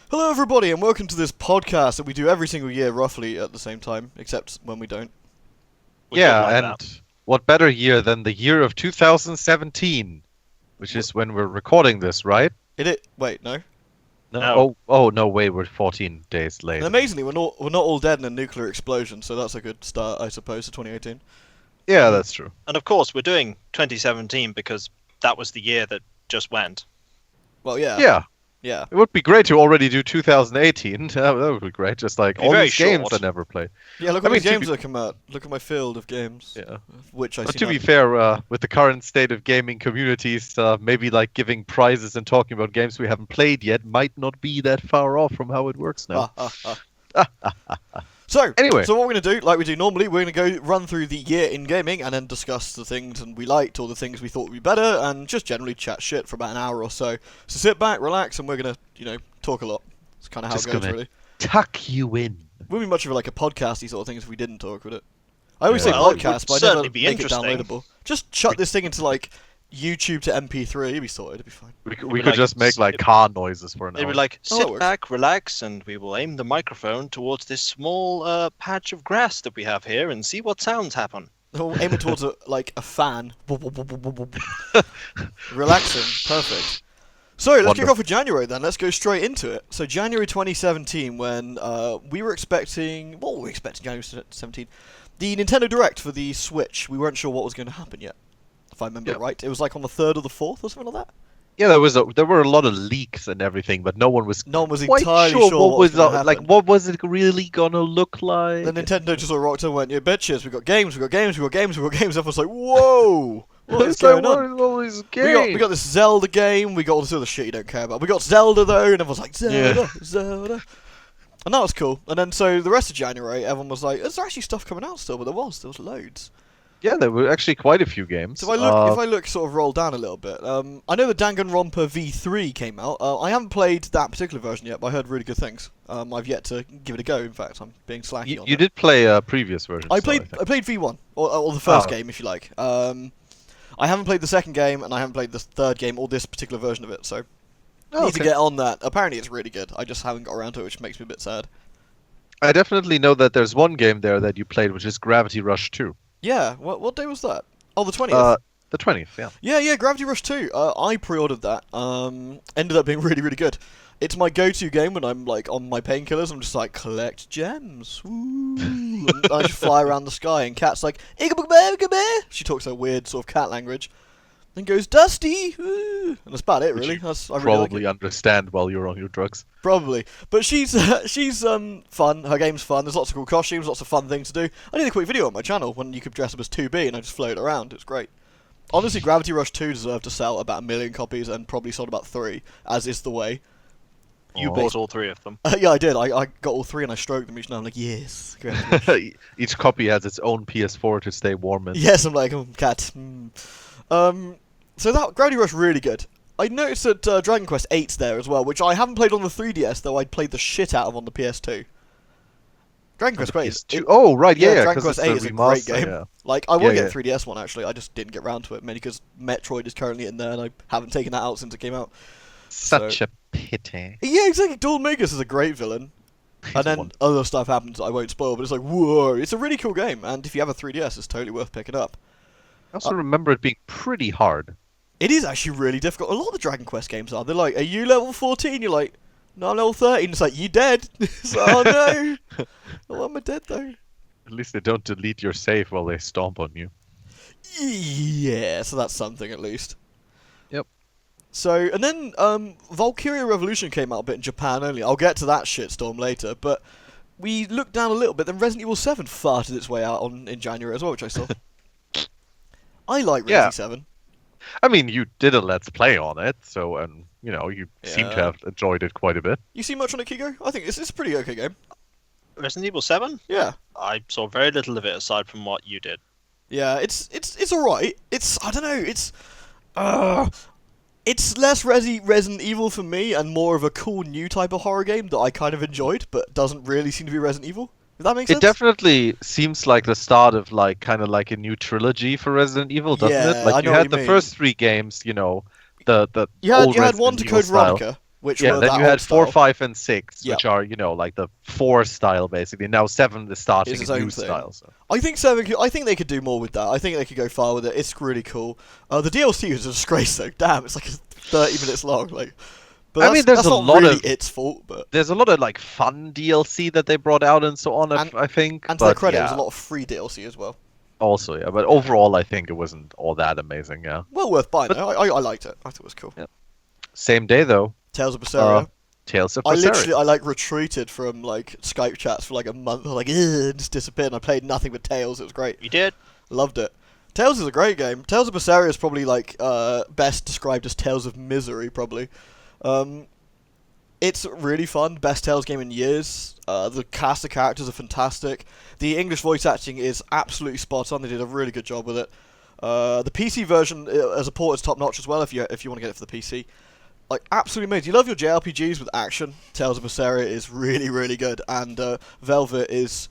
Hello everybody and welcome to this podcast that we do every single year roughly at the same time, except when we don't. What better year than the year of 2017, which is when we're recording this, right? Wait, no? No. No, wait, we're 14 days late. And amazingly, we're not all dead in a nuclear explosion, so that's a good start, I suppose, to 2018. Yeah, that's true. And of course, we're doing 2017 because that was the year that just went. Well, yeah. Yeah. It would be great to already do 2018. That would be great. Just like all these games I never played. Yeah, look at the games that come out. Look at my field of games. Yeah. Which I see. But to be fair, with the current state of gaming communities, maybe like giving prizes and talking about games we haven't played yet might not be that far off from how it works now. So what we're going to do, like we do normally, we're going to go run through the year in gaming and then discuss the things we liked or the things we thought would be better and just generally chat shit for about an hour or so. So sit back, relax, and we're going to, talk a lot. It's kind of how it goes, really. Tuck you in. Wouldn't be much of like a podcasty sort of thing if we didn't talk, would it? I always say podcast, but I never make it downloadable. Just chuck this thing into like YouTube to MP3, it'd be sorted, it'd be fine. We could just make like car noises for an hour. They would like sit back, relax, and we will aim the microphone towards this small patch of grass that we have here and see what sounds happen. We'll aim it towards a fan. Relaxing, perfect. So let's kick off with January then. Let's go straight into it. So January 2017, when we were expecting, what were we expecting January 2017? The Nintendo Direct for the Switch. We weren't sure what was going to happen yet. If I remember it right, it was like on the 3rd or the 4th or something like that. Yeah, there were a lot of leaks and everything, but no one was entirely sure what was going to happen. Like, what was it really gonna look like? Then Nintendo just all rocked and went, "Yeah, bitches, we got games. Everyone's like, "Whoa, what is going on? All these games? We got this Zelda game. We got all this other shit you don't care about. We got Zelda though, and everyone's like, Zelda. And that was cool. And then so the rest of January, everyone was like, "Is there actually stuff coming out still?" But there was loads. Yeah, there were actually quite a few games. So if I look sort of roll down a little bit, I know the Danganronpa V3 came out. I haven't played that particular version yet, but I heard really good things. I've yet to give it a go. In fact, I'm being slacky on it. You did play a previous version. I played V1 or the first game, if you like. I haven't played the second game, and I haven't played the third game or this particular version of it. So need to get on that. Apparently, it's really good. I just haven't got around to it, which makes me a bit sad. I definitely know that there's one game there that you played, which is Gravity Rush 2. Yeah, what day was that? Oh, the 20th. The 20th, yeah. Yeah, Gravity Rush 2. I pre-ordered that. Ended up being really, really good. It's my go-to game when I'm like on my painkillers. I'm just like, collect gems. Woo. And I just fly around the sky, and Cat's like, "Igabugabagabah." She talks her weird sort of cat language. Then goes, "Dusty!" And that's about it, really. I really probably understand while you're on your drugs. Probably. But she's fun. Her game's fun. There's lots of cool costumes, lots of fun things to do. I did a quick video on my channel when you could dress up as 2B and I just floated around. It's great. Honestly, Gravity Rush 2 deserved to sell about 1 million copies and probably sold about 3, as is the way. You bought all 3 of them. Yeah, I did. I got all 3 and I stroked them each night. I'm like, yes. Each copy has its own PS4 to stay warm in. Yes, I'm like, cat. So that Gravity Rush really good. I noticed that Dragon Quest 8's there as well, which I haven't played on the 3DS, though I played the shit out of on the PS2. Dragon Quest 8. Oh, right, yeah. Dragon Quest 8 is a great game. Yeah. Like, I will get a 3DS one, actually. I just didn't get round to it, mainly because Metroid is currently in there, and I haven't taken that out since it came out. Such a pity. Yeah, exactly. Dual Magus is a great villain. And then other stuff happens I won't spoil, but it's like, whoa. It's a really cool game, and if you have a 3DS, it's totally worth picking up. I also remember it being pretty hard. It is actually really difficult. A lot of the Dragon Quest games are. They're like, "Are you level 14?" You're like, "No, I'm level 13." It's like, "You dead?" It's like, "Oh no." Oh, am I dead though? At least they don't delete your save while they stomp on you. Yeah, so that's something at least. Yep. So, and then Valkyria Revolution came out a bit in Japan only. I'll get to that shitstorm later, but we looked down a little bit, then Resident Evil 7 farted its way out in January as well, which I saw. I like Resident Evil 7. I mean, you did a Let's Play on it, so, and, you seem to have enjoyed it quite a bit. You see much on it, Kiko? I think it's a pretty okay game. Resident Evil 7? Yeah. I saw very little of it aside from what you did. Yeah, it's alright. I don't know, it's less Resident Evil for me and more of a cool new type of horror game that I kind of enjoyed, but doesn't really seem to be Resident Evil. If that makes sense? It definitely seems like the start of kind of like a new trilogy for Resident Evil, doesn't it? Like you had the first 3 games, the you old had Resident one to Evil Code style. Veronica, which Yeah, were then that you had old 4, style. 5, and 6, Yep. which are, like the 4 style, basically. Now 7 is starting It's its a own new thing. style. So. I think 7. I think they could do more with that. I think they could go far with it. It's really cool. The DLC is a disgrace, though. Damn, it's like 30 minutes long. Like, but I mean, there's that's a not lot really of- its fault. But There's a lot of, like, fun DLC that they brought out and so on, And- I think. and to their But, credit, yeah, there's a lot of free DLC as well. also, yeah. But overall, I think it wasn't all that amazing, yeah. Well worth buying. But- Though. I liked it. I thought it was cool. Yeah. Same day, though. Tales of Berseria. Tales of I Berseria. like retreated from like Skype chats for like a month. I was like, "Ugh," just disappeared. And I played nothing but Tales. It was great. You did? Loved it. Tales is a great game. Tales of Berseria is probably like best described as Tales of Misery, probably. It's really fun. Best Tales game in years. The cast of characters are fantastic. The English voice acting is absolutely spot on. They did a really good job with it. The PC version as a port is top notch as well. If you want to get it for the PC, like absolutely amazing. You love your JRPGs with action. Tales of Berseria is really really good, and Velvet's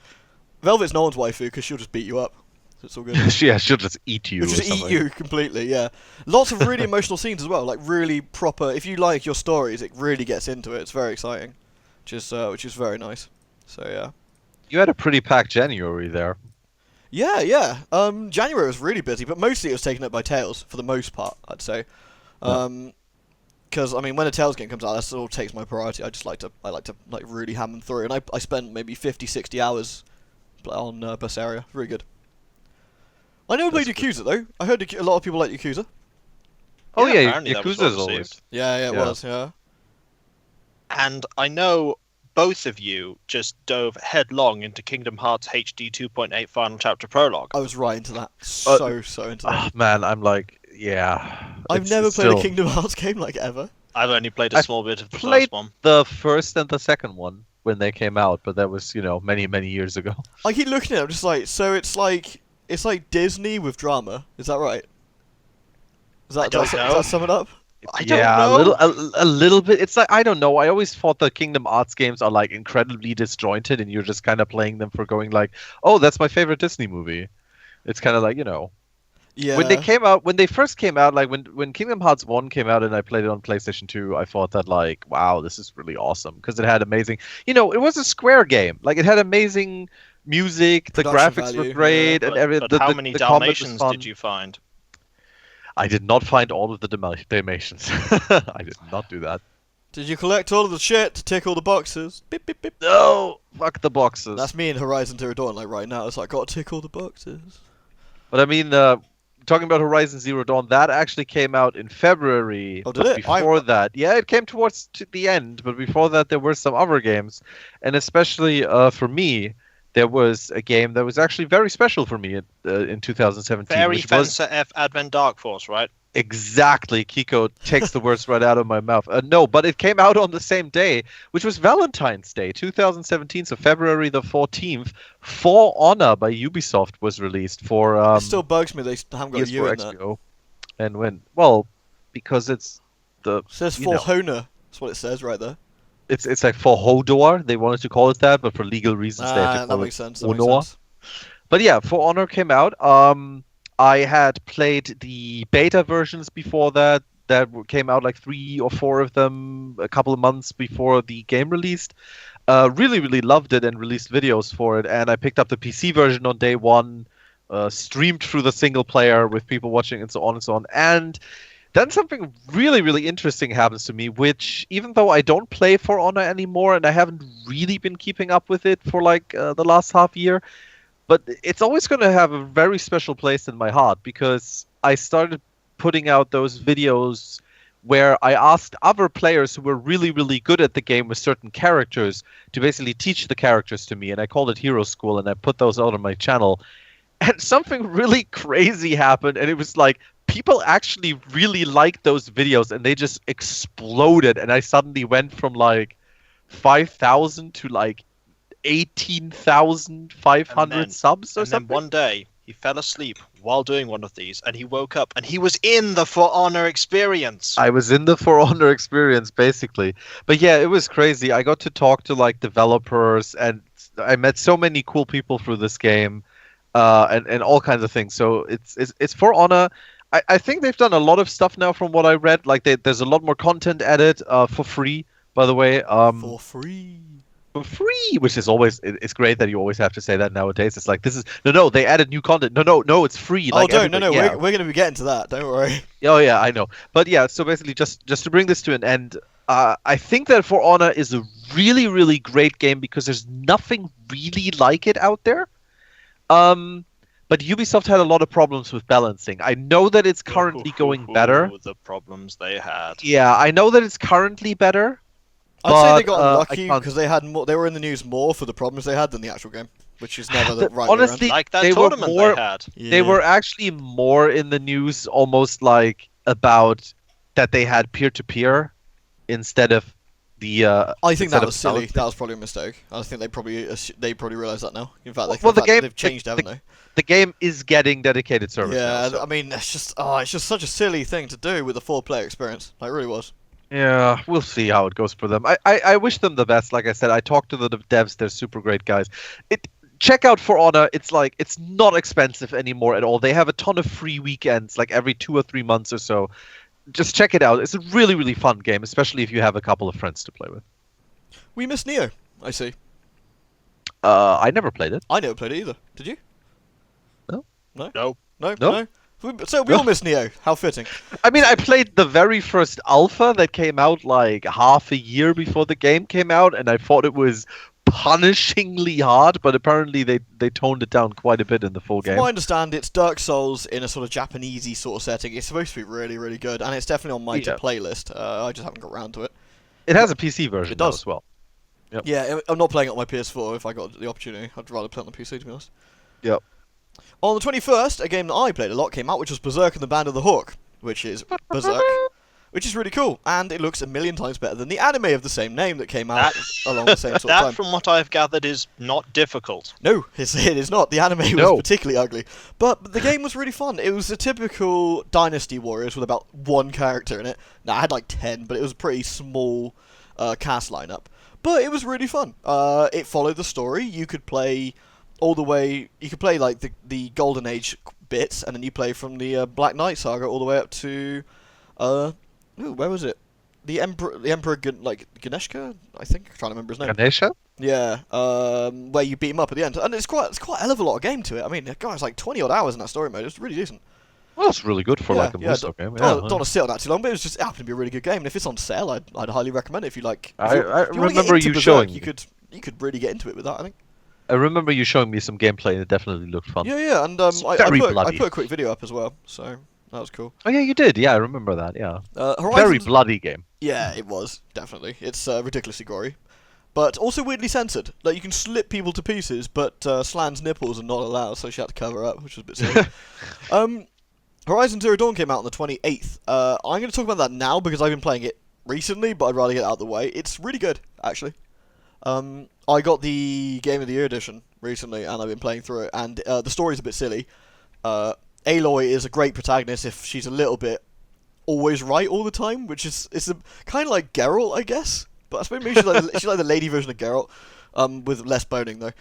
no one's waifu because she'll just beat you up. So it's all good. Yeah, she'll just eat you. It'll or just eat something. you completely, yeah. Lots of really emotional scenes as well, like really proper. If you like your stories, it really gets into it. It's very exciting, which is very nice. So yeah, You had a pretty packed January there. yeah. January was really busy, but mostly it was taken up by Tales for the most part, I'd say. Because I mean, when a Tales game comes out, that sort of takes my priority. I like to really hammer through, and I spent maybe 50, 60 hours on Berseria. Really good. I never played That's Yakuza though. I heard a lot of people like Yakuza. Oh yeah, apparently that was Yakuza's well always. received. Yeah, it Yeah. was. Yeah. And I know both of you just dove headlong into Kingdom Hearts HD 2.8 Final Chapter Prologue. I was right into that. So into that. Ah, man, I'm like, yeah. I've it's- never it's played still- a Kingdom Hearts game like ever. I've only played a I've small bit of the played first one. the first and the second one when they came out, but that was, many, many years ago. I keep looking at it, I'm just like, so it's like Disney with drama. Is that right? I don't does know. that sum it up? I don't Yeah, know. a little bit. It's like, I don't know. I always thought the Kingdom Hearts games are like incredibly disjointed, and you're just kind of playing them for going like, oh, that's my favorite Disney movie. It's kind of like, Yeah. when they first came out, like when Kingdom Hearts 1 came out and I played it on PlayStation 2, I thought that like, wow, this is really awesome because it had amazing, it was a Square game. Like it had amazing music, the Production graphics value, were great, But, and everything. but how many the combat was Dalmatians fun. did you find? I did not find all of the Dalmatians. I did not do that. Did you collect all of the shit to tick all the boxes? Beep, beep, beep. No, fuck the boxes. That's me in Horizon Zero Dawn, like right now. It's like, gotta tick all the boxes. But I mean, talking about Horizon Zero Dawn, that actually came out in February. Oh, did but it? Before that, yeah, it came towards the end. But before that, there were some other games, and especially for me, there was a game that was actually very special for me in 2017. Fairy which was Fencer F Advent Dark Force, right? exactly Kiko takes the words right out of my mouth. No, but it came out on the same day, which was Valentine's Day, 2017. So February the 14th, For Honor by Ubisoft was released for. It still bugs me they haven't got a U in PS4 that. XPO. And because it's the It says you For know. Honor. That's what it says right there. it's like for Hodor. They wanted to call it that, but for legal reasons they have to That call makes it sense. That makes Honor. sense. But yeah, For Honor came out. I had played the beta versions before that. Came out like 3 or 4 of them a couple of months before the game released. Really, really loved it and released videos for it. And I picked up the PC version on day one, streamed through the single player with people watching and so on and so on. And then something really, really interesting happens to me, which even though I don't play For Honor anymore and I haven't really been keeping up with it for like the last half year, but it's always going to have a very special place in my heart because I started putting out those videos where I asked other players who were really, really good at the game with certain characters to basically teach the characters to me. And I called it Hero School, and I put those out on my channel. And something really crazy happened, and it was like people actually really liked those videos, and they just exploded. And I suddenly went from like 5,000 to like 18,500 And then- subs or And then something. one day, he fell asleep while doing one of these, and he woke up, and he was in the For Honor experience. I was in the For Honor experience, basically. But yeah, it was crazy. I got to talk to like developers, and I met so many cool people through this game, and all kinds of things. So it's For Honor. I think they've done a lot of stuff now from what I read. Like there's a lot more content added for free, by the way. For free. For free, which is always it's great that you always have to say that nowadays. It's like this is no, they added new content. No, it's free. Oh, Like don't, no, yeah. we're going to be getting to that. Don't worry. Oh yeah, I know. But yeah, so basically, just to bring this to an end, I think that For Honor is a really, really great game because there's nothing really like it out there. But Ubisoft had a lot of problems with balancing. I know that it's currently going better. The problems they had. Yeah, I know that it's currently better. I'd say they but, got unlucky I can't- because they had more. They were in the news more for the problems they had than the actual game, which is never the The- right way honestly, around. Like that they were tournament more- they had. They were actually more in the news, almost like about that they had peer-to-peer instead of the. I think instead that of was silly. balancing. That was probably a mistake. I think they probably realised that now. In fact, Well, the game- they've changed, haven't they? The game is getting dedicated service now. Yeah, so- I mean, it's just such a silly thing to do with a 4-player experience. Like, it really was. Yeah, we'll see how it goes for them. I wish them the best. Like I said, I talked to the devs. They're super great guys. Check out For Honor. It's not expensive anymore at all. They have a ton of free weekends, like every 2 or 3 months or so. Just check it out. It's a really, really fun game, especially if you have a couple of friends to play with. We missed Neo, I see. I never played it. I never played it either. Did you? No. No? No. So we all missed Neo. How fitting. I mean, I played the very first alpha that came out like half a year before the game came out, and I thought it was punishingly hard, but apparently they toned it down quite a bit in the full From game. what I understand, it's Dark Souls in a sort of Japanesey sort of setting. It's supposed to be really, really good, and it's definitely on my Yeah. playlist. I just haven't got around to it. It has a PC version It now does. as well. Yep. Yeah, I'm not playing it on my PS4 if I got the opportunity. I'd rather play it on the PC, to be honest. Yep. On the 21st, a game that I played a lot came out, which was Berserk and the Band of the Hawk, which is Berserk, which is really cool, and it looks a million times better than the anime of the same name that came out along the same sort of That, time. from what I've gathered, is not difficult. No, it is not. The anime No. was particularly ugly. But the game was really fun. It was a typical Dynasty Warriors with about one character in it. Now, I had like 10, but it was a pretty small cast lineup. But it was really fun. It followed the story. You could play all the way... You could play like the Golden Age bits, and then you play from the Black Knight saga all the way up to... where was it? The Emperor Ganeshka, I think. I'm trying to remember his name. Ganesha? Yeah, where you beat him up at the end, and it's quite a hell of a lot of game to it. I mean, guys, like 20 odd hours in that story mode. It's really decent. Well, that's really good for like a Musou game. Yeah, Don't want to sit on that too long, but it happened to be a really good game. And if it's on sale, I'd highly recommend it. If you like, I if you wanna get remember into you Berserk, showing you could really get into it with that. I think. I remember you showing me some gameplay, and it definitely looked fun. Yeah, and I very put bloody. a quick video up as well, so that was cool. Oh yeah, you did. Yeah, I remember that. Yeah, Horizons, very bloody game. Yeah, it was definitely. It's ridiculously gory, but also weirdly censored. Like you can slip people to pieces, but Slan's nipples are not allowed, so she had to cover up, which was a bit silly. Horizon Zero Dawn came out on the 28th. I'm going to talk about that now because I've been playing it recently, but I'd rather get it out of the way. It's really good, actually. I got the Game of the Year edition recently, and I've been playing through it, and the story's a bit silly. Aloy is a great protagonist if she's a little bit always right all the time, which is kind of like Geralt, I guess. But I suppose maybe she's like the lady version of Geralt, with less boning though.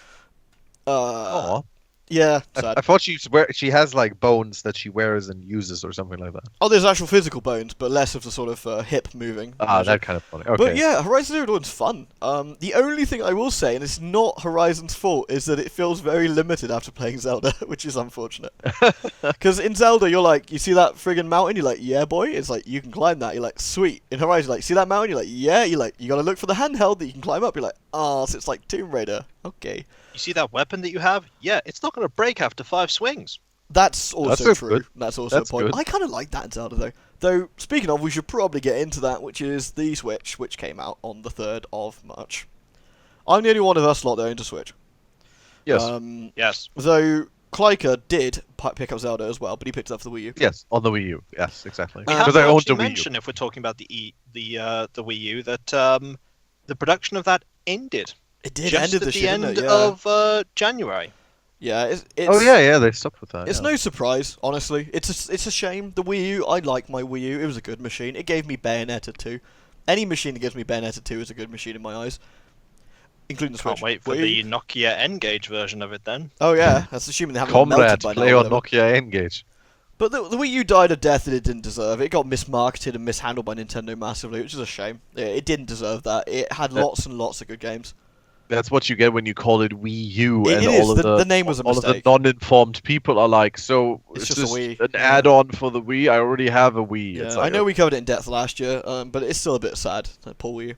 Aw. Yeah, I sad. thought she has like bones that she wears and uses or something like that. Oh, there's actual physical bones, but less of the sort of hip moving. Ah, version. that kind of funny. Okay. But yeah, Horizon Zero Dawn's fun. The only thing I will say, and it's not Horizon's fault, is that it feels very limited after playing Zelda, which is unfortunate. Because in Zelda, you're like, you see that friggin' mountain, you're like, yeah, boy. It's like, you can climb that. You're like, sweet. In Horizon, you're like, see that mountain? You're like, yeah. You're like, you gotta look for the handheld that you can climb up. You're like, oh, so it's like Tomb Raider. Okay. You see that weapon that you have? Yeah, it's not going to break after 5 swings. That's also That's true. good. That's also That's a point. good. I kind of like that in Zelda, though. Though, speaking of, we should probably get into that, which is the Switch, which came out on the 3rd of March. I'm the only one of us lot that owns a Switch. Yes. Yes. Though Klyka did pick up Zelda as well, but he picked it up for the Wii U. Yes, on the Wii U. Yes, exactly. We have Because to I owned actually the Wii U. mention, if we're talking about the Wii U, that the production of that ended. It did Just ended at this the year, end didn't it? Yeah. of January. Yeah, it's Oh yeah, they stopped with that. It's yeah. no surprise, honestly. It's a shame. The Wii U, I like my Wii U. It was a good machine. It gave me Bayonetta 2. Any machine that gives me Bayonetta 2 is a good machine in my eyes, including the Switch. Can't wait for Wii. the Nokia N-Gage version of it then. Oh yeah, that's assuming they haven't melted Comrade, by play now. or on whatever. Nokia N-Gage. But the Wii U died a death that it didn't deserve. It got mismarketed and mishandled by Nintendo massively, which is a shame. It didn't deserve that. It had lots and lots of good games. That's what you get when you call it Wii U, It and is. all of The name was a all of the mistake. non-informed people are like, so It's it's just a Wii. an Yeah. add-on for the Wii. I already have a Wii. Yeah, It's I like, know we covered it in depth last year, but it's still a bit sad. That poor Wii U.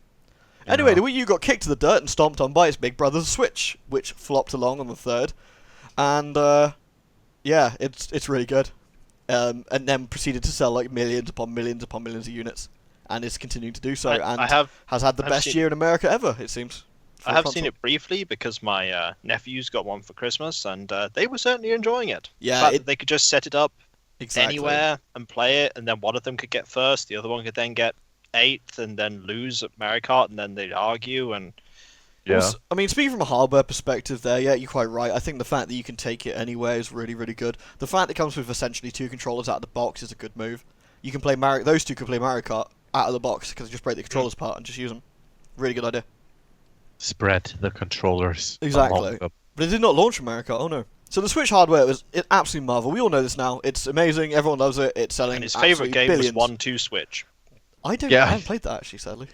Anyway, the Wii U got kicked to the dirt and stomped on by its big brother, the Switch, which flopped along on the 3rd. And, yeah, it's really good. And then proceeded to sell like millions upon millions upon millions of units. And is continuing to do so, and has had the best year in America ever, it seems. I have seen it briefly because my nephews got one for Christmas, and they were certainly enjoying it. Yeah, The fact that they could just set it up exactly. anywhere and play it, and then one of them could get first, the other one could then get 8th, and then lose at Mario Kart, and then they'd argue, and yeah. Also, I mean, speaking from a hardware perspective there, yeah, you're quite right. I think the fact that you can take it anywhere is really, really good. The fact that it comes with essentially 2 controllers out of the box is a good move. You can play those two can play Mario Kart out of the box because you just break the controllers apart and just use them. Really good idea. Spread the controllers. Exactly. among them. But it did not launch from America. Oh no. So the Switch hardware was absolutely marvel. We all know this now. It's amazing. Everyone loves it. It's selling. and his favourite game billions. was 1-2 Switch. I don't. Yeah. I haven't played that actually, sadly.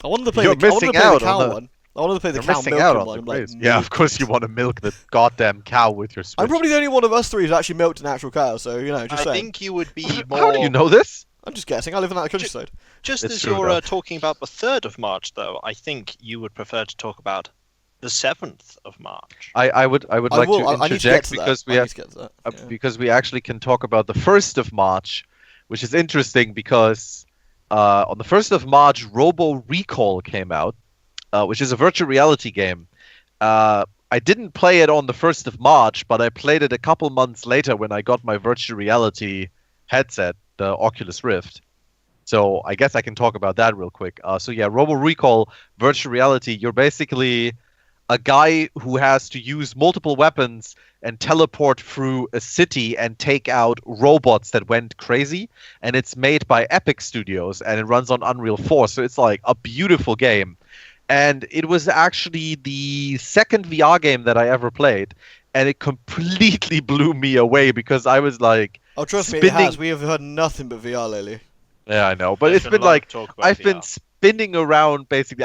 I wanted to play You're the. I wanted to missing play the out cow on the- one. I wanted to play the You're cow missing milking out on one. the I'm like, craze. Yeah, of course you want to milk the goddamn cow with your Switch. I'm probably the only one of us three who's actually milked an actual cow. So just I saying. think you would be more... How do you know this? I'm just guessing. I live in that countryside. Just It's as true you're enough. talking about the 3rd of March, though, I think you would prefer to talk about the 7th of March. I would like to I need to get interject to that. because we I have need to get to that. Yeah. because we actually can talk about the 1st of March, which is interesting because on the 1st of March, Robo Recall came out, which is a virtual reality game. I didn't play it on the 1st of March, but I played it a couple months later when I got my virtual reality headset, the Oculus Rift. So I guess I can talk about that real quick. So yeah, Robo Recall, virtual reality, you're basically a guy who has to use multiple weapons and teleport through a city and take out robots that went crazy. And it's made by Epic Studios and it runs on Unreal 4. So it's like a beautiful game. And it was actually the second VR game that I ever played. And it completely blew me away because I was like, Oh, trust me, it spinning- has. We have heard nothing but VR lately. yeah, I know. But There's it's been a lot of like, talk about I've been VR. spinning around basically.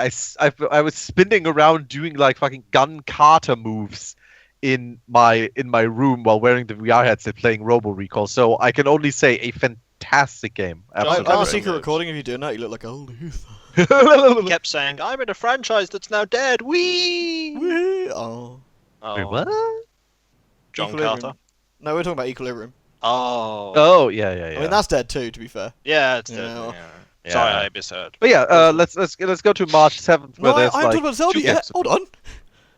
I was spinning around doing like fucking gun kata moves in my room while wearing the VR headset playing Robo Recall. So I can only say a fantastic game. I have a Absolutely. secret recording of you doing that. You look like a old youth. He kept saying, I'm in a franchise that's now dead. Whee! Whee! Oh. Oh, Wait, what? John Equilibrium. Carter. No, we're talking about Equilibrium. Oh. Oh yeah, yeah, yeah. I mean, that's dead too, to be fair. Yeah, it's dead. Yeah. Yeah. Sorry, Yeah. I misheard. But yeah, let's go to March 7th where No, I there's haven't like talked about Zelda two yet. games. Hold on.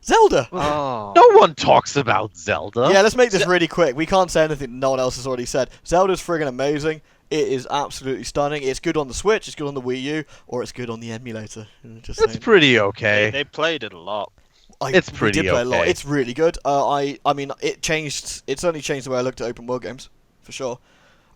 Zelda! Oh. No one talks about Zelda. Yeah, let's make this really quick. We can't say anything no one else has already said. Zelda's friggin' amazing. It is absolutely stunning. It's good on the Switch, it's good on the Wii U, or it's good on the emulator. Just It's saying. pretty okay. They played it a lot. It's We pretty did play a lot. okay. It's really good. I mean, it changed. It certainly changed the way I looked at open world games, for sure.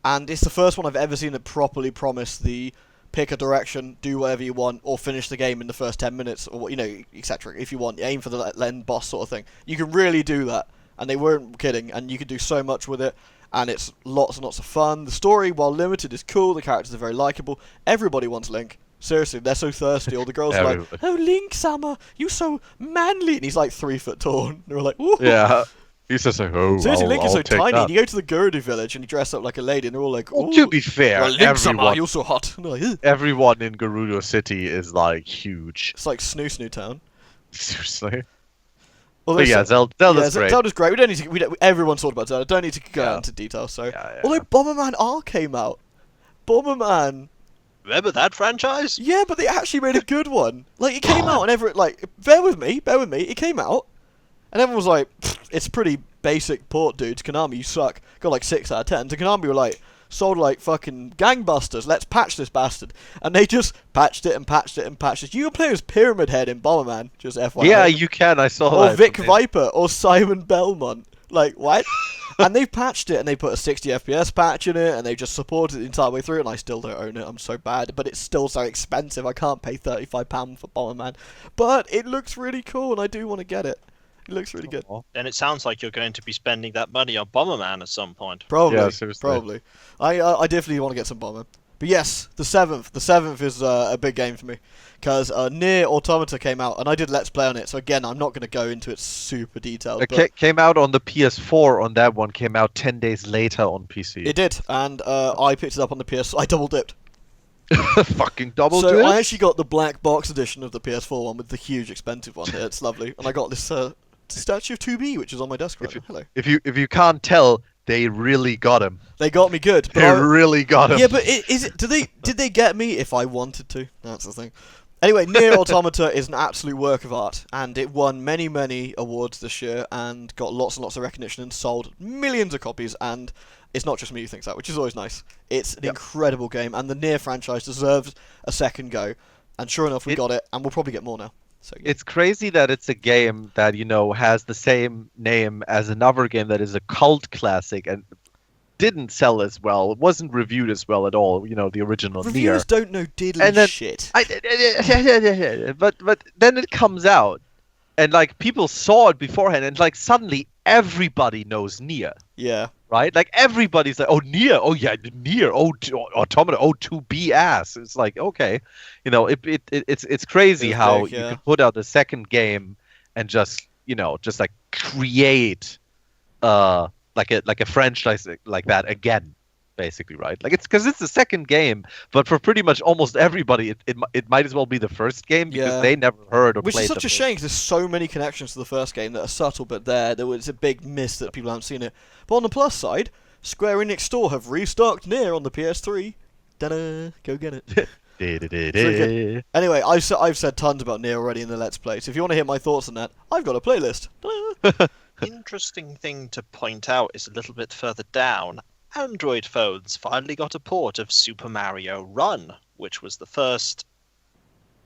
And it's the first one I've ever seen that properly promised the pick a direction, do whatever you want, or finish the game in the first 10 minutes, or etc. If you want, aim for the end boss sort of thing. You can really do that, and they weren't kidding. And you can do so much with it, and it's lots and lots of fun. The story, while limited, is cool. The characters are very likable. Everybody wants Link. Seriously, they're so thirsty. All the girls are like, Everybody. "Oh, Link, Summer, you so manly," and he's like 3 foot tall. And they're like, "Ooh." Yeah. He's just like, oh, Seriously, Link is so I'll take tiny. that. And you go to the Gerudo village and you dress up like a lady, and they're all like, Well, "Ooh, to be fair, well, Link, Summer, everyone, you're so hot." And they're like, "Ugh." everyone in Gerudo City is like huge. It's like Snoo Town. Seriously. Although But yeah, Zelda's great. Zelda's great. We don't need to. Everyone's talked about Zelda. Don't need to go Yeah. into detail. So, Yeah. although Bomberman R came out, Bomberman, Remember that franchise? yeah, but they actually made a good one. Like it came out, and everyone like, bear with me. It came out, and everyone was like, "It's pretty basic port, dudes. Konami, you suck." Got like 6 out of 10. So Konami were like, sold like fucking gangbusters. Let's patch this bastard, and they just patched it and patched it and patched it. You can play as Pyramid Head in Bomberman, just FYI. Yeah, you can. I saw Or that. Vic Viper, or Simon Belmont. Like, what? And they've patched it, and they put a 60 FPS patch in it, and they just supported it the entire way through, and I still don't own it. I'm so bad. But it's still so expensive. I can't pay £35 for Bomberman. But it looks really cool, and I do want to get it. He looks really good. Then it sounds like you're going to be spending that money on Bomberman at some point. Probably. Yeah, seriously. Probably. I definitely want to get some Bomber. But yes, the 7th. The 7th is a big game for me. Because Nier Automata came out, and I did Let's Play on it. So again, I'm not going to go into it super detailed. It came out on the PS4 on that one. Came out 10 days later on PC. It did, and I picked it up on the PS. I double dipped. Fucking double So dip. I actually got the black box edition of the PS4 one with the huge expensive one. It's lovely, and I got this statue of 2B, which is on my desk right now. Hello. If you can't tell, they really got him. They got me good. But They really got him. Yeah, but is it? Did they get me if I wanted to? That's the thing. Anyway, Nier Automata is an absolute work of art, and it won many awards this year, and got lots and lots of recognition, and sold millions of copies. And it's not just me who thinks that, which is always nice. It's an incredible game, and the Nier franchise deserves a second go. And sure enough, we got it, and we'll probably get more now. So, yeah. It's crazy that it's a game that has the same name as another game that is a cult classic and didn't sell as well. It wasn't reviewed as well at all. The original Nier. Reviewers don't know diddly shit. But then it comes out, and like people saw it beforehand, and like suddenly everybody knows Nier. Yeah. Right? Like everybody's like, oh Nier, oh yeah, Nier, oh Automata, oh 2B ass. It's like, okay, it's crazy It's how big, you yeah. can put out a second game and just like create like a franchise like that again, basically, right? Like it's because it's the second game, but for pretty much almost everybody, it might as well be the first game because they never heard or Which played is such a shame because there's so many connections to the first game that are subtle, but there was a big miss that people haven't seen it. But on the plus side, Square Enix Store have restocked Nier on the PS3. Ta-da! Go get it. Anyway, I've said tons about Nier already in the Let's Play, so if you want to hear my thoughts on that, I've got a playlist. Ta-da! Interesting thing to point out is a little bit further down. Android phones finally got a port of Super Mario Run, which was the first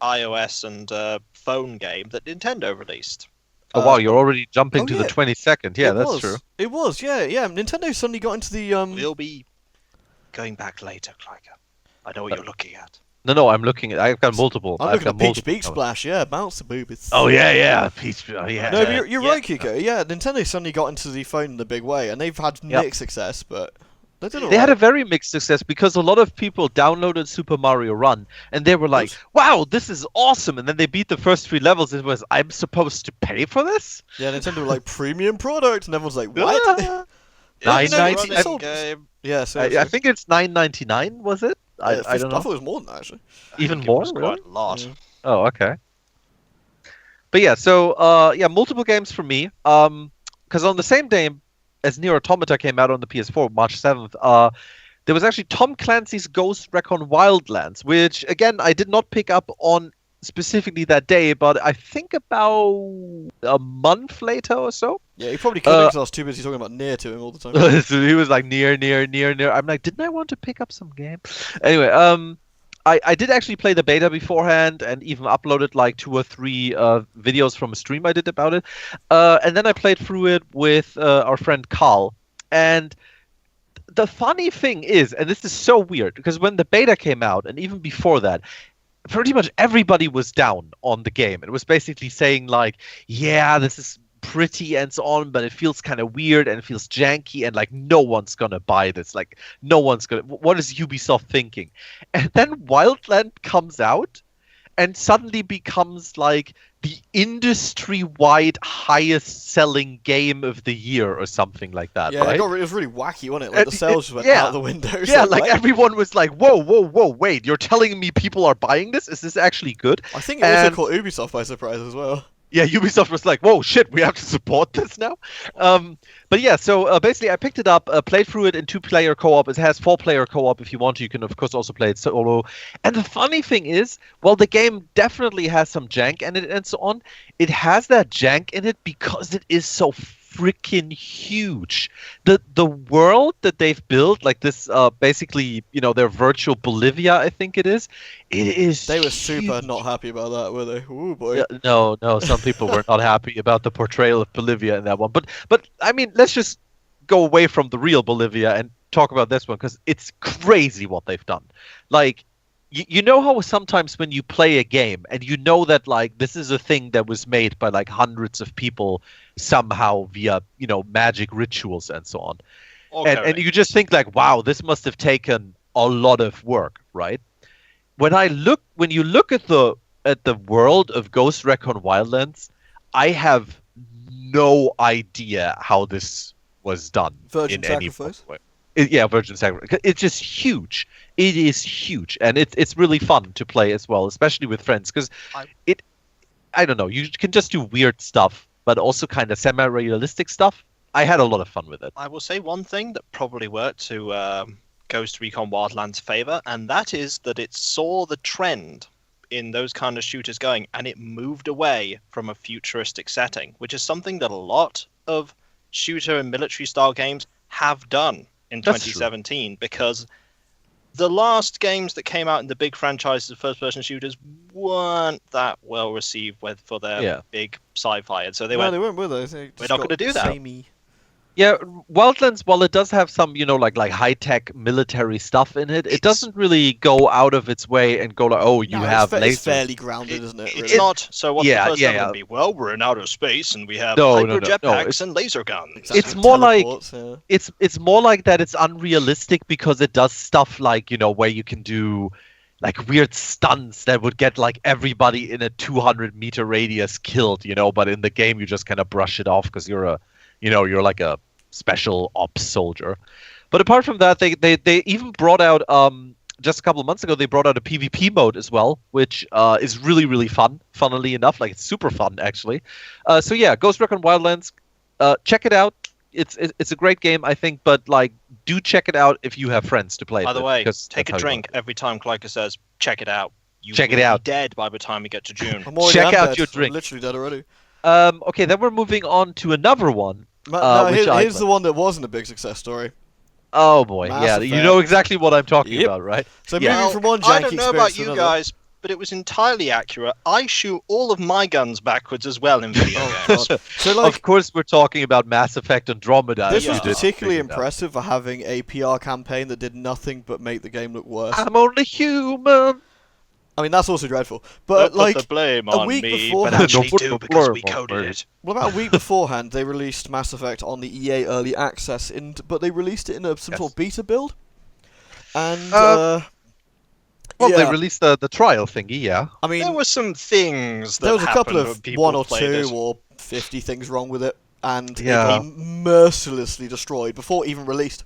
iOS and phone game that Nintendo released. Oh wow, you're already jumping to yeah. the 22nd. Yeah, that's true. It was, yeah. Nintendo suddenly got into the We'll be going back later, Klyka. I know what you're looking at. No, I'm looking at. I've got multiple. I'm I've looking got at Peach multiple. Beak Splash, yeah, bounce the boobies. Oh yeah, Peach. Oh, yeah. No, but you're right, Kiko. Yeah, Nintendo suddenly got into the phone in a big way, and they've had mixed success, but they did all They had a right. very mixed success because a lot of people downloaded Super Mario Run and they were like, "Wow, this is awesome!" And then they beat the first 3 levels. It was, "I'm supposed to pay for this?" Yeah, Nintendo were like premium product, and everyone's like, "What?" $9.99 game. Yeah, so I think it's $9.99. Was it? I don't I know. thought it was more than that actually. Even It more. was Really? quite a lot. Yeah. Oh, okay. But yeah, so multiple games for me. Because on the same day as Nier Automata came out on the PS4, March 7th, there was actually Tom Clancy's Ghost Recon Wildlands, which again I did not pick up on specifically that day, but I think about a month later or so. Yeah, he probably couldn't because I was too busy talking about Nier to him all the time. So he was like Nier. I'm like, didn't I want to pick up some game? Anyway, I did actually play the beta beforehand and even uploaded like 2 or 3 videos from a stream I did about it. And then I played through it with our friend Carl. And the funny thing is, and this is so weird, because when the beta came out, and even before that, pretty much everybody was down on the game. It was basically saying like, yeah, this is pretty and so on, but it feels kind of weird and it feels janky and like no one's gonna buy this. Like no one's gonna. What is Ubisoft thinking? And then Wildland comes out and suddenly becomes like the industry-wide highest-selling game of the year or something like that. Yeah, right? it was really wacky, wasn't it? Like the sales just went out the window. It's Yeah, like what? everyone was like, whoa, wait, you're telling me people are buying this? Is this actually good? I think it also caught Ubisoft by surprise as well. Yeah, Ubisoft was like, whoa, shit, we have to support this now? But yeah, so basically I picked it up, played through it in 2-player co-op. It has 4-player co-op if you want to. You can, of course, also play it solo. And the funny thing is, while the game definitely has some jank in it and so on, it has that jank in it because it is so freaking huge. The world that they've built, like this, basically, their virtual Bolivia, I think it is. It is. They were super huge. not happy about that, were they? Ooh boy. Yeah, no. Some people were not happy about the portrayal of Bolivia in that one. But I mean, let's just go away from the real Bolivia and talk about this one because it's crazy what they've done. Like, you know how sometimes when you play a game and you know that like this is a thing that was made by like hundreds of people somehow via magic rituals and so on, and you just think like, wow, this must have taken a lot of work, right? When you look at the world of Ghost Recon Wildlands, I have no idea how this was done Virgin in any sacrifice? way. Yeah, Virgin Sacrifice. It's just huge. It is huge, and it's really fun to play as well, especially with friends, because I don't know, you can just do weird stuff, but also kind of semi-realistic stuff. I had a lot of fun with it. I will say one thing that probably worked to Ghost Recon Wildlands' favor, and that is that it saw the trend in those kind of shooters going, and it moved away from a futuristic setting, which is something that a lot of shooter and military style games have done in That's 2017, because the last games that came out in the big franchises of first-person shooters weren't that well received for their big sci-fi, and so they they weren't, were they? we're not going to do that. Samey. Yeah, Wildlands, while it does have some, like high-tech military stuff in it, it doesn't really go out of its way and go like, oh, you have lasers. It's fairly grounded, isn't it? It's not. So what's the first level going to be? Well, we're in outer space and we have hyper jetpacks and laser guns. Exactly. It's more like it's more like that. It's unrealistic because it does stuff like where you can do like weird stunts that would get like everybody in a 200-meter radius killed. But in the game you just kind of brush it off because you're like a special ops soldier. But apart from that, they even brought out just a couple of months ago, they brought out a PvP mode as well, which is really, really fun, funnily enough. Like, it's super fun, actually. So yeah, Ghost Recon Wildlands, check it out. It's a great game, I think, but like, do check it out if you have friends to play it. By the way, take a drink every time Klyka says, check it out. Check it out. Be dead by the time we get to June. Check out your drink. I'm literally dead already. Okay, then we're moving on to another one. Here's the one that wasn't a big success story. Oh boy, yeah, you know exactly what I'm talking about, right? So moving from one janky I don't know about you another. guys, but it was entirely accurate. I shoot all of my guns backwards as well in video games. So, like, of course, we're talking about Mass Effect Andromeda. This was particularly impressive for having a PR campaign that did nothing but make the game look worse. I'm only human. I mean, that's also dreadful. But don't like put the blame a on week me, beforehand, but actually do because we coded it. Well, about a week beforehand, they released Mass Effect on the EA Early Access, but they released it in some sort of beta build. And they released the trial thingy, yeah. I mean, there were some things that there was a couple happened of when people 1 or played 2 it. or 50 things wrong with it, and it got mercilessly destroyed before even released.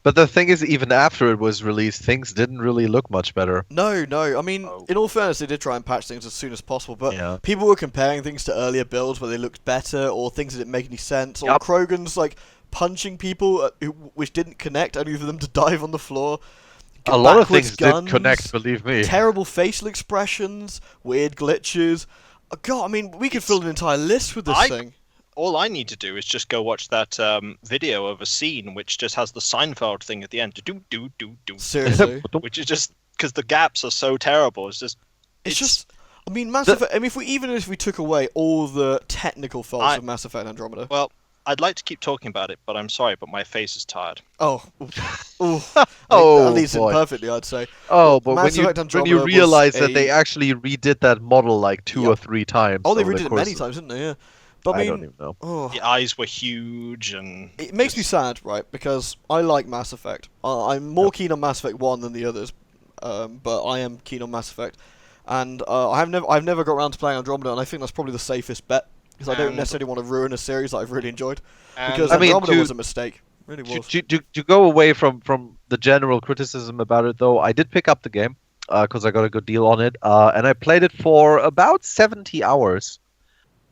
But the thing is, even after it was released, things didn't really look much better. No. I mean, in all fairness, they did try and patch things as soon as possible, but people were comparing things to earlier builds where they looked better, or things that didn't make any sense, or Krogan's like punching people which didn't connect, only for them to dive on the floor. A lot of things didn't connect, believe me. Terrible facial expressions, weird glitches. Oh, God, I mean, we could fill an entire list with this thing. All I need to do is just go watch that video of a scene which just has the Seinfeld thing at the end. Do. Seriously. Which is just because the gaps are so terrible. It's just. I mean, Mass Effect. I mean, even if we took away all the technical faults of Mass Effect Andromeda. Well, I'd like to keep talking about it, but I'm sorry, but my face is tired. Oh, that leads in perfectly, I'd say. Oh, but when you realize that they actually redid that model like 2 or 3 times. Oh, they redid it many times, didn't they? Yeah. But I don't even know. The eyes were huge, and it makes me sad, right? Because I like Mass Effect. I'm more keen on Mass Effect 1 than the others, but I am keen on Mass Effect, and I've never got around to playing Andromeda, and I think that's probably the safest bet because I don't necessarily want to ruin a series that I've really enjoyed. Because Andromeda was a mistake, it really was. To go away from the general criticism about it, though, I did pick up the game because I got a good deal on it, and I played it for about 70 hours.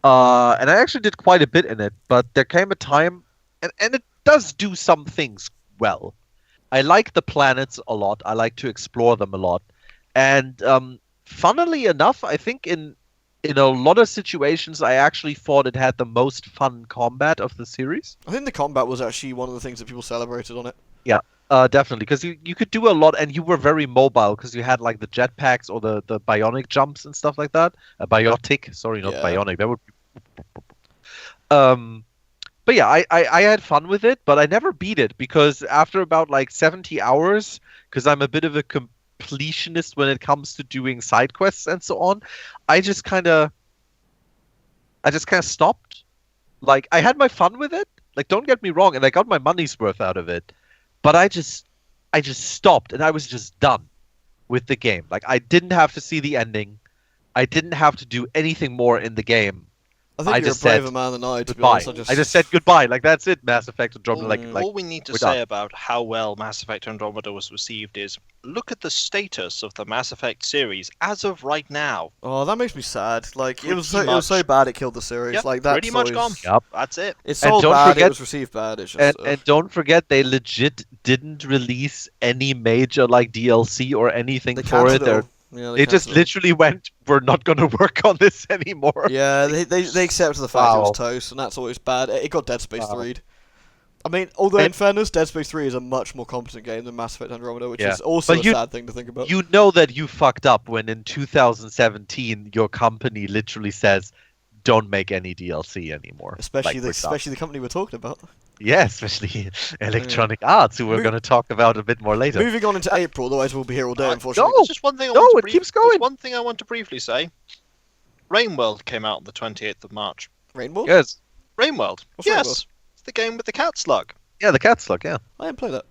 And I actually did quite a bit in it, but there came a time, and it does do some things well. I like the planets a lot. I like to explore them a lot. And funnily enough, I think in a lot of situations, I actually thought it had the most fun combat of the series. I think the combat was actually one of the things that people celebrated on it. Yeah. Definitely, because you could do a lot, and you were very mobile, because you had like the jetpacks or the bionic jumps and stuff like that. Biotic, sorry, not bionic. That would be. But yeah, I had fun with it, but I never beat it because after about like 70 hours, because I'm a bit of a completionist when it comes to doing side quests and so on. I just kind of stopped. Like, I had my fun with it. Like, don't get me wrong, and I got my money's worth out of it. But I just stopped, and I was just done with the game. Like, I didn't have to see the ending. I didn't have to do anything more in the game. I think you're a braver man than I, to be Goodbye. honest. I just said goodbye. Like, that's it, Mass Effect Andromeda. All we need to say about how well Mass Effect Andromeda was received is look at the status of the Mass Effect series as of right now. Oh, that makes me sad. Like, it was Pretty so bad it killed the series. Yep, like, that's pretty much gone. Yep. That's it. It's so don't bad forget- it was received bad. It's just, And don't forget, they legit didn't release any major like DLC or anything they for it. cancelled all. Yeah, They just cancelled all. literally went, "We're not going to work on this anymore." Yeah, they accepted the fact it was Wow. toast, and that's always bad. It got Dead Space Wow. 3'd. I mean, although And- in fairness, Dead Space 3 is a much more competent game than Mass Effect Andromeda, which Yeah. is also But a sad thing to think about. You know that you fucked up when in 2017 your company literally says, "Don't make any DLC anymore." especially Like, the for example. especially the company we're talking about. Yeah, especially Electronic Arts, who we're Mo- going to talk about a bit more later. Moving on into April, otherwise we'll be here all day, No, unfortunately. No. There's just one thing I No, want to it keeps going. There's one thing I want to briefly say. Rainworld came out on the 28th of March. Rainbow? Yes. Rainworld. What's yes. Rainworld? It's the game with the cat slug. Yeah, the cat slug. Yeah, I didn't play that.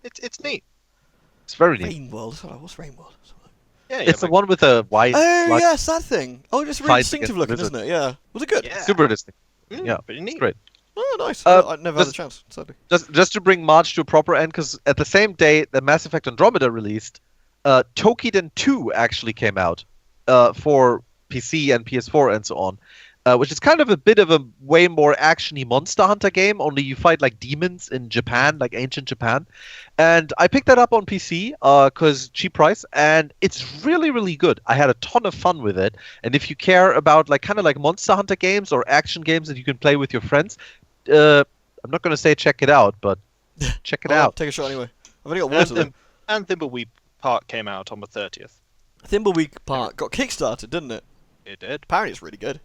It's neat. it's very neat. Rainworld. What's Rainworld? Yeah, It's the like- one with the white. Oh, slug. yes, that thing. Oh, it's really Fights distinctive against looking, isn't it? Yeah. Was it good? Yeah. Super distinct. Yeah, pretty neat. It's great. Oh, nice. I never had a just- chance, sadly. Just to bring March to a proper end, because at the same day that Mass Effect Andromeda released, Tokiden 2 actually came out for PC and PS4 and so on, which is kind of a bit of a way more actiony Monster Hunter game, only you fight like demons in Japan, like ancient Japan. And I picked that up on PC because cheap price, and it's really, really good. I had a ton of fun with it. And if you care about like kind of like Monster Hunter games or action games that you can play with your friends, I'm not going to say check it out, but check it Oh, out. Take a shot anyway. I've only got one of them. And Thimbleweed Park came out on the 30th. Thimbleweed Park got kickstarted, didn't it? It did. Apparently it's really good.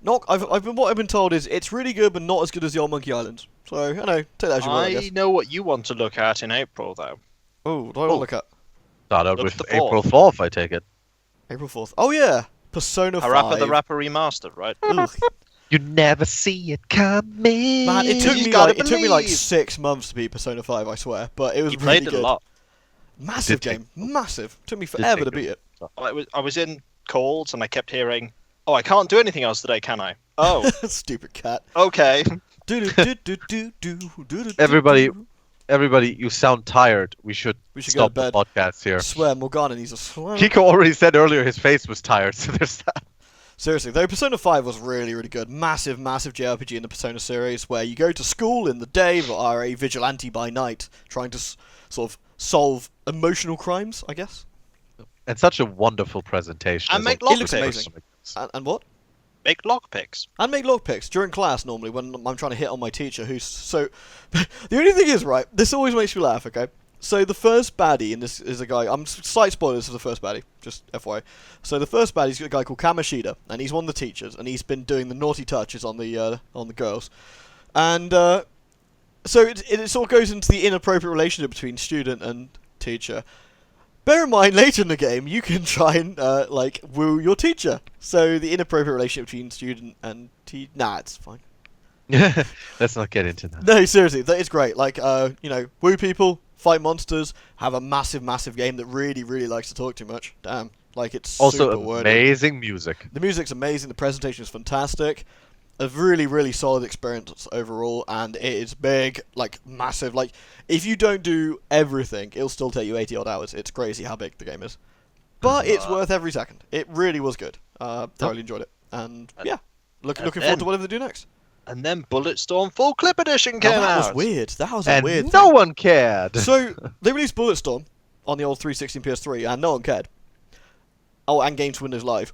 What I've been told is it's really good, but not as good as the old Monkey Islands. So, take that as you will, I I guess. know what you want to look at in April, though. Oh, what do I want to look at? Start out Look with at the April 4th. 4th, I take it. April 4th. Oh, yeah. Persona 5. Parappa the Rapper remastered, right? Ugh. You never see it coming. Man, it took You me gotta it took me like believe. 6 months to beat Persona 5, I swear. But it was You really played good. it a lot. Massive Did game. Massive. Took me forever to beat it. I was in calls and I kept hearing, "Oh, I can't do anything else today, can I?" Oh, Stupid cat. okay. Everybody, you sound tired. We should We should stop go the to bed. podcast here. I swear, Morgana needs a slam. Kiko already said earlier his face was tired, so there's that. Seriously, though, Persona 5 was really, really good. Massive, massive JRPG in the Persona series where you go to school in the day but are a vigilante by night, trying to sort of solve emotional crimes, I guess. And such a wonderful presentation. And as make always. It looks lockpicks. amazing. And what? Make lockpicks. And make lockpicks during class normally when I'm trying to hit on my teacher who's so... The only thing is, right, this always makes me laugh, okay? So the first baddie in this is a guy... slight spoilers for the first baddie, just FYI. So the first baddie's a guy called Kamoshida, and he's one of the teachers, and he's been doing the naughty touches on the girls. And so it sort of goes into the inappropriate relationship between student and teacher. Bear in mind, later in the game, you can try and, woo your teacher. So the inappropriate relationship between student and teacher... Nah, it's fine. Let's not get into that. No, seriously, that is great. Like, woo people, fight monsters, have a massive, massive game that really, really likes to talk too much. Damn. Like, it's Also, super wordy. amazing music. The music's amazing, the presentation is fantastic. A really, really solid experience overall, and it is big, like, massive. Like, if you don't do everything, it'll still take you 80 odd hours. It's crazy how big the game is. But it's worth every second. It really was good. Thoroughly enjoyed it. And, yeah, looking forward to whatever they do next. And then Bulletstorm Full Clip Edition came Now, that out. was weird. That was a And weird no thing. one cared. So, they released Bulletstorm on the old 360 and PS3, and no one cared. Oh, and Games Windows Live.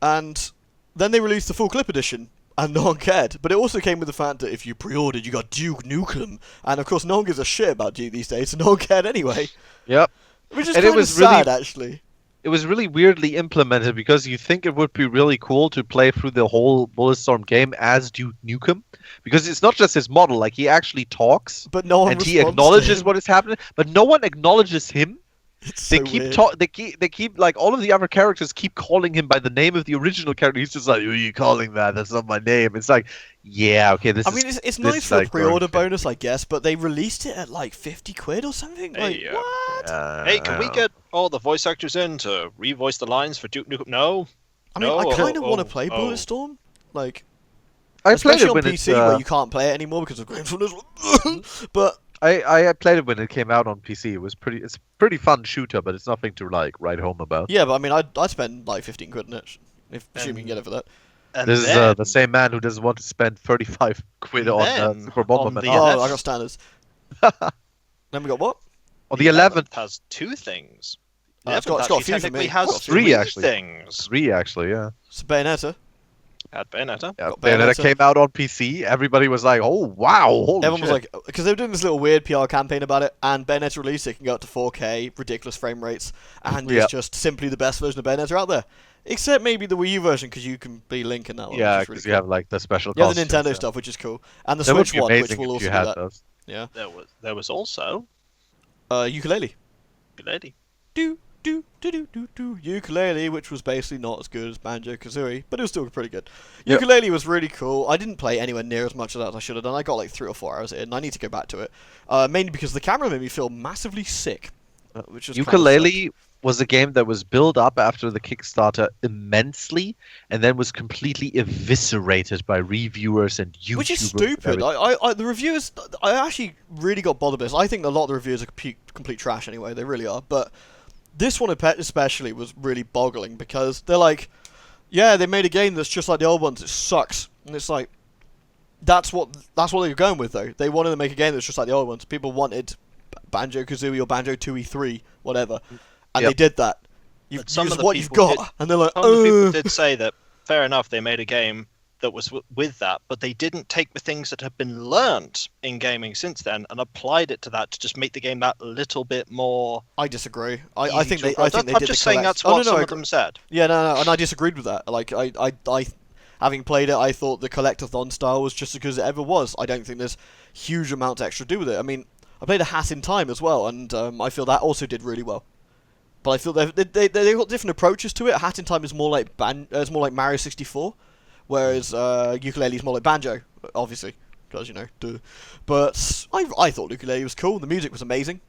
And then they released the Full Clip Edition, and no one cared. But it also came with the fact that if you pre-ordered, you got Duke Nukem. And, of course, no one gives a shit about Duke these days, so no one cared anyway. Yep. Which is And kind it of was sad, really- actually. It was really weirdly implemented because you think it would be really cool to play through the whole Bulletstorm game as Duke Nukem. Because it's not just his model, like he actually talks But no one and he responds to acknowledges him. what is happening, but no one acknowledges him It's They so keep weird. they keep like all of the other characters keep calling him by the name of the original character. He's just like, "Who are you calling that? That's not my name." It's like, yeah, okay, I mean, it's this nice is for a like growing pre-order thin. bonus, I guess, but they released it at like 50 quid or something. Like, Hey, what? Hey, can we get all the voice actors in to revoice the lines for Duke Nukem? No. I mean, No? I kind of Oh, want to oh, play oh. Bulletstorm. Like, I played especially it on when PC where you can't play it anymore because of games on this. But I played it when it came out on PC. It's a pretty fun shooter, but it's nothing to like write home about. yeah, but I mean, I'd spend like 15 quid on it, assuming you get it for that. And This is then, the same man who doesn't want to spend 35 quid on then, Super on Bomberman. the Oh, I 11th. got standards. Then we got what? On the 11th, has two things. It's 11th got a few actually for technically me. has Got three, three actually. things. 3 actually, yeah. It's Bayonetta. Had Bayonetta. Yeah, Got Bayonetta Bayonetta. came out on PC. Everybody was like, "Oh wow, holy Everyone shit!" was like, because they were doing this little weird PR campaign about it, and Bayonetta released it can go up to 4K, ridiculous frame rates, and Yeah. it's just simply the best version of Bayonetta out there. Except maybe the Wii U version, because you can be Link in that one. "Yeah," which is because really you cool. have like the special. You have the costumes, Nintendo yeah. stuff, which is cool, and the That would Switch be one, which amazing will if also you do had that. those. Yeah. There was also Ukulele. Ukulele. Do ukulele, which was basically not as good as Banjo-Kazooie, but it was still pretty good. Yep. Ukulele was really cool. I didn't play anywhere near as much of that as I should have done. I got like 3 or 4 hours in, and I need to go back to it. Mainly because the camera made me feel massively sick, which is Ukulele was a game that was built up after the Kickstarter immensely, and then was completely eviscerated by reviewers and YouTubers. which is and stupid. everything. The reviewers, I actually really got bothered by this. I think a lot of the reviewers are complete trash anyway. They really are, but this one especially was really boggling because they're like, yeah, they made a game that's just like the old ones. It sucks, and it's like, that's what they were going with though. They wanted to make a game that's just like the old ones. People wanted Banjo-Kazooie or Banjo-Tooie 3, whatever, and Yep. they did that. You've But some used of the what you've people got, and they're like, Some of the people did say that, fair enough, they made a game that was with that, but they didn't take the things that have been learnt in gaming since then and applied it to that to just make the game that little bit more. I disagree. I easy think to they approach. did I'm the just saying collect- that's Oh, what no, some I of agree. them said. Yeah, no, and I disagreed with that. Like, I having played it, I thought the collectathon style was just as good as it ever was. I don't think there's huge amounts extra to do with it. I mean, I played a Hat in Time as well, and I feel that also did really well. But I feel they got different approaches to it. Hat in Time is more like it's more like Mario 64, whereas Ukulele is more like Banjo, obviously, because duh. But I thought Ukulele was cool. The music was amazing,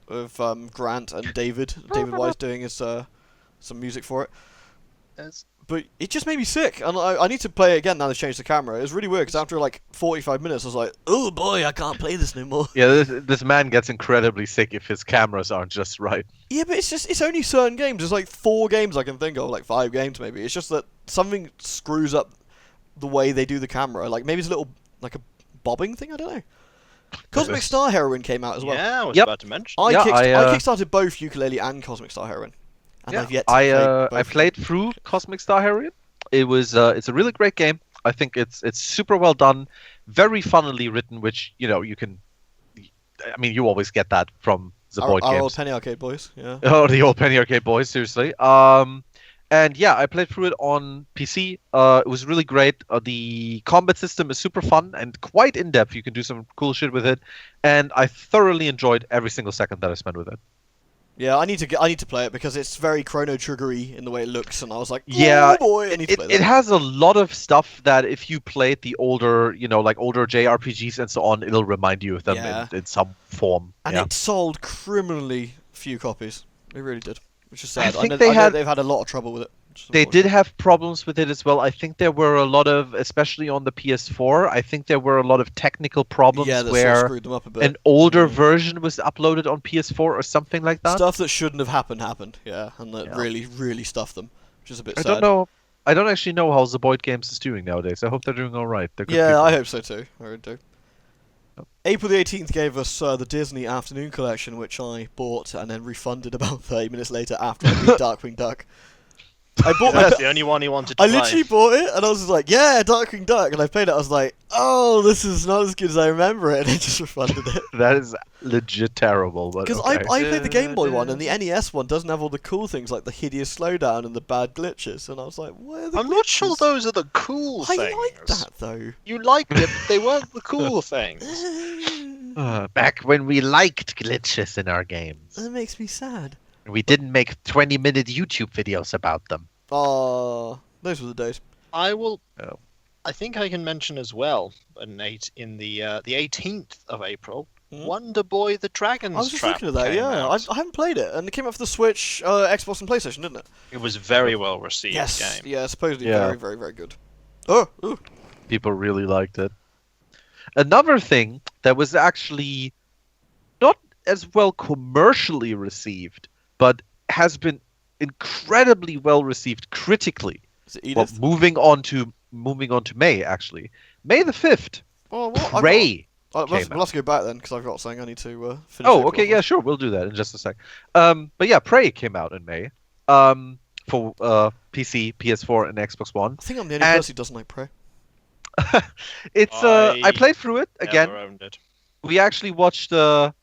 with Grant and David Wise doing his some music for it. But it just made me sick, and I need to play it again now they've changed the camera. It was really weird, because after like 45 minutes I was like, oh boy, I can't play this no more. Yeah, this man gets incredibly sick if his cameras aren't just right. Yeah, but it's only certain games. There's like 4 games I can think of, like 5 games maybe. It's just that something screws up the way they do the camera. Like maybe it's a little, like a bobbing thing, I don't know. Cosmic Star Heroine came out as well. Yeah, I was Yep. about to mention. I Yeah, kickstarted both Ukulele and Cosmic Star Heroine. And I've yet to play both I of them. played through Cosmic Star Heroine. It was it's a really great game. I think it's super well done, very funnily written, which you can. I mean, you always get that from the Boyd Our games. old Penny Arcade boys, yeah. Oh, the old Penny Arcade boys, seriously. And yeah, I played through it on PC. It was really great. The combat system is super fun and quite in depth. You can do some cool shit with it, and I thoroughly enjoyed every single second that I spent with it. Yeah, I need to play it because it's very Chrono Triggery in the way it looks, and I was like, Yeah, oh boy, I need to play that. It has a lot of stuff that if you played the older, like older JRPGs and so on, it'll remind you of them Yeah. in some form. And yeah. it sold criminally few copies. It really did, which is sad. I think know, they I know had- they've had a lot of trouble with it. which is They unfortunate. did have problems with it as well. I think there were a lot of, especially on the PS4, I think there were a lot of technical problems Yeah, that sort of where screwed them up a bit. an older version was uploaded on PS4 or something like that. Stuff that shouldn't have happened, yeah, and that Yeah. really, really stuffed them, which is a bit I sad. don't know. I don't actually know how the Boyd Games is doing nowadays. I hope they're doing all right. They're good Yeah, people. I hope so too. I really do. April the 18th gave us the Disney Afternoon Collection, which I bought and then refunded about 30 minutes later after I beat Darkwing Duck. That's the only one he wanted to I play. literally bought it, and I was just like, yeah, Darkwing Duck, and I played it, I was like, oh, this is not as good as I remember it, and I just refunded it. That is legit terrible. But Because okay. I played the Game Boy one, and the NES one doesn't have all the cool things, like the hideous slowdown and the bad glitches, and I was like, where are the I'm not sure glitches? those are the cool I things. like that, though. You liked it, but they weren't the cool things. Back when we liked glitches in our games. That makes me sad. We didn't make 20-minute YouTube videos about them. Ah, those were the days. I will. Oh. I think I can mention as well in the 18th of April, Wonder Boy: The Dragon's I was just Trap looking at that. came Yeah, out. I haven't played it, and it came out for the Switch, Xbox, and PlayStation, didn't it? It was very well received Yes. game. Yeah, supposedly Yeah. very, very, very good. Oh, ooh. People really liked it. Another thing that was actually not as well commercially received, but has been incredibly well received critically. Is it Well, Edith? moving on to May, actually. May the 5th. Oh, what? Prey. We'll came have to go back then because I've got something I need to finish. Oh, April okay, off yeah, with. sure, we'll do that in just a sec. But yeah, Prey came out in May. For PC, PS4, and Xbox One. I think I'm the only And- person who doesn't like Prey. It's I played through it again. Never owned it. We actually watched the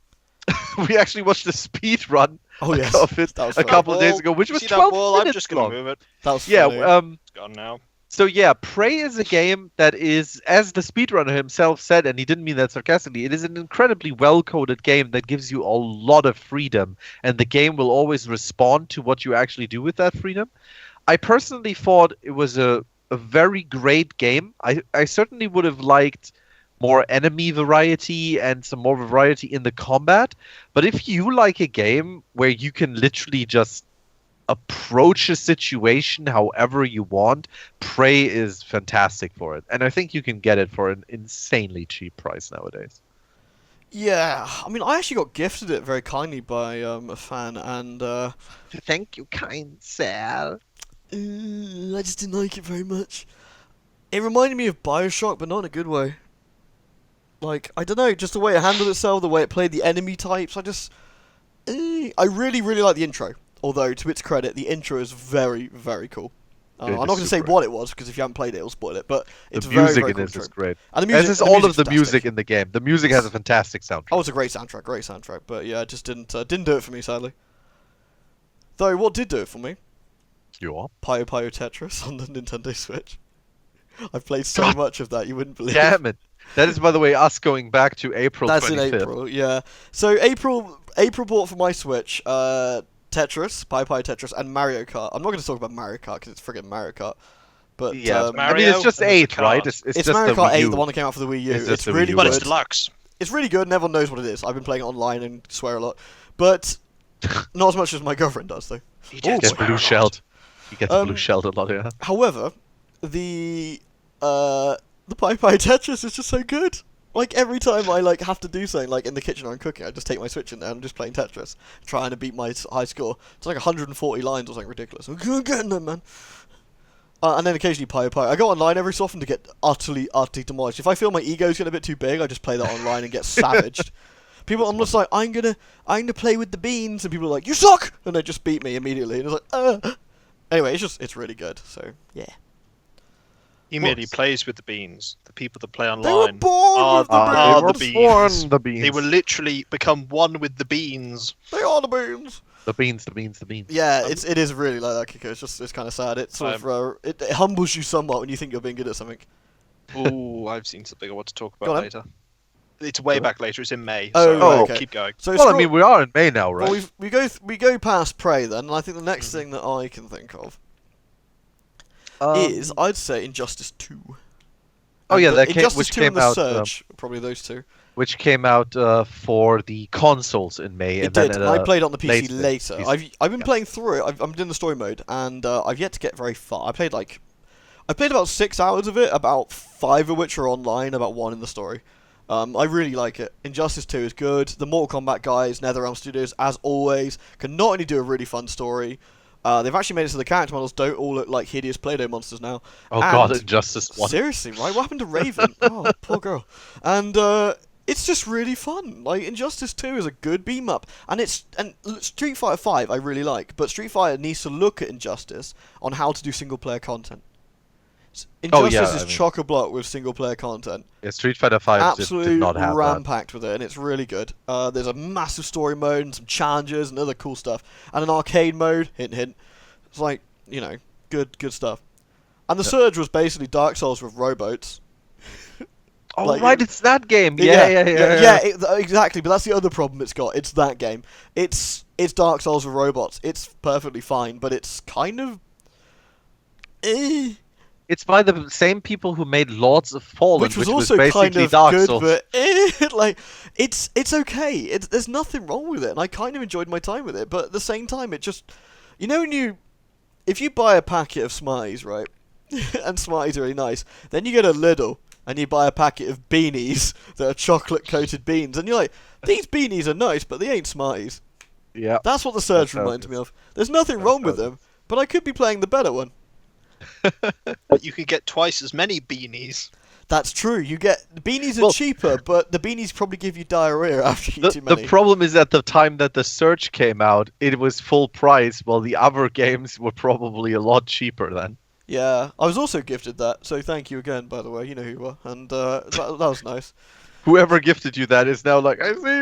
speed run Oh yes, of it that was a funny. couple of days ago, which was See that 12 wall? I'm minutes just gonna long. move it. That was Yeah, funny. It's gone now. so yeah, Prey is a game that is, as the speedrunner himself said, and he didn't mean that sarcastically, it is an incredibly well-coded game that gives you a lot of freedom, and the game will always respond to what you actually do with that freedom. I personally thought it was a very great game. I certainly would have liked more enemy variety and some more variety in the combat, but if you like a game where you can literally just approach a situation however you want, Prey is fantastic for it. And I think you can get it for an insanely cheap price nowadays. Yeah, I mean, I actually got gifted it very kindly by a fan, and Thank you, kind sir. I just didn't like it very much. It reminded me of Bioshock, but not in a good way. Like, I don't know, just the way it handled itself, the way it played the enemy types, I really, really like the intro. Although, to its credit, the intro is very, very cool. I'm not going to say super. what it was, because if you haven't played it, it'll spoil it, but it's The very, music very in cool this is intro. great. And the music, As is the all of music's the fantastic. music in the game. The music has a fantastic soundtrack. Oh, it's a great soundtrack, but yeah, it just didn't do it for me, sadly. Though, what did do it for me? Yeah. Puyo Puyo Tetris on the Nintendo Switch. I've played so much of that, you wouldn't believe. Damn it. That is, by the way, us going back to April 25th. That's in April, yeah. So April bought for my Switch Tetris, Puyo Puyo Tetris, and Mario Kart. I'm not going to talk about Mario Kart because it's friggin' Mario Kart. But Yeah, I Mario mean, it's just and the 8, right? card. It's it's just Mario the Kart Wii 8, U. the one that came out for the Wii U. It's just It's the Wii really U. But good. it's deluxe. It's really good, and everyone knows what it is. I've been playing it online and swear a lot. But not as much as my girlfriend does, though. He He did gets swear a blue lot. shelled. He gets Um, blue shelled a lot, yeah. However, the Puyo Puyo Tetris is just so good. Like, every time I have to do something, like in the kitchen or I'm cooking, I just take my Switch in there and I'm just playing Tetris, trying to beat my high score. It's like 140 lines or something ridiculous. I'm getting them, man. And then occasionally Puyo Puyo. I go online every so often to get utterly demolished. If I feel my ego's getting a bit too big, I just play that online and get savaged. I'm just like, I'm gonna play with the beans, and people are like, you suck, and they just beat me immediately, and it's like, Anyway, it's really good. So yeah. He merely What? plays with the beans. The people that play They were online born are with the are beans. the beans. The beans. They will literally become one with the beans. They are the beans. The beans. Yeah, it is really like that, Kiko. It's kind of sad. It sort of it humbles you somewhat when you think you're being good at something. Ooh, I've seen something I want to talk Go about on. later. It's way back later. It's in May. Oh, so right, okay. keep going. So Well, I mean, we are in May now, right? well, we go past Prey then, and I think the next thing that I can think of is I'd say Injustice 2. Oh yeah, that Injustice which 2 came and The out, Surge, probably those two. which came out for the consoles in May. It and then did. at And I a played it on the PC later. later. I've been playing through it. I'm doing the story mode, and I've yet to get very far. I played about 6 hours of it, about 5 of which are online, about 1 in the story. I really like it. Injustice 2 is good. The Mortal Kombat guys, NetherRealm Studios, as always, can not only do a really fun story. They've actually made it so the character models don't all look like hideous Play-Doh monsters now. Oh And- god, Injustice 1. Seriously, right? What happened to Raven? Oh, poor girl. And it's just really fun. Like, Injustice 2 is a good beam-up. And Street Fighter 5 I really like, but Street Fighter needs to look at Injustice on how to do single-player content. Injustice is I mean- chock-a-block with single-player content. Yeah, Street Fighter 5 did Absolutely not have that. ram-packed with it, and it's really good. There's a massive story mode and some challenges and other cool stuff. And an arcade mode, hint hint. It's like, good stuff. And The Surge was basically Dark Souls with rowboats. Oh Like, right, it's that game. Yeah. Exactly. But that's the other problem it's got. It's that game. It's it's Dark Souls with robots. It's perfectly fine, but it's kind of It's by the same people who made Lords of Fallen, which was also basically kind of Dark good, Souls. but like it's okay. There's nothing wrong with it, and I kind of enjoyed my time with it. But at the same time, it just if you buy a packet of Smarties, right, and Smarties are really nice, then you go to Lidl and you buy a packet of beanies that are chocolate coated beans, and you're like, these beanies are nice, but they ain't Smarties. Yeah. That's what the Surge That's how it reminds is. me of. There's nothing That's wrong how with it them, but I could be playing the better one. But you could get twice as many beanies. That's true. You get the beanies are Well- cheaper, but the beanies probably give you diarrhea after you eat too The many. problem is at the time that the Surge came out, it was full price, while the other games were probably a lot cheaper then. Yeah, I was also gifted that, so thank you again, by the way. You know who you are, and that was nice. Whoever gifted you that is now like, I see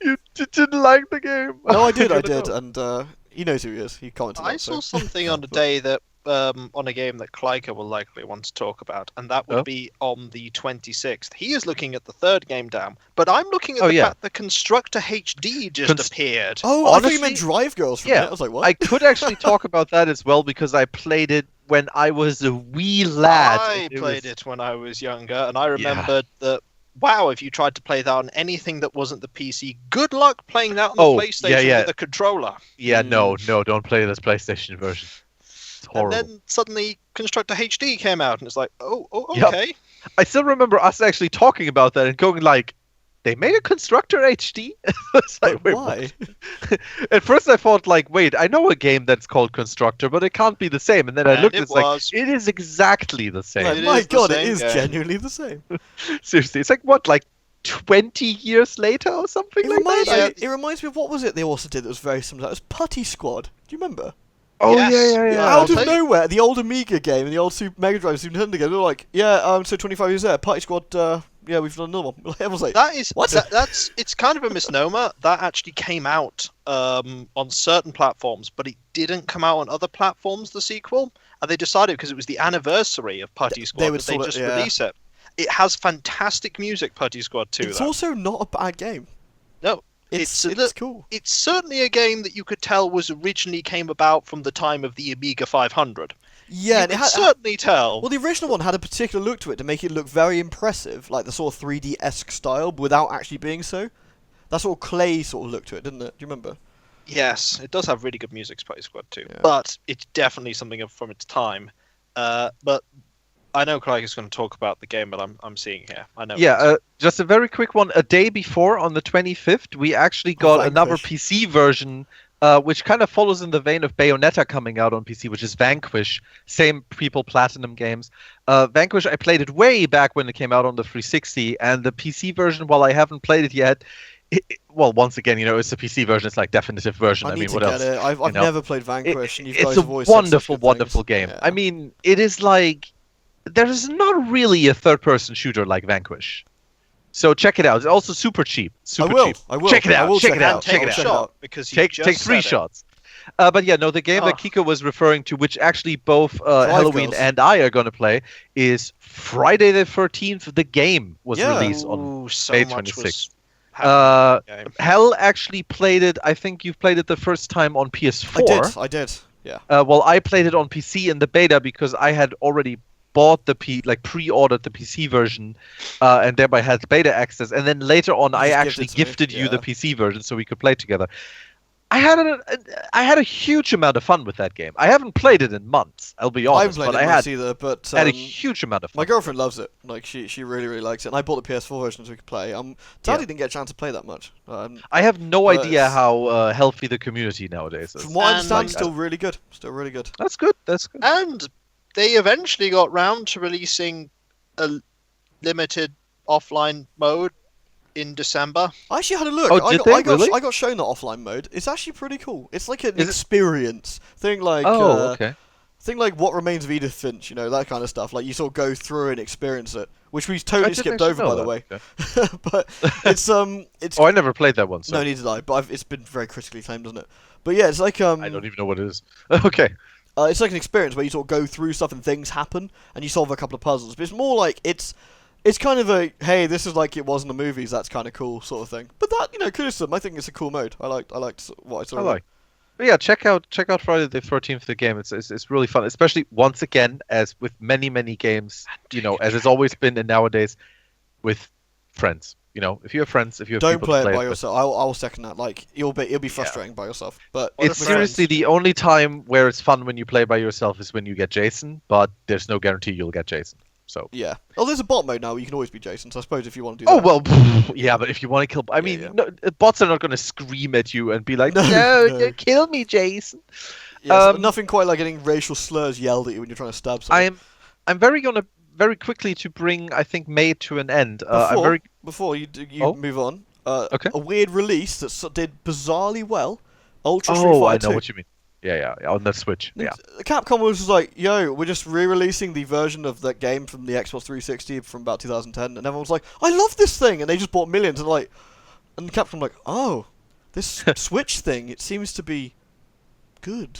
you didn't like the game. No, I did, You're I gonna did, know. and he knows who he is. He commented on I it, saw so. something on a day that on a game that Klyka will likely want to talk about, and that would Oh. be on the 26th. He is looking at the third game down, but I'm looking at Oh, the yeah. fact that Constructor HD just appeared. Oh, I thought you Honestly- meant Drive Girls from Yeah, it. I was like, what? I could actually talk about that as well because I played it when I was a wee lad. I and played was- it when I was younger, and I remembered that. Wow, if you tried to play that on anything that wasn't the PC, good luck playing that on the Oh, PlayStation yeah. with a controller. Yeah, no, don't play this PlayStation version. It's horrible. And then suddenly Constructor HD came out, and it's like, oh Yep. okay. I still remember us actually talking about that and going like, they made a Constructor HD? It's like, But wait, why? what? At first I thought like, wait, I know a game that's called Constructor, but it can't be the same. And then I And looked, it it's like, was. it is exactly the same. Like, It my is the god, it same is game. genuinely the same. Seriously, it's like what, like 20 years later or something It like reminds, that? me, it reminds me of what was it they also did that was very similar? It was Putty Squad. Do you remember? Oh Yes. yeah. I'll Out of tell you- nowhere, the old Amiga game and the old Super Mega Drive Super Nintendo game, they were like, yeah, so 25 years there, Putty Squad, yeah, we've done another one. I was like, That is What? that's it's kind of a misnomer. That actually came out on certain platforms, but it didn't come out on other platforms. The sequel, and they decided because it was the anniversary of Putty Squad would that they sort of- just yeah. release it. It has fantastic music, Putty Squad 2. it's though. also not a bad game. No, It's It's- cool. it's certainly a game that you could tell was originally came about from the time of the Amiga 500. Yeah, you and it could had, certainly tell. well, the original one had a particular look to it to make it look very impressive, like the sort of 3D-esque style, but without actually being so. That sort of clay sort of look to it, didn't it? Do you remember? Yes, it does have really good music, Putty Squad 2, Yeah. but it's definitely something from its time. But I know Craig is going to talk about the game that I'm seeing here. I know. Yeah, just a very quick one. A day before, on the 25th, we actually got another Vanquish. PC version, which kind of follows in the vein of Bayonetta coming out on PC, which is Vanquish. Same people, Platinum Games. Vanquish, I played it way back when it came out on the 360, and the PC version, while I haven't played it yet, well, once again, it's a PC version. It's like definitive version. I need mean, to what get else? it. I've you know? never played Vanquish, and you guys It's a have always said such wonderful, good wonderful things. game. Yeah. I mean, it is like there is not really a third-person shooter like Vanquish. So check it out. It's also super cheap. Super cheap. I will. Check it I out. will Check check it it out. out. Check it I'll out. check it out. because you Take just 3 said it. shots. But yeah, no, the game that Oh. Kiko was referring to, which actually both Helloween Girls. and I are going to play, is Friday the 13th. The game was Yeah. released on. Ooh, so May much 26th. was Uh, happening in the game. Hell actually played it. I think you've played it the first time on PS4. I did. Yeah. Well, I played it on PC in the beta because I had already bought the pre-ordered the PC version, and thereby had beta access. And then later on, I just actually gifted to me, gifted you the yeah. PC version so we could play together. I had a huge amount of fun with that game. I haven't played it in months. I'll be I haven't honest, played but it I much had either, but a huge amount of fun. my girlfriend loves it. Like she really really likes it. And I bought the PS4 version so we could play. Sadly Yeah. didn't get a chance to play that much. I have no but idea it's- how healthy the community nowadays is. From what I And- understand, Like- still really good. Still really good. That's good. That's good. And they eventually got round to releasing a limited offline mode in December. I actually had a look. Oh, I did got, they? I got, Really? I got shown the offline mode. It's actually pretty cool. It's like an Is it- experience thing, like Oh, okay. thing like What Remains of Edith Finch. That kind of stuff. Like you sort of go through and experience it, which we totally didn't skipped actually over, know by the that. way. Okay. But it's Oh, I never played that one. So no, neither did I. But it's been very critically acclaimed, doesn't it? But yeah, it's like I don't even know what it is. Okay. it's like an experience where you sort of go through stuff and things happen, and you solve a couple of puzzles. But it's more like it's it's kind of a hey, this is like it was in the movies. That's kind of cool, sort of thing. But that kudos to them. I think it's a cool mode. I liked what I saw. I like. But yeah, check out Friday the 13th. The game. It's really fun, especially once again, as with many games, as it's always been, and nowadays with friends. If you have friends, if you have don't people play to it play by with. yourself. I'll second that. Like it'll be frustrating by yourself. But It's seriously the only time where it's fun when you play by yourself is when you get Jason, but there's no guarantee you'll get Jason. So yeah. Oh, there's a bot mode now where you can always be Jason. So I suppose if you want to do oh that. well, yeah, but if you want to kill, No, bots are not going to scream at you and be like, "No, kill me, Jason." Yes, nothing quite like getting racial slurs yelled at you when you're trying to stab someone. I'm very quickly to bring, I think, May to an end. Before you move on, okay. a weird release that did bizarrely well. Ultra Street Oh, Fighter I know 2. what you mean. Yeah, on the Switch. Yeah. Capcom was just like, yo, we're just re-releasing the version of that game from the Xbox 360 from about 2010, and everyone was like, I love this thing, and they just bought millions, and Capcom like, oh, this Switch thing, it seems to be good.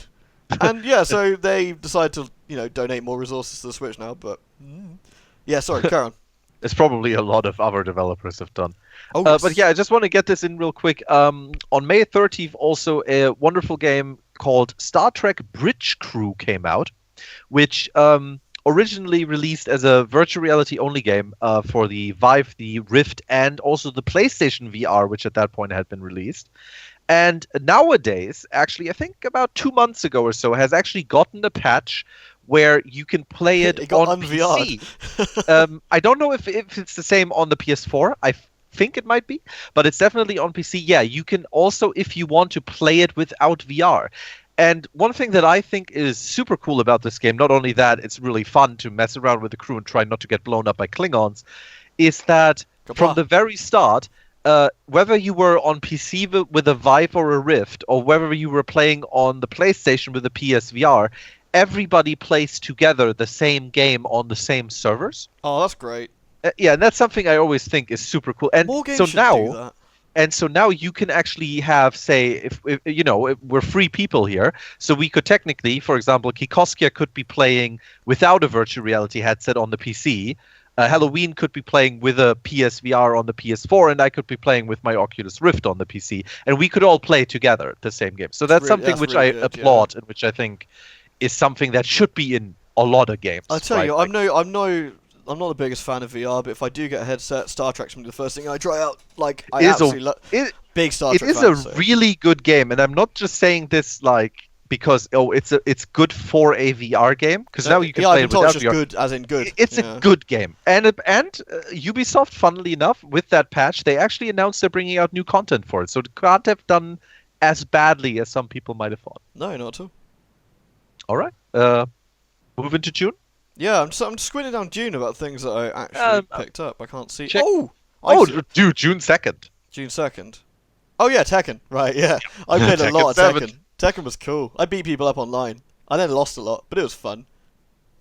And yeah, so they decided to, donate more resources to the Switch now, but yeah, sorry, carry on. It's probably a lot of other developers have done. Oh, yes. But yeah, I just want to get this in real quick. On May 30th, also a wonderful game called Star Trek Bridge Crew came out, which originally released as a virtual reality only game for the Vive, the Rift, and also the PlayStation VR, which at that point had been released. And nowadays, actually, I think about 2 months ago or so, has actually gotten a patch where you can play it on PC. I don't know if it's the same on the PS4. I think it might be, but it's definitely on PC. Yeah, you can also, if you want to, play it without VR. And one thing that I think is super cool about this game, not only that it's really fun to mess around with the crew and try not to get blown up by Klingons, is that from the very start, whether you were on PC with a Vive or a Rift, or whether you were playing on the PlayStation with a PSVR, everybody plays together the same game on the same servers. Oh, that's great. Yeah, and that's something I always think is super cool. And more games so should now, do that. And so now you can actually have, say, if we're free people here, so we could technically, for example, Kikoskia could be playing without a virtual reality headset on the PC. Helloween could be playing with a PSVR on the PS4, and I could be playing with my Oculus Rift on the PC, and we could all play together the same game. So that's something which I applaud, and which I think is something that should be in a lot of games. I tell you, I'm not the biggest fan of VR, but if I do get a headset, Star Trek's gonna be the first thing I try out. Like, I absolutely love big Star Trek. It is a really good game, and I'm not just saying this because it's good for a VR game, because now you can play it without VR. Good as in good. It's a good game, and Ubisoft, funnily enough, with that patch, they actually announced they're bringing out new content for it, so it can't have done as badly as some people might have thought. No, not at all. All right, move into June. Yeah, I'm squinting down June about things that I actually picked up. I can't see. Check. Dude, June 2nd. June 2nd. Oh yeah, Tekken. Right, yeah. I played a lot of Tekken. Tekken was cool. I beat people up online. I then lost a lot, but it was fun.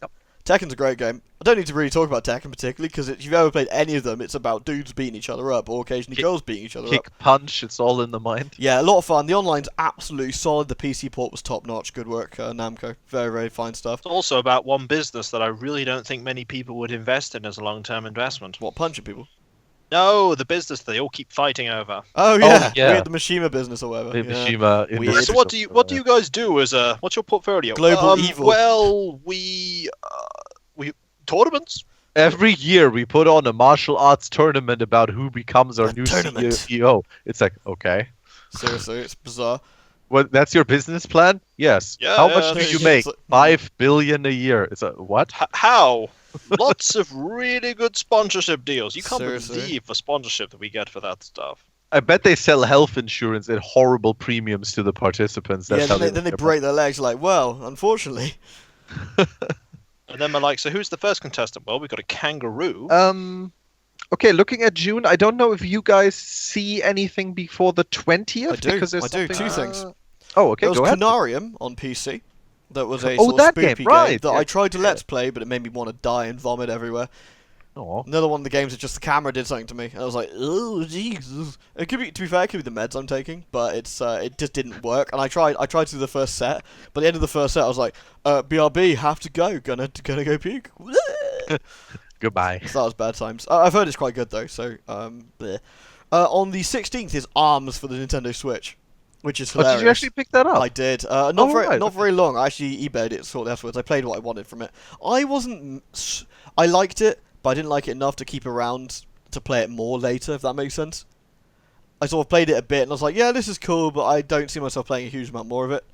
Yep. Tekken's a great game. I don't need to really talk about Tekken particularly, because if you've ever played any of them, it's about dudes beating each other up, or occasionally girls beating each other up. Kick, punch, it's all in the mind. Yeah, a lot of fun. The online's absolutely solid. The PC port was top-notch. Good work, Namco. Very, very fine stuff. It's also about one business that I really don't think many people would invest in as a long-term investment. What, punching people? No, the business they all keep fighting over. Oh yeah, yeah. The Mishima business or whatever. The Mishima. Weird. So what do you guys do as a? What's your portfolio? Global evil. Well, we tournaments. Every year we put on a martial arts tournament about who becomes our new CEO. It's like, okay. Seriously, it's bizarre. What? That's your business plan? Yes. Yeah, How much do you make? 5 billion a year. It's a what? How? Lots of really good sponsorship deals. You can't Seriously. believe the sponsorship that we get for that stuff. I bet they sell health insurance at horrible premiums to the participants. That's how then they break their legs. Like, well, unfortunately. And then they're like, so who's the first contestant? Well, we've got a kangaroo. Okay, looking at June, I don't know if you guys see anything before the 20th. I do. Because there's Two things. Oh, okay, There was go ahead. Canarium on PC. That was a Oh, sort of that spoopy game, right, that yeah. I tried to let's play, but it made me want to die and vomit everywhere. Aw. Another one of the games that just the camera did something to me. And I was like, oh Jesus. It could be, to be fair, it could be the meds I'm taking, but it just didn't work. And I tried to do the first set, but at the end of the first set I was like, BRB, have to go, gonna go puke. Goodbye. So that was bad times. I've heard it's quite good though. So bleh. On the 16th is ARMS for the Nintendo Switch, which is hilarious. Did you actually pick that up? I did. Not very long. I actually eBayed it shortly afterwards. I played what I wanted from it. I liked it, but I didn't like it enough to keep around to play it more later, if that makes sense. I sort of played it a bit, and I was like, yeah, this is cool, but I don't see myself playing a huge amount more of it.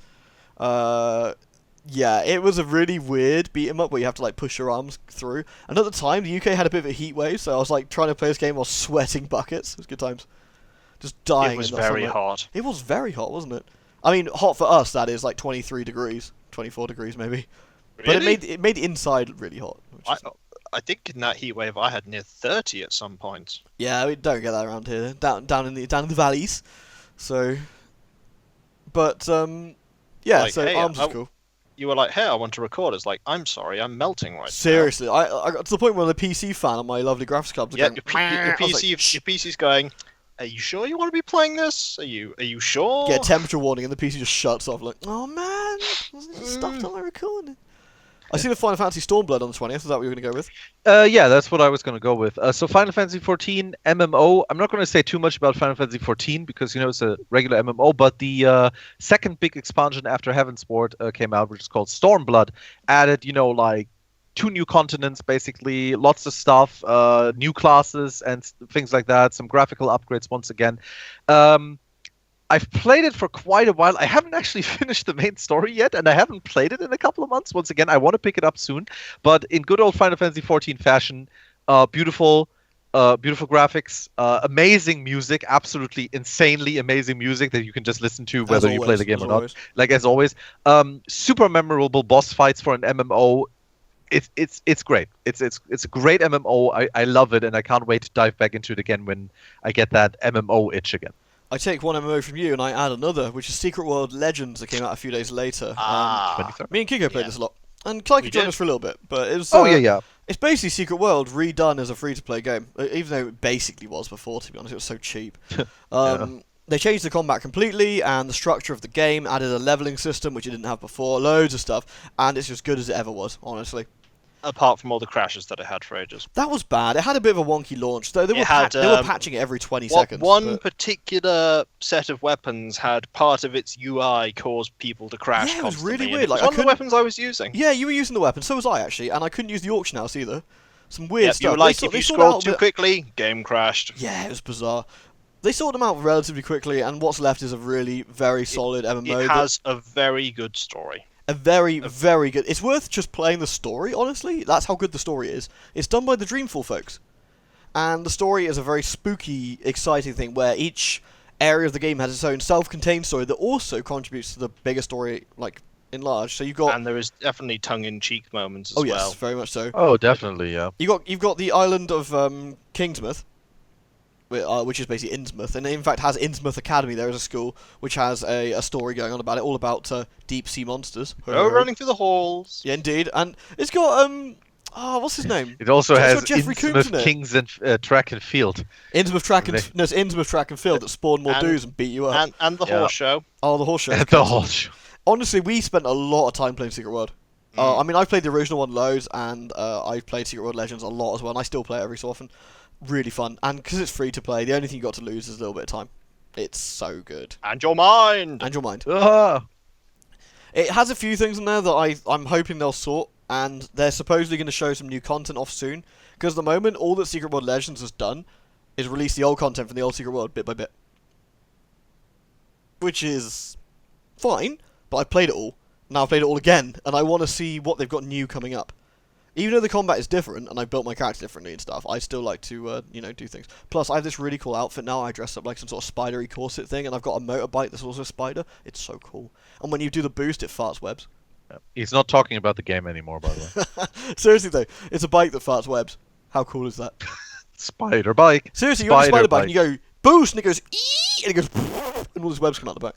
Yeah, it was a really weird beat 'em up where you have to like push your arms through. And at the time, the UK had a bit of a heat wave, so I was like trying to play this game while sweating buckets. It was good times. Just dying. It was in the very sunlight. hot. It was very hot, wasn't it? I mean, hot for us, that is like 23 degrees, 24 degrees maybe. But it made inside really hot. I think in that heat wave I had near 30 at some point. Yeah, we don't get that around here. Down in the valleys. So, but yeah. Like, so hey, ARMS is cool. You were like, "Hey, I want to record." It's like, "I'm sorry, I'm melting right Seriously, I got to the point where the PC fan on my lovely graphics cards. now." Yeah, going, your PC's going. Are you sure you want to be playing this? Are you sure? Get a temperature warning, and the PC just shuts off. Like, oh man, stuff on my recording. I see the Final Fantasy Stormblood on the 20th. Is that what you're going to go with? Yeah, that's what I was going to go with. So Final Fantasy 14 MMO. I'm not going to say too much about Final Fantasy 14 because it's a regular MMO. But the second big expansion after Heavensward came out, which is called Stormblood, added like 2 new continents, basically, lots of stuff, new classes and things like that. Some graphical upgrades once again. I've played it for quite a while. I haven't actually finished the main story yet, and I haven't played it in a couple of months. Once again, I want to pick it up soon. But in good old Final Fantasy XIV fashion, beautiful graphics, amazing music, absolutely insanely amazing music that you can just listen to whether you play the game or not. Like as always, super memorable boss fights for an MMO. It's great. It's a great MMO. I love it, and I can't wait to dive back into it again when I get that MMO itch again. I take one MMO from you and I add another, which is Secret World Legends that came out a few days later. Me and Kiko played this a lot. And Klyka joined us for a little bit, but it was... It's basically Secret World redone as a free-to-play game, even though it basically was before, to be honest. It was so cheap. They changed the combat completely, and the structure of the game, added a leveling system, which it didn't have before, loads of stuff, and it's as good as it ever was, honestly. Apart from all the crashes that it had for ages. That was bad. It had a bit of a wonky launch, though. They were patching it every 20 seconds. One particular set of weapons had part of its UI cause people to crash. Yeah, it was constantly, really weird. Like, one of the weapons I was using. Yeah, you were using the weapon. So was I, actually. And I couldn't use the auction house either. Some weird stuff. You were like, if you scrolled too quickly, game crashed. Yeah, it was bizarre. They sorted them out relatively quickly, and what's left is a really very solid MMO. It has a very good story. A very, very good... It's worth just playing the story, honestly. That's how good the story is. It's done by the Dreamfall folks. And the story is a very spooky, exciting thing where each area of the game has its own self-contained story that also contributes to the bigger story, like, enlarged. So you've got... And there is definitely tongue-in-cheek moments as well. Oh, yes, very much so. Oh, definitely, yeah. You've got the island of Kingsmouth, which is basically Innsmouth, and it in fact has Innsmouth Academy there as a school, which has a story going on about it, all about deep sea monsters. Running through the halls. Yeah, indeed, and it's got what's his name? It also has Jeffrey Innsmouth Kings and Track and Field. Innsmouth Track and Field that spawn more dudes and beat you up. And the horse show. Oh, the horse show. The horse show. Honestly, we spent a lot of time playing Secret World. I mean, I've played the original one loads, and I've played Secret World Legends a lot as well, and I still play it every so often. Really fun, and because it's free to play, the only thing you got to lose is a little bit of time. It's so good. And your mind. It has a few things in there that I'm hoping they'll sort, and they're supposedly going to show some new content off soon. Because at the moment, all that Secret World Legends has done is release the old content from the old Secret World bit by bit, which is fine. But I've played it all. Now I've played it all again, and I want to see what they've got new coming up. Even though the combat is different, and I've built my character differently and stuff, I still like to, do things. Plus, I have this really cool outfit now. I dress up like some sort of spidery corset thing, and I've got a motorbike that's also a spider. It's so cool. And when you do the boost, it farts webs. He's not talking about the game anymore, by the way. Seriously, though, it's a bike that farts webs. How cool is that? Spider bike. Seriously, you're on a spider bike, and you go, boost, and it goes, ee, and it goes, and all these webs come out the back.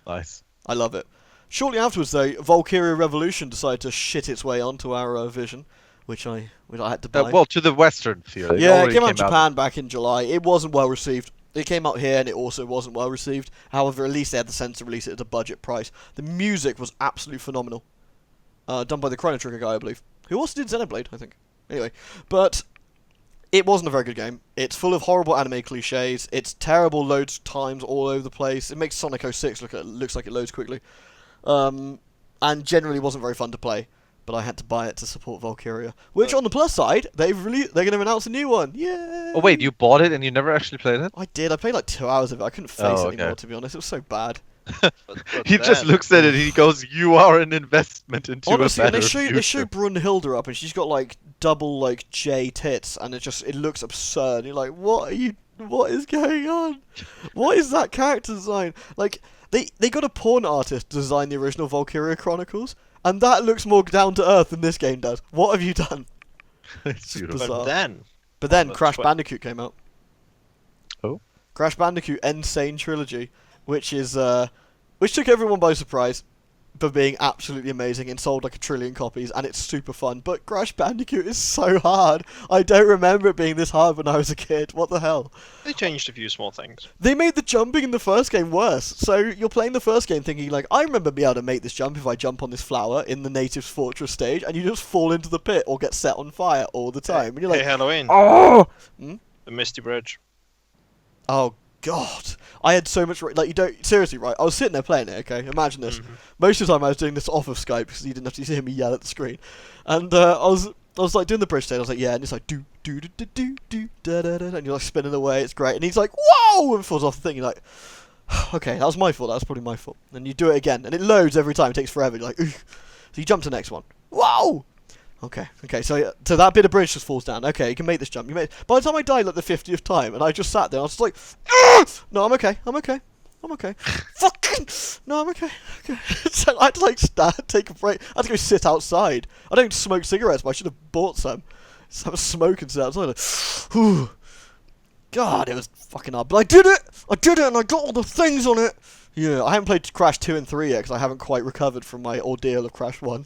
Nice. I love it. Shortly afterwards, though, Valkyria Revolution decided to shit its way onto our vision, which I had to buy. Well, to the Western theater. Yeah, it came out in Japan back in July. It wasn't well received. It came out here, and it also wasn't well received. However, at least they had the sense to release it at a budget price. The music was absolutely phenomenal. Done by the Chrono Trigger guy, I believe. Who also did Xenoblade, I think. Anyway, but it wasn't a very good game. It's full of horrible anime cliches. It's terrible loads times all over the place. It makes Sonic 06 looks like it loads quickly. And generally wasn't very fun to play. But I had to buy it to support Valkyria. Which, on the plus side, they're going to announce a new one. Yay! Oh wait, you bought it and you never actually played it? I did. I played like 2 hours of it. I couldn't face it okay. anymore, to be honest. It was so bad. He just looks at it and he goes, "You are an investment into Honestly, a and better they show future." Brunhilde up, and she's got like double like J tits, and it looks absurd. You're like, what is going on? What is that character design? Like, they got a porn artist design the original Valkyria Chronicles, and that looks more down to earth than this game does. What have you done? It's beautiful. bizarre. But then on the Crash Bandicoot came out. Oh? Crash Bandicoot Insane Trilogy, which took everyone by surprise for being absolutely amazing and sold like 1 trillion copies, and it's super fun. But Crash Bandicoot is so hard. I don't remember it being this hard when I was a kid. What the hell? They changed a few small things. They made the jumping in the first game worse. So you're playing the first game thinking like, I remember being able to make this jump if I jump on this flower in the native's fortress stage, and you just fall into the pit or get set on fire all the time. And you're like, Hey, Halloween. oh! The Misty Bridge. Oh God! I had so much like you don't seriously right. I was sitting there playing it. Okay, imagine this. Most of the time I was doing this off of Skype because you didn't have to hear me yell at the screen, and I was like doing the bridge stage. I was like, yeah, and it's like do do do do do do da da da, and you're like spinning away. It's great, and he's like, whoa, and falls off the thing. You're like, okay, that was my fault. That was probably my fault. And you do it again, and it loads every time. It takes forever. You're like, ugh. So you jump to the next one. Whoa! Okay, so that bit of bridge just falls down. Okay, you can make this jump. By the time I died like the 50th time, and I just sat there, I was just like, no, I'm okay. Fucking, no, I'm okay. So I had to like take a break. I had to go sit outside. I don't smoke cigarettes, but I should have bought some. Just have a smoke and sit outside. Like, whew. God, it was fucking hard. But I did it, and I got all the things on it. Yeah, I haven't played Crash 2 and 3 yet, because I haven't quite recovered from my ordeal of Crash 1.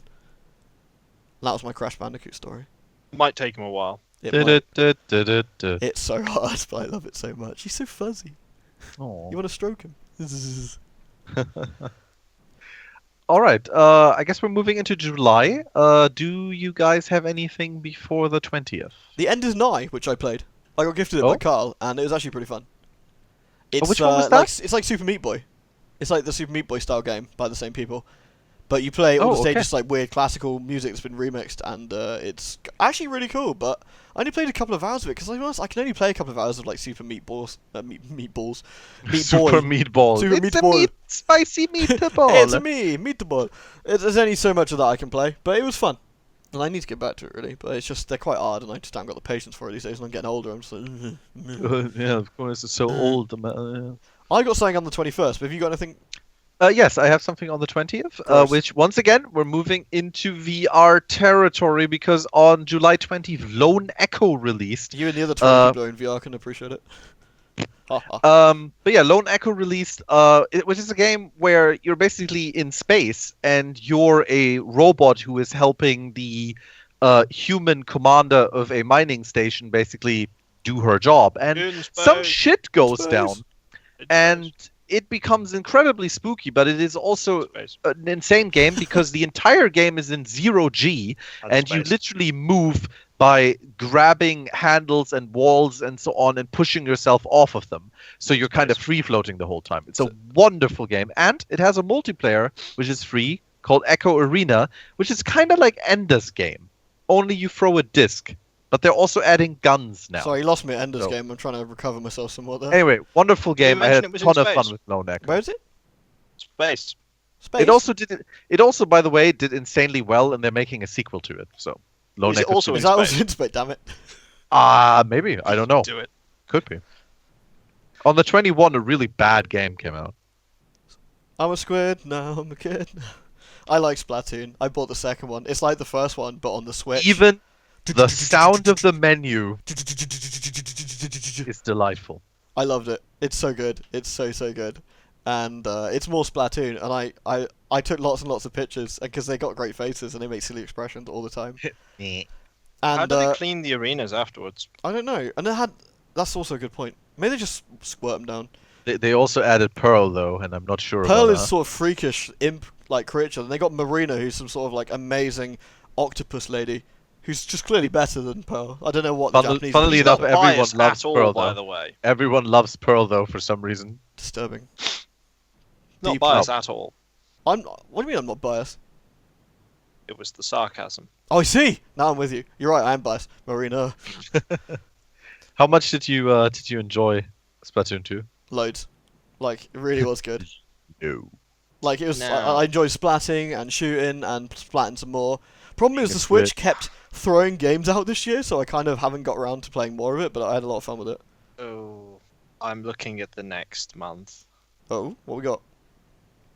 That was my Crash Bandicoot story. Might take him a while. It's so hard, but I love it so much. He's so fuzzy. Aww. You want to stroke him? All right. I guess we're moving into July. Do you guys have anything before the 20th? The End is Nigh, which I played. I got gifted it by Carl, and it was actually pretty fun. It's, which one was that? It's like Super Meat Boy. It's like the Super Meat Boy style game by the same people. But you play all the stages like weird classical music that's been remixed, and it's actually really cool. But I only played a couple of hours of it because I can only play a couple of hours of like Super Meatballs, Meatballs, Super Meatball. Super It's Meatball. a spicy meatball. It's a meatball. There's only so much of that I can play, but it was fun, and I need to get back to it really. But it's just they're quite hard, and I just haven't got the patience for it these days. And I'm getting older. I'm just like, yeah, of course, it's so old. I got something on the 21st. But have you got anything? Yes, I have something on the 20th, which, once again, we're moving into VR territory because on July 20th, Lone Echo released. You and the other 20 people in VR can appreciate it. But yeah, Lone Echo released, which is a game where you're basically in space and you're a robot who is helping the human commander of a mining station basically do her job. And some shit goes down. And it becomes incredibly spooky, but it is also an insane game because the entire game is in 0G, and you literally move by grabbing handles and walls and so on and pushing yourself off of them. So you're kind of free-floating the whole time. It's a wonderful game, and it has a multiplayer, which is free, called Echo Arena, which is kind of like Ender's Game, only you throw a disc. But they're also adding guns now. Sorry, you lost me at Ender's Game. I'm trying to recover myself somewhat there. Anyway, wonderful game. I had a ton of fun with Lone Echo. Where is it? Space. It also, by the way, did insanely well, and they're making a sequel to it. So, Lone Echo. Also is that also in space? Damn it. Maybe. I don't know. Do it. Could be. On the 21, a really bad game came out. I'm a squid, now I'm a kid. I like Splatoon. I bought the second one. It's like the first one, but on the Switch. Even the sound of the menu is delightful. I loved it. It's so good. It's so good. And it's more Splatoon. And I took lots and lots of pictures because they got great faces and they make silly expressions all the time. And, how do they clean the arenas afterwards? I don't know. And that's also a good point. Maybe they just squirt them down. They also added Pearl though, and I'm not sure. Pearl about is sort of freakish imp like creature. And they got Marina, who's some sort of like amazing octopus lady. who's just clearly better than Pearl. I don't know what Funnily the Japanese He's enough, not everyone biased loves at all, Pearl, by though. the way. Everyone loves Pearl though for some reason. disturbing. Not Deep biased love. at all. What do you mean I'm not biased? It was the sarcasm. Oh, I see. Now I'm with you. You're right. I am biased, Marina. How much did you enjoy Splatoon 2? Loads. Like it really was good. No. Like it was. No. I enjoyed splatting and shooting and splatting some more. Problem is the It's Switch weird. kept throwing games out this year, so I kind of haven't got around to playing more of it. But I had a lot of fun with it. Oh, I'm looking at the next month. Oh, what we got?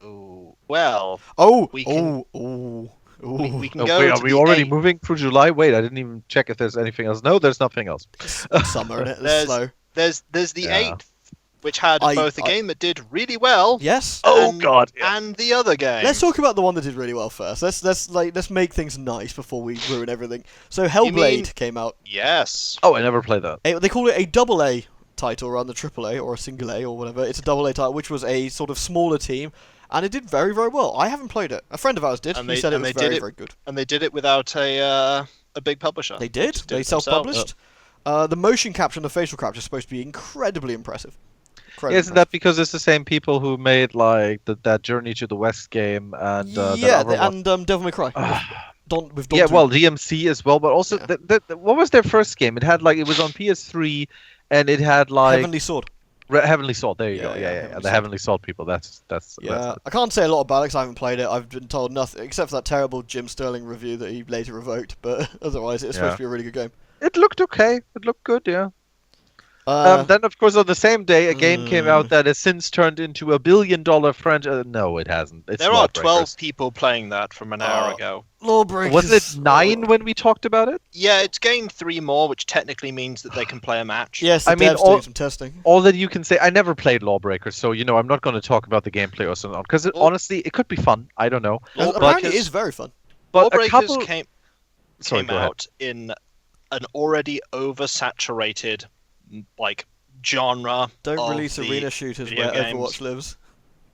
Oh, well, Oh, We can- oh. we can Oh, go wait, to are we the already eight- moving through July? Wait, I didn't even check if there's anything else. No, there's nothing else. It's summer, innit? It's There's- slow. There's the Yeah. 8th, which had both a game that did really well Yes. Oh and, God! Yeah. and the other game. Let's talk about the one that did really well first. Let's make things nice before we ruin everything. So Hellblade mean- came out. Yes. Oh, I never played that. They call it a double A title rather than triple A or a single A or whatever. It's a double A title, which was a sort of smaller team, and it did very, very well. I haven't played it. A friend of ours did. And He they- said it and was they did very, it- very good. And they did it without a big publisher. They did. just They it themselves. self-published. The motion capture and the facial capture is supposed to be incredibly impressive. Incredibly Isn't that because it's the same people who made like that Journey to the West game and impressive? that Yeah, other one? and Devil May Cry. With Don Yeah, Toon. well, DMC as well, but also Yeah. what was their first game? It had like it was on PS3, and it had like Heavenly Sword. Heavenly Sword. There you Yeah, go. yeah, Yeah, Heavenly the Sword. Heavenly Sword people. That's Yeah, I can't say a lot about it 'cause I haven't played it. I've been told nothing except for that terrible Jim Sterling review that he later revoked. But otherwise, it's supposed Yeah. to be a really good game. It looked okay. It looked good. Yeah. Uh, Then, of course, on the same day, a game came out that has since turned into $1 billion franchise. No, it hasn't. It's There are LawBreakers. 12 people playing that from an hour Oh. ago. LawBreakers. Wasn't it 9 when we talked about it? Yeah, it's gained 3 more, which technically means that they can play a match. Yes, the I mean, devs all- doing some testing. All that you can say, I never played LawBreakers, so I'm not going to talk about the gameplay or so on because Well- honestly, it could be fun. I don't know. Apparently, it Lawbreakers- is very fun. But a Lawbreakers couple. came Sorry, go ahead. out in an already oversaturated like genre. Don't of release the arena shooters video where games. Overwatch lives.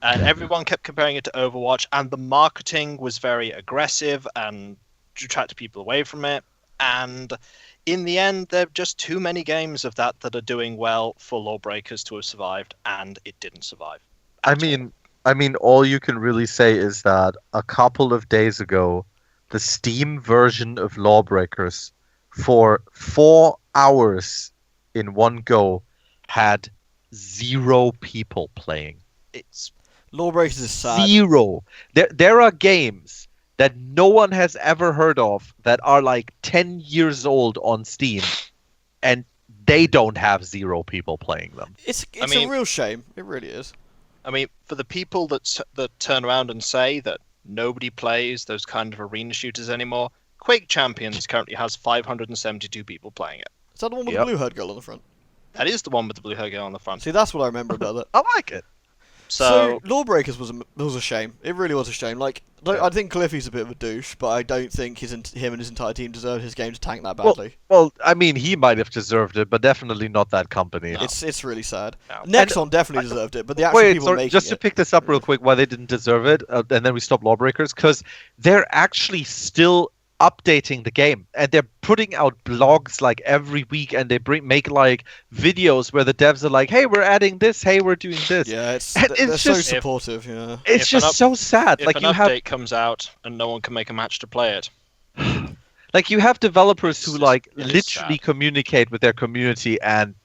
And everyone kept comparing it to Overwatch, and the marketing was very aggressive and attracted people away from it. And in the end, there are just too many games of that are doing well for Lawbreakers to have survived, and it didn't survive. I at all. mean, all you can really say is that a couple of days ago, the Steam version of Lawbreakers, for 4 hours in one go, had 0 people playing. it's Lawbreakers is sad. 0. There are games that no one has ever heard of that are like 10 years old on Steam, and they don't have 0 people playing them. It's mean- a real shame. It really is. I mean, for the people that turn around and say that nobody plays those kind of arena shooters anymore, Quake Champions currently has 572 people playing it. Is that the one with Yep. the blue haired girl on the front? That is the one with the blue hair girl on the front. See, that's what I remember about it. I like it. So Lawbreakers was a shame. It really was a shame. Like, Yeah. I think Cliffy's a bit of a douche, but I don't think him and his entire team deserve his game to tank that Well, badly. Well, I mean, he might have deserved it, but definitely not that company. No. It's really sad. No. Nexon definitely deserved it, but the actual Wait, people sorry, making just to it. pick this up real quick, why they didn't deserve it, and then we stop Lawbreakers, because they're actually still updating the game, and they're putting out blogs like every week, and they make like videos where the devs are like, "Hey, we're adding this. Hey, we're doing this." Yeah, it's And they're it's so just- supportive. Yeah. It's If an just so sad. if Like an you update have, comes out and no one can make a match to play it, like you have developers who It's just- like it is literally sad. communicate with their community, and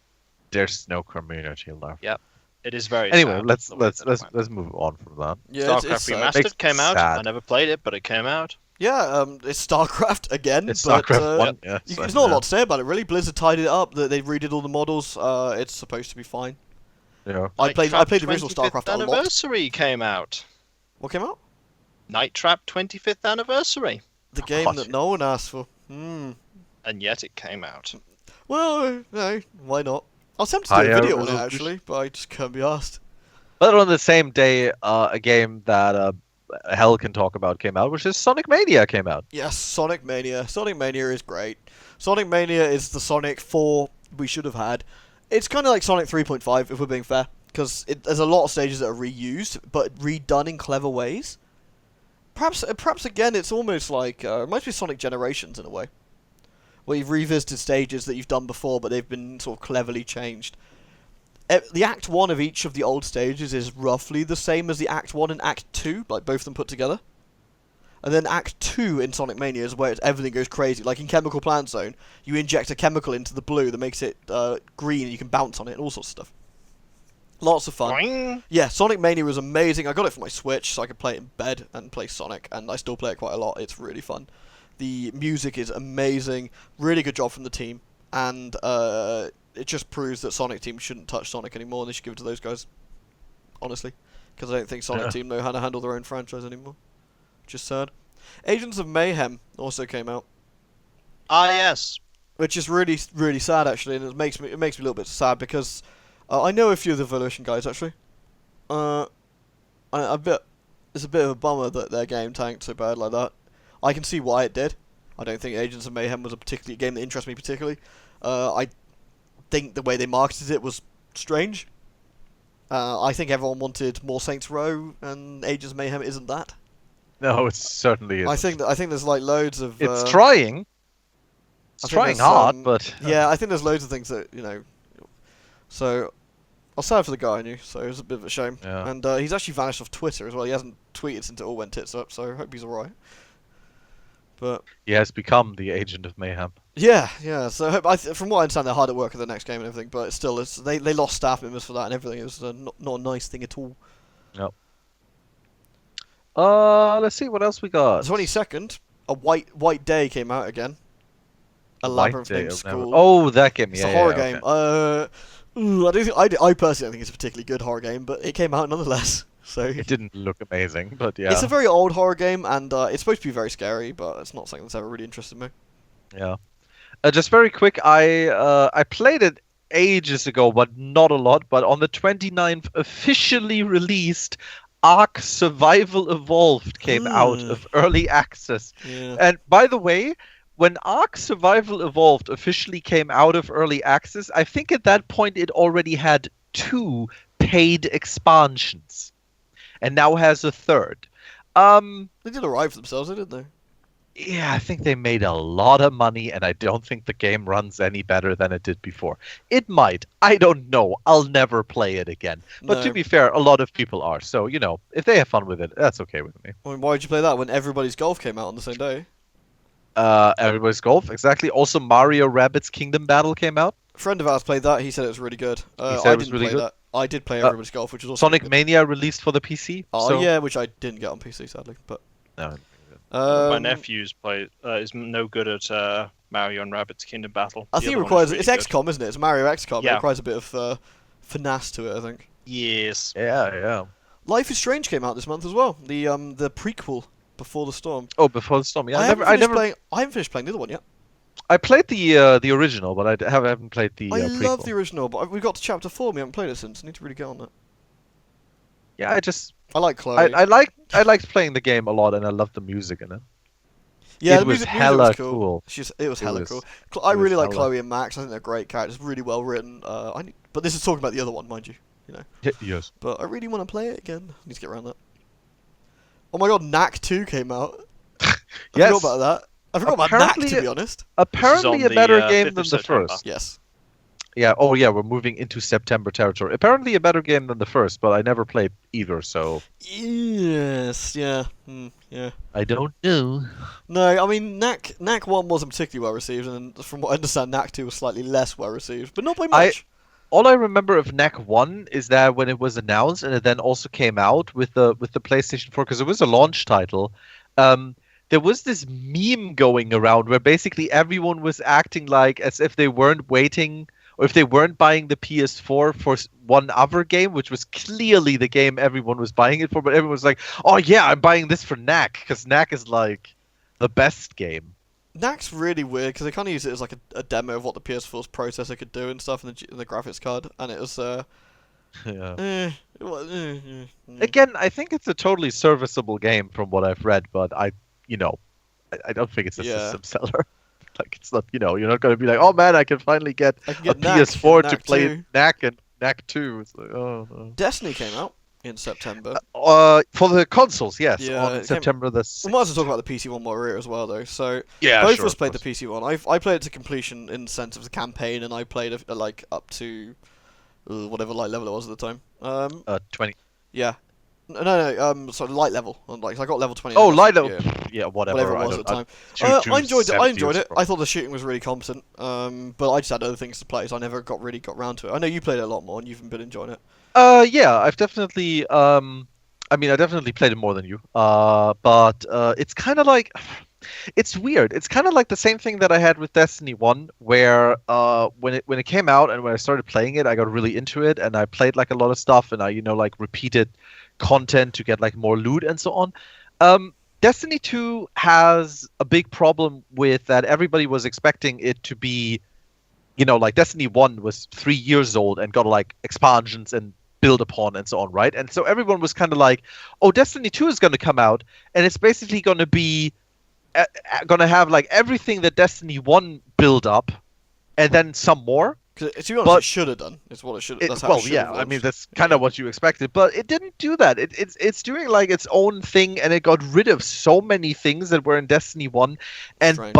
there's no community left. it is very Anyway, sad let's the way that it went. move on from that. Yeah, it's StarCraft sad. Remastered Makes came me out. sad. I never played it, but it came out. Yeah, it's StarCraft again. It's but, StarCraft 1. Yeah, There's not a lot to say about it, really. Blizzard tidied it up. They redid all the models. It's supposed to be fine. Yeah. I played the Night original Trap StarCraft 25th a lot. Anniversary came out. What came out? Night Trap 25th Anniversary. The game God. that no one asked for. Hmm. And yet it came out. Well, no, why not? I was tempted to do Higher a video on it resolution. actually, but I just can't be asked. But on the same day, a game that Hell can talk about came out, which is Sonic Mania came out. Yes, Sonic Mania. Sonic Mania is great. Sonic Mania is the Sonic 4 we should have had. It's kind of like Sonic 3.5, if we're being fair, because there's a lot of stages that are reused, but redone in clever ways. Perhaps again, it's almost like it reminds me of Sonic Generations in a way. where you've revisited stages that you've done before, but they've been sort of cleverly changed. The Act 1 of each of the old stages is roughly the same as the Act 1 and Act 2, like both of them put together. And then Act 2 in Sonic Mania is where everything goes crazy. Like in Chemical Plant Zone, you inject a chemical into the blue that makes it green and you can bounce on it and all sorts of stuff. Lots of fun. Boing. Yeah, Sonic Mania was amazing. I got it for my Switch so I could play it in bed and play Sonic, and I still play it quite a lot. It's really fun. The music is amazing. Really good job from the team. And it just proves that Sonic Team shouldn't touch Sonic anymore. They should give it to those guys. Honestly. Because I don't think Sonic Team know how to handle their own franchise anymore. Just sad. Agents of Mayhem also came out, Ah, yes. which is really, really sad actually, and it makes me a little bit sad because I know a few of the Volition guys actually. It's a bit of a bummer that their game tanked so bad like that. I can see why it did. I don't think Agents of Mayhem was a particularly game that interested me particularly. I think the way they marketed it was strange. I think everyone wanted more Saints Row, and Agents of Mayhem isn't that. No, it certainly is. I think there's like loads of. It's trying. It's I think trying there's, hard, but yeah, I think there's loads of things that So, I was sad for the guy I knew, so it was a bit of a shame. Yeah. And he's actually vanished off Twitter as well. He hasn't tweeted since it all went tits up, so I hope he's alright. But he has become the agent of mayhem. yeah. So from what I understand, they're hard at work at the next game and everything. But still, they lost staff members for that and everything. It was not a nice thing at all. No. Let's see what else we got. The 22nd, a White Day came out again. A Labyrinth named School. Oh, that game. It's Yeah, a horror yeah, game. okay. I personally don't think it's a particularly good horror game, but it came out nonetheless. So It didn't look amazing, but yeah. it's a very old horror game, and it's supposed to be very scary, but it's not something that's ever really interested me. Yeah. Just very quick, I played it ages ago, but not a lot. But on the 29th, officially released, Ark Survival Evolved came out of early access. Yeah. And by the way, when Ark Survival Evolved officially came out of early access, I think at that point it already had 2 paid expansions, and now has a 3rd. They did alright for themselves, didn't they? Yeah, I think they made a lot of money, and I don't think the game runs any better than it did before. It might. I don't know. I'll never play it again. But No. to be fair, a lot of people are. So, if they have fun with it, that's okay with me. I mean, why did you play that when Everybody's Golf came out on the same day? Everybody's Golf, exactly. Also, Mario Rabbids Kingdom Battle came out. A friend of ours played that. He said it was really good. He said I it was didn't really play good? that. I did play Everybody's Golf, which was also Sonic good. Mania released for the PC. Oh so... yeah, which I didn't get on PC sadly, but. No. My nephew's is no good at Mario and Rabbids Kingdom Battle. I The think it other one requires. is It's really good. XCOM, isn't it? It's Mario XCOM. It Yeah. requires a bit of finesse to it, I think. Yes. Yeah. Life is Strange came out this month as well. The prequel Before the Storm. Oh, Before the Storm. Yeah, I haven't finished playing the other one yet. I played the original, but I haven't played the I prequel. love the original, but we got to chapter 4. We haven't played it since. I need to really get on that. Yeah, I like Chloe. I liked playing the game a lot, and I loved the music in it. Yeah, It the was music hella was cool. cool. It was hella was- cool. I it was really like hella- Chloe and Max. I think they're great characters, really well written. But this is talking about the other one, mind you. Yes. But I really want to play it again. I need to get around that. Oh my god, Knack 2 came out. I Yes. forgot about that. I forgot about Knack, Apparently to be honest. Apparently, on a better the, game 5th of than the September. first. Yes. Yeah. Oh, yeah. We're moving into September territory. Apparently, a better game than the first, but I never played either, so Yes, yeah. Yeah. I don't know. No, I mean, Knack 1 wasn't particularly well received, and from what I understand, Knack 2 was slightly less well received, but not by much. All I remember of Knack 1 is that when it was announced, and it then also came out with the PlayStation 4, because it was a launch title. There was this meme going around where basically everyone was acting like as if they weren't waiting, or if they weren't buying the PS4 for one other game, which was clearly the game everyone was buying it for, but everyone was like, "Oh yeah, I'm buying this for Knack because Knack is like the best game." Knack's really weird because they kind of use it as like a demo of what the PS4's processor could do and stuff in the graphics card, and it was Yeah. Again, Again, I think it's a totally serviceable game from what I've read, but I don't think it's a Yeah. system seller. Like, it's not, you're not going to be like, oh man, I can finally get I can a get Knack PS4 and to Knack play 2. Knack and Knack 2. It's like, oh. Destiny came out. in September. For the consoles, yes, Yeah, on September the 6th. We might as well talk about the PC one while we're here as well, though. So Yeah, both sure, of us of played the course. PC one. I played it to completion in the sense of the campaign, and I played like up to whatever light level it was at the time. 20. Yeah. No. So light level. Like I got level 20. Oh, and I light got, level. yeah, Yeah, whatever whatever. it I was don't. at the time. I I enjoyed it. I 270 enjoyed or it. I thought the shooting was really competent. But I just had other things to play, so I never really got round to it. I know you played it a lot more, and you've been enjoying it. Yeah, I've definitely. I mean, I definitely played it more than you. But it's kind of like. It's weird. It's kind of like the same thing that I had with Destiny 1, where when it came out and when I started playing it, I got really into it and I played like a lot of stuff and I like repeated content to get like more loot and so on. Destiny 2 has a big problem with that everybody was expecting it to be, like Destiny 1 was 3 years old and got like expansions and build upon and so on, right? And so everyone was kind of like, oh, Destiny 2 is going to come out and it's basically going to be gonna have like everything that Destiny 1 build up, and then some more. To be honest, But it should have done. It's what it should. That's how well, it should yeah, have I mean launched. that's kind of what you expected, but it didn't do that. It's doing like its own thing, and it got rid of so many things that were in Destiny 1. And Strange.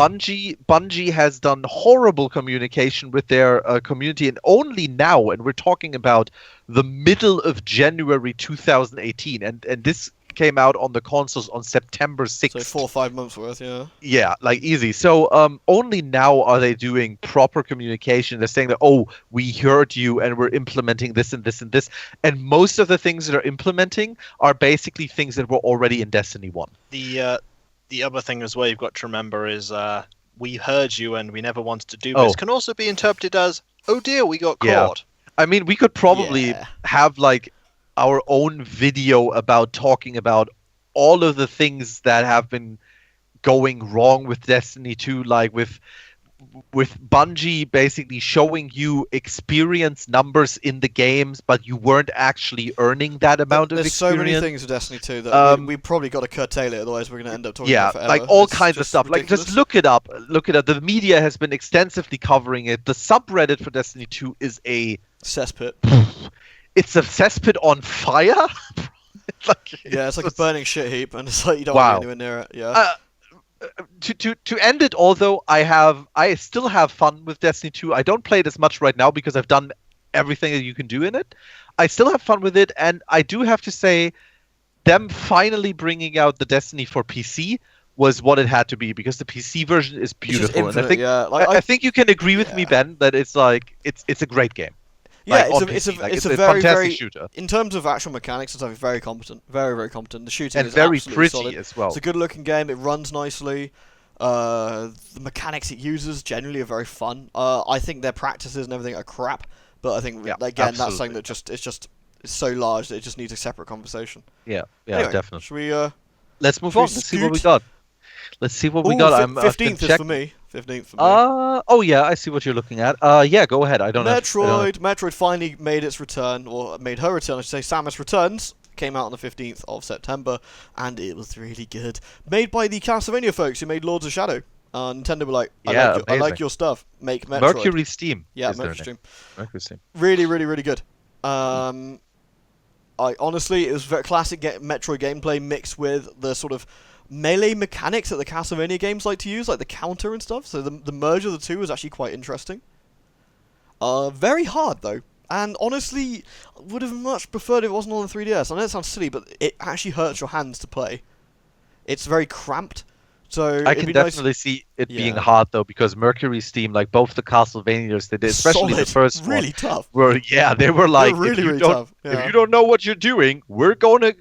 Bungie has done horrible communication with their community, and only now, and we're talking about the middle of January 2018, and this came out on the consoles on September 6th. So 4 or 5 months worth, yeah. Yeah, like easy. So only now are they doing proper communication. They're saying that, oh, we heard you and we're implementing this and this and this. And most of the things that are implementing are basically things that were already in Destiny 1. The other thing as well you've got to remember is we heard you and we never wanted to do this can also be interpreted as, oh dear, we got caught. I mean, we could probably have like our own video about talking about all of the things that have been going wrong with Destiny 2, like with Bungie basically showing you experience numbers in the games, but you weren't actually earning that amount of There's experience. so many things with Destiny 2 that we probably got to curtail it, otherwise we're going to end up talking about it forever. Like all It's kinds of just stuff. ridiculous. Like just look it up. The media has been extensively covering it. The subreddit for Destiny 2 is a cesspit. It's a cesspit on fire. It's like a burning shit heap, and it's like you don't want to be anywhere near it. Yeah. To end it, although I still have fun with Destiny 2. I don't play it as much right now because I've done everything that you can do in it. I still have fun with it, and I do have to say, them finally bringing out the Destiny for PC was what it had to be, because the PC version is beautiful. Infinite, and I think you can agree with me, Ben, that it's like it's a great game. Yeah, like, it's a very, fantastic very shooter. In terms of actual mechanics, it's very competent, very, very competent. The shooting And is very absolutely pretty solid as well. It's a good-looking game. It runs nicely. The mechanics it uses generally are very fun. I think their practices and everything are crap, but I think again that's something that it's so large that it just needs a separate conversation. Yeah, anyway, definitely. Should we? Let's move on. Let's see what we got. Let's see what we got. 15th is for me. 15th for me. Oh yeah, I see what you're looking at. Yeah, go ahead. Metroid finally made its return, or made her return. I should say. Samus Returns came out on the 15th of September, and it was really good. Made by the Castlevania folks who made Lords of Shadow. Nintendo were like, I like your stuff. Make Metroid. Mercury Steam. Yeah, Mercury Steam. Really, really, really good. Honestly, it was very classic Metroid gameplay mixed with the sort of melee mechanics that the Castlevania games like to use, like the counter and stuff. So the merge of the two was actually quite interesting. Very hard though, and honestly, would have much preferred if it wasn't on the 3DS. I know it sounds silly, but it actually hurts your hands to play. It's very cramped. So I can definitely see it being hard though, because Mercury Steam, like both the Castlevanias they did, especially the first really one, tough. They were like, really tough. Yeah. If you don't know what you're doing, we're gonna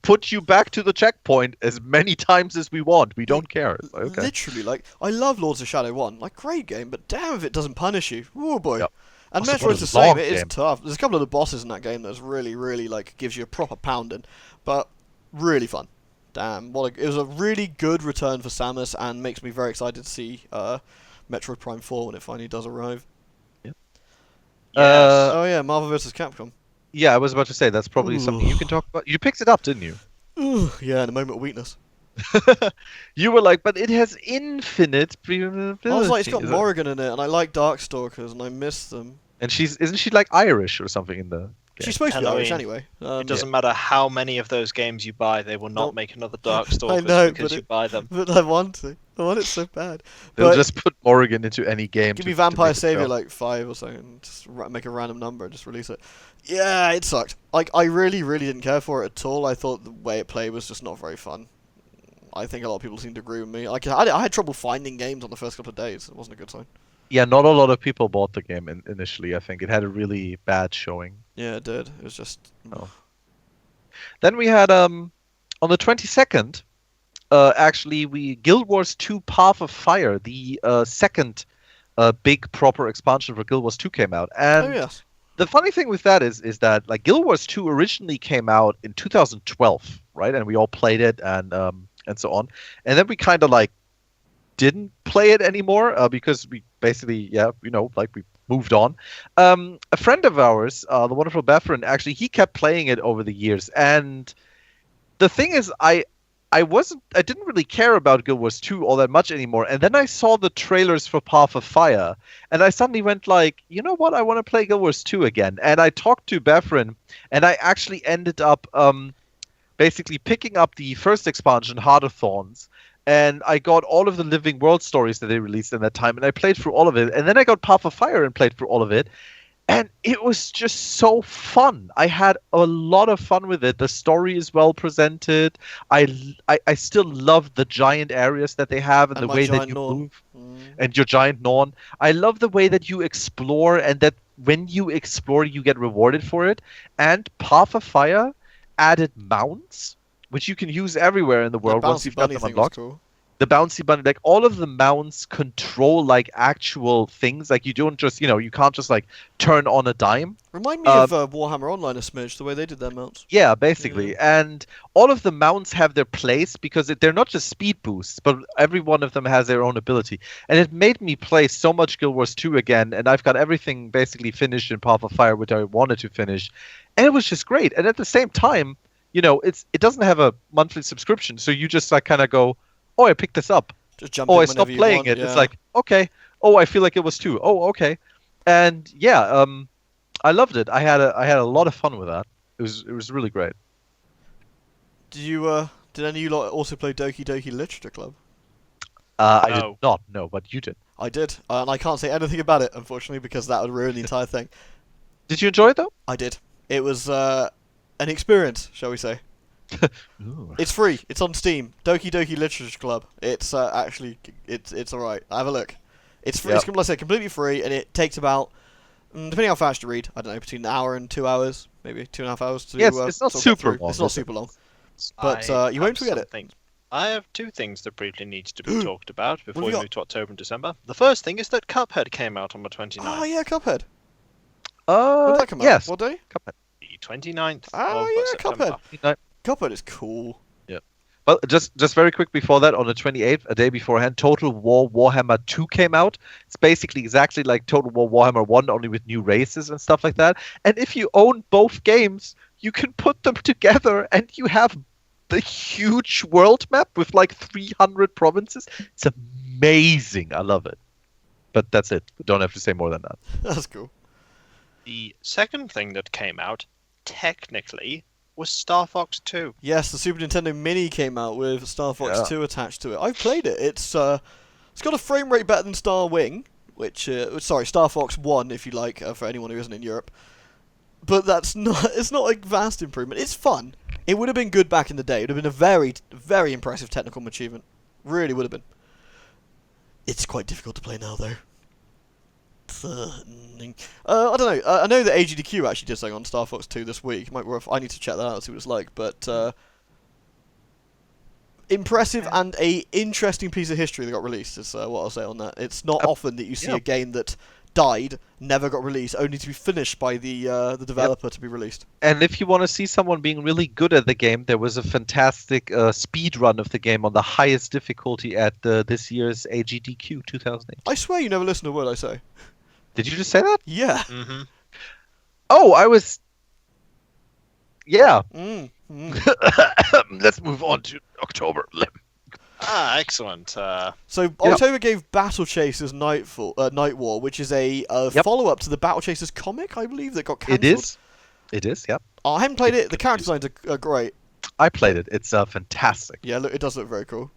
put you back to the checkpoint as many times as we want. We don't care. Okay. Literally, I love Lords of Shadow 1. Great game, but damn if it doesn't punish you. Oh boy. Yep. And Metroid's the same. It is tough. There's a couple of the bosses in that game that's really, really gives you a proper pounding, but really fun. Damn, it was a really good return for Samus, and makes me very excited to see Metroid Prime 4 when it finally does arrive. Yep. Yes. Marvel vs. Capcom. Yeah, I was about to say that's probably something you can talk about. You picked it up, didn't you? Yeah, in a moment of weakness. You were like, but it has infinite preview. I was like, it's got Morrigan in it, and I like Darkstalkers, and I miss them. And isn't she like Irish or something in the? game. She's supposed to be Irish Halloween. anyway. It doesn't matter how many of those games you buy, they will not Nope. make another Dark I Stalkers know, because but you buy them. But I want to. I want it so bad. They'll But just put Morrigan into any game. give to- me to Vampire make it Savior sell. like 5 or something. Just make a random number and just release it. Yeah, it sucked. Like, I really, really didn't care for it at all. I thought the way it played was just not very fun. I think a lot of people seem to agree with me. Like, I had trouble finding games on the first couple of days. It wasn't a good sign. Yeah, not a lot of people bought the game initially. I think it had a really bad showing. Yeah, it did. It was just... Oh. Then we had on the 22nd, actually Guild Wars 2 Path of Fire, the second big proper expansion for Guild Wars 2 came out. And Oh, yes. the funny thing with that is that like Guild Wars 2 originally came out in 2012, right? And we all played it and so on. And then we kind of like didn't play it anymore because we basically we moved on. A friend of ours, the wonderful Bethrin, actually he kept playing it over the years. And the thing is, I didn't really care about Guild Wars 2 all that much anymore. And then I saw the trailers for Path of Fire, and I suddenly went like, you know what, I want to play Guild Wars 2 again. And I talked to Bethrin, and I actually ended up basically picking up the first expansion, Heart of Thorns, and I got all of the Living World stories that they released in that time, and I played through all of it. And then I got Path of Fire and played through all of it. And it was just so fun. I had a lot of fun with it. The story is well presented. I still love the giant areas that they have and the my way that giant you Norn. move. And your giant Norn. I love the way that you explore and that when you explore, you get rewarded for it. And Path of Fire added mounts, which you can use everywhere in the world once you've got them unlocked. Cool. The bouncy bunny, like all of the mounts control like actual things. Like you don't just, you can't just like turn on a dime. Remind me of Warhammer Online a smidge, the way they did their mounts. Yeah, basically. And all of the mounts have their place because they're not just speed boosts, but every one of them has their own ability. And it made me play so much Guild Wars 2 again, and I've got everything basically finished in Path of Fire, which I wanted to finish. And it was just great. And at the same time, it doesn't have a monthly subscription, so you just like kind of go, oh, I picked this up. Just jump Oh, in I stopped whenever you playing want, it. yeah. It's like, okay. Oh, I feel like it was 2. Oh, okay. And yeah, I loved it. I had a lot of fun with that. It was really great. Did any of you lot also play Doki Doki Literature Club? I No. did not know, but you did. I did, and I can't say anything about it, unfortunately, because that would ruin the entire thing. Did you enjoy it though? I did. It was an experience, shall we say. Ooh. It's free. It's on Steam. Doki Doki Literature Club. It's actually it's alright. Have a look. It's free. Yep. It's, like I said, completely free, and it takes about depending how fast you read, I don't know, between an hour and 2 hours, maybe 2.5 hours to. Yeah, it's not sort of get super through. long, It's not is it? super long. But I you won't have forget it. something. I have two things that briefly need to be talked about before we we got? move to October and December. The first thing is that Cuphead came out on the 29th. Oh yeah, Cuphead. When did that come out? Yes. What day? Cuphead. The 29th Oh of yeah, September. Cuphead. Cuphead is cool. Well, just very quick before that, on the 28th, a day beforehand, Total War Warhammer 2 came out. It's basically exactly like Total War Warhammer 1, only with new races and stuff like that. And if you own both games, you can put them together and you have the huge world map with like 300 provinces. It's amazing. I love it. But that's it. Don't have to say more than that. That's cool. The second thing that came out, technically, was Star Fox 2. Yes, the Super Nintendo Mini came out with Star Fox Yeah. 2 attached to it. I've played it. It's got a frame rate better than Star Wing, Star Fox 1 if you like, for anyone who isn't in Europe. But it's not a vast improvement. It's fun. It would have been good back in the day. It would have been a very, very impressive technical achievement. Really would have been. It's quite difficult to play now though. I don't know. I know that AGDQ actually did something on Star Fox 2 this week. I need to check that out and see what it's like. But impressive and a interesting piece of history that got released is what I'll say on that. It's not often that you see a game that died, never got released, only to be finished by the developer to be released. And if you want to see someone being really good at the game, there was a fantastic speed run of the game on the highest difficulty at this year's AGDQ 2008. I swear you never listen to a word I say. Did you just say that? Yeah. Mm-hmm. Oh, I was... Yeah. Let's move on to October. Ah, excellent. So October gave Battle Chasers Night War, which is a follow-up to the Battle Chasers comic, I believe, that got cancelled. It is? It is, yeah. I haven't played It's it. The character designs are great. I played it. It's fantastic. Yeah, look, it does look very cool.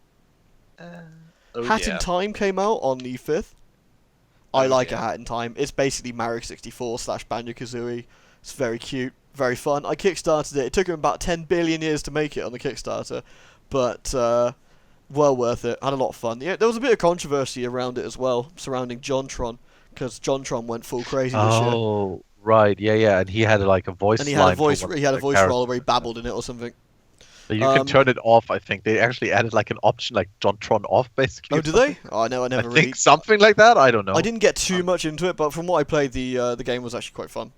Oh Hat dear. in Time came out on the 5th. I Oh like dear. A Hat in Time. It's basically Mario 64 / Banjo-Kazooie. It's very cute, very fun. I kickstarted it. It took him about 10 billion years to make it on the Kickstarter, but well worth it. Had a lot of fun. Yeah, there was a bit of controversy around it as well, surrounding JonTron, because JonTron went full crazy this year. Oh, right. Yeah, yeah. And he had like a voice And he had a line for voice. one of He had a the voice characters. roll where he babbled in it or something. But you can turn it off, I think. They actually added like an option like JonTron off, basically. Oh, or did something. they? Oh, I know. I I never think really. something like that. I don't know. I didn't get too much into it, but from what I played, the game was actually quite fun.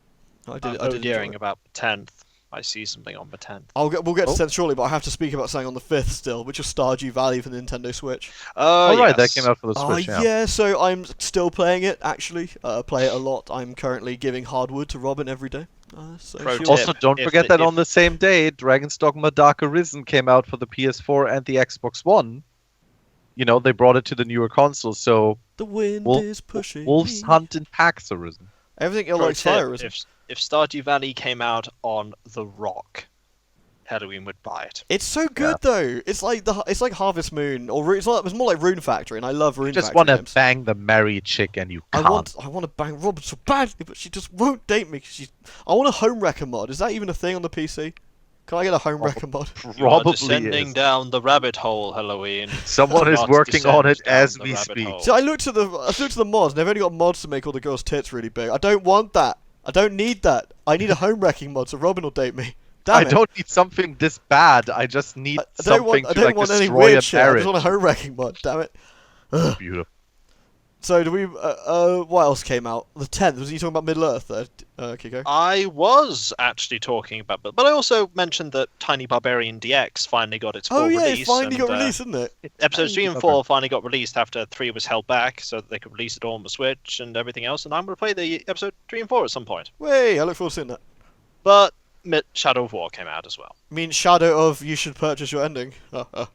I did enjoy hearing it. about the 10th. I see something on the 10th. We'll get to Oh. 10 shortly, but I have to speak about something on the 5th still, which is Stardew Valley for the Nintendo Switch. Oh, Oh, right. That yes. came out for the Switch, Yeah, so I'm still playing it, actually. Play it a lot. I'm currently giving hardwood to Robin every day. So Pro she'll- tip. Also, don't If forget the- that on the same day, Dragon's Dogma Dark Arisen came out for the PS4 and the Xbox One. You know, they brought it to the newer consoles, so the wind Wolf- is pushing wolves me. hunt in packs arisen. Everything Pro likes tip, fire, isn't it? if Stardew Valley came out on The Rock, Halloween would buy it. It's so good though. It's like Harvest Moon, or it's more like Rune Factory, and I love Rune You just Factory want to games. bang the married chick and you I can't. want to bang Robin so badly, but she just won't date me. I want a home wrecker mod. Is that even a thing on the PC? Can I get a home wrecker mod? You are Probably descending is. down the rabbit hole, Halloween. Someone is Not working on it descend down as the we rabbit speak. hole. See, I looked at the mods, and they've only got mods to make all the girls' tits really big. I don't want that. I don't need that. I need a home wrecking mod so Robin will date me. Damn I it. don't need something this bad. I just need I don't something want to like any destroy weird a shit. I marriage. just want a home wrecking mod. Damn it. Beautiful. So do we? What else came out? The 10th. Was you talking about Middle Earth there, Kiko? I was actually talking about, but I also mentioned that Tiny Barbarian DX finally got its full Oh yeah, release. it finally got and, released, didn't it? Episodes 3 and Tiny 4 finally got released after 3 was held back, so that they could release it all on the Switch and everything else. And I'm going to play the episode 3 and 4 at some point. Way, I look forward to seeing that. But Shadow of War came out as well. I mean, Shadow of you should purchase your ending. I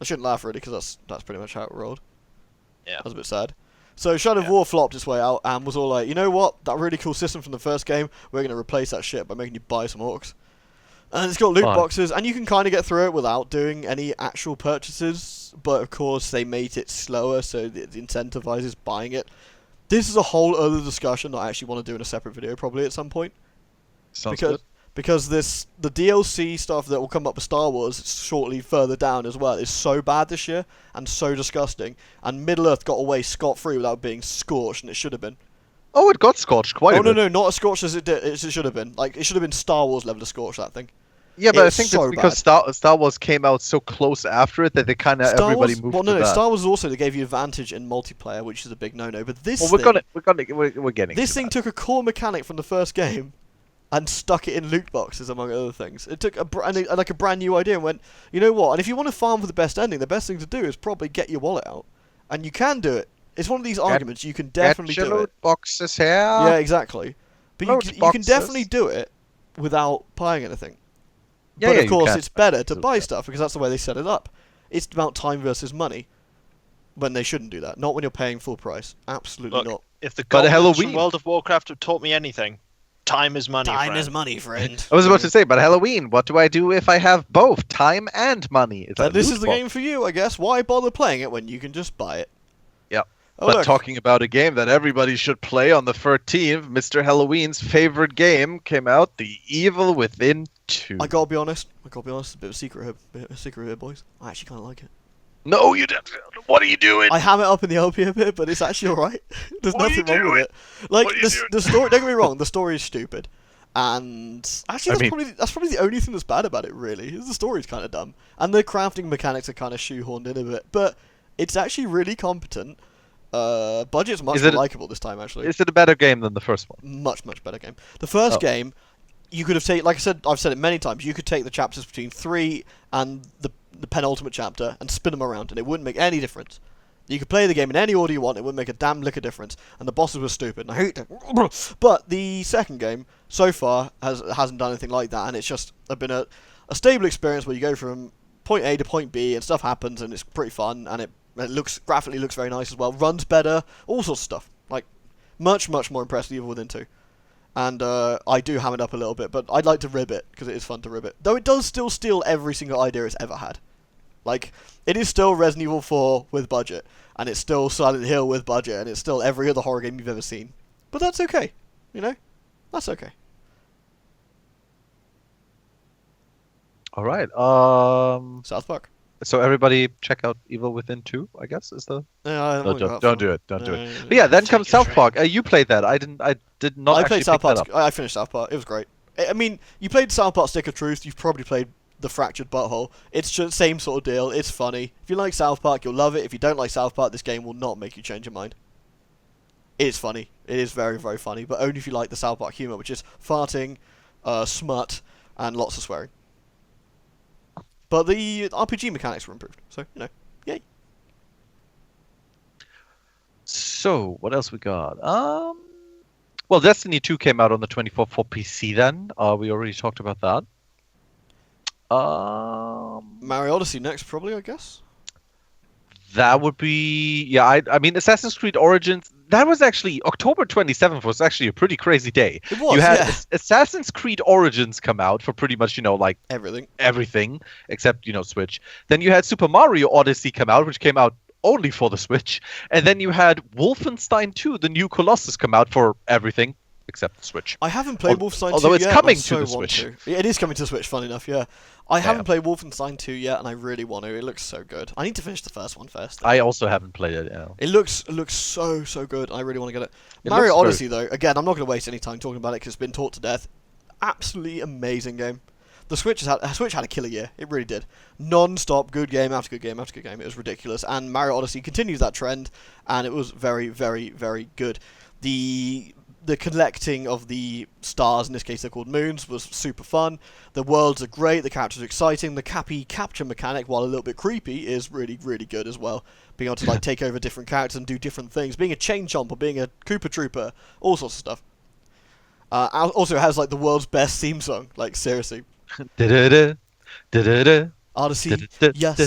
shouldn't laugh really, because that's pretty much how it rolled. Yeah. That was a bit sad. So Shadow of Yeah. War flopped its way out and was all like, you know what? That really cool system from the first game, we're going to replace that shit by making you buy some orcs. And it's got loot Fine. boxes, and you can kind of get through it without doing any actual purchases. But of course, they made it slower, so it incentivizes buying it. This is a whole other discussion that I actually want to do in a separate video, probably at some point. Sounds Because the DLC stuff that will come up with Star Wars shortly further down as well is so bad this year and so disgusting. And Middle Earth got away scot-free without being scorched, and it should have been. Oh, it got scorched quite a bit. No, not as scorched as it did. As it should have been. Like, it should have been Star Wars level of scorch, that thing. Yeah, but I It's think so that's because Star Wars came out so close after it that they kind of everybody moved to that. Star Wars also that gave you advantage in multiplayer, which is a big no-no. But this Well, we're getting this to thing that. took a core mechanic from the first game and stuck it in loot boxes, among other things. It took a brand new idea and went, you know what? And if you want to farm for the best ending, the best thing to do is probably get your wallet out, and you can do it. It's one of these arguments you can definitely Get do your it. loot boxes here. Yeah, exactly. But Loot you can boxes. definitely do it without buying anything. Yeah, But yeah, of you course, can. it's better to buy Absolutely. stuff because that's the way they set it up. It's about time versus money. When they shouldn't do that. Not when you're paying full price. Absolutely Look, not. if the But goblins Halloween- from World of Warcraft have taught me anything, time is money. Time friend. is money, friend. I was about to say, but Halloween, what do I do if I have both time and money? It's Then a this loot is the box. game for you, I guess. Why bother playing it when you can just buy it? Yep. Oh, But look. talking about a game that everybody should play on the 13th, Mr. Halloween's favorite game came out, The Evil Within 2. I gotta be honest. It's a bit of a secret here, boys. I actually kind of like it. No, you didn't. What are you doing? I have it up in the LP a bit, but it's actually alright. There's What are you nothing wrong with doing? it. Like, What are you the story, don't get me wrong, the story is stupid. And actually, that's probably the only thing that's bad about it, really. Is the story's kind of dumb. And the crafting mechanics are kind of shoehorned in a bit. But it's actually really competent. Budget's much Is more it- likable this time, actually. Is it a better game than the first one? Much better game. The first Oh. game, you could have taken, like I said, I've said it many times, you could take the chapters between 3 and the penultimate chapter and spin them around, and it wouldn't make any difference. You could play the game in any order you want, it wouldn't make a damn lick of difference, and the bosses were stupid, and I hate them. But the second game, so far, hasn't done anything like that, and it's just been a stable experience where you go from point A to point B, and stuff happens, and it's pretty fun, and it graphically looks very nice as well, runs better, all sorts of stuff. Like, much more impressive than Evil Within 2. And I do ham it up a little bit, but I'd like to rib it, because it is fun to rib it. Though it does still steal every single idea it's ever had. Like, it is still Resident Evil 4 with budget, and it's still Silent Hill with budget, and it's still every other horror game you've ever seen. But that's okay, you know? That's okay. All right. South Park. So everybody check out Evil Within 2, I guess, is the... No, don't do it. Don't do it. But yeah, then comes South Park. You played that. I did not I actually played South pick that Park. up. I finished South Park. It was great. I mean, you played South Park Stick of Truth. You've probably played The Fractured Butthole. It's just the same sort of deal. It's funny. If you like South Park, you'll love it. If you don't like South Park, this game will not make you change your mind. It is funny. It is very, very funny. But only if you like the South Park humor, which is farting, smut, and lots of swearing. But the RPG mechanics were improved. So, you know, yay. So, what else we got? Well, Destiny 2 came out on the 24th for PC then. We already talked about that. Mario Odyssey next, probably, I guess. That would be... Yeah, I mean, Assassin's Creed Origins... That was actually... October 27th was actually a pretty crazy day. It was, You had yeah. Assassin's Creed Origins come out for pretty much, like... Everything. Except, Switch. Then you had Super Mario Odyssey come out, which came out only for the Switch. And then you had Wolfenstein 2, the new Colossus, come out for everything except the Switch. I haven't played Wolfenstein 2 although it's yet. coming I to the so want Switch. to. Yeah, it is coming to the Switch, funny enough, yeah. I haven't played Wolfenstein 2 yet, and I really want to. It looks so good. I need to finish the first one first. I also haven't played it, yeah. It looks so good. I really want to get it. It Mario looks Odyssey, though, again, I'm not going to waste any time talking about it because it's been taught to death. Absolutely amazing game. The Switch had a killer year. It really did. Non-stop, good game after good game after good game. It was ridiculous. And Mario Odyssey continues that trend, and it was very, very, very good. The collecting of the stars, in this case they're called moons, was super fun. The worlds are great, the characters are exciting. The capture mechanic, while a little bit creepy, is really, really good as well. Being able to take over different characters and do different things. Being a chain chomp or being a Koopa Trooper, all sorts of stuff. Also it has the world's best theme song, seriously. Odyssey, yes,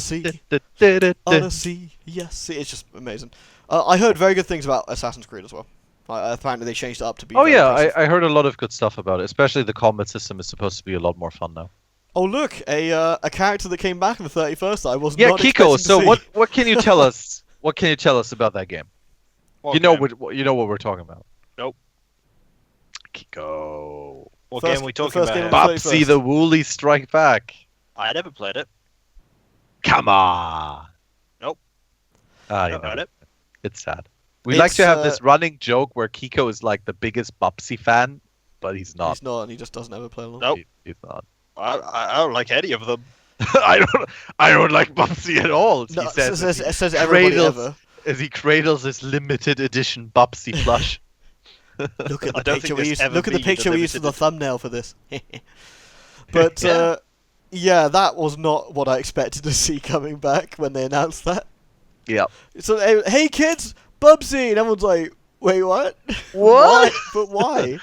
Odyssey, yes, it's just amazing. I heard very good things about Assassin's Creed as well. Apparently they changed it up to be... Oh yeah, I heard a lot of good stuff about it. Especially the combat system is supposed to be a lot more fun now. Oh look, a character that came back in the 31st I was not Kiko, expecting to see. So what can you tell us? What can you tell us about that game? You know what we're talking about. Nope. Kiko. What game are we talking about? Babsy the Woolly Strike Back. I never played it. Come on. Nope. You know it. It's sad. We like to have this running joke where Kiko is the biggest Bubsy fan, but he's not. He's not, and he just doesn't ever play along. Nope. He's not. I don't like any of them. I don't like Bubsy at all. No, he it says everybody ever. As he cradles his limited edition Bubsy plush. Look at I the don't picture think we there's used. ever Look at the been picture a we used for the limited thumbnail for this. But yeah, that was not what I expected to see coming back when they announced that. Yeah. So hey kids, Bubsy, and everyone's like, wait, what? What? But why?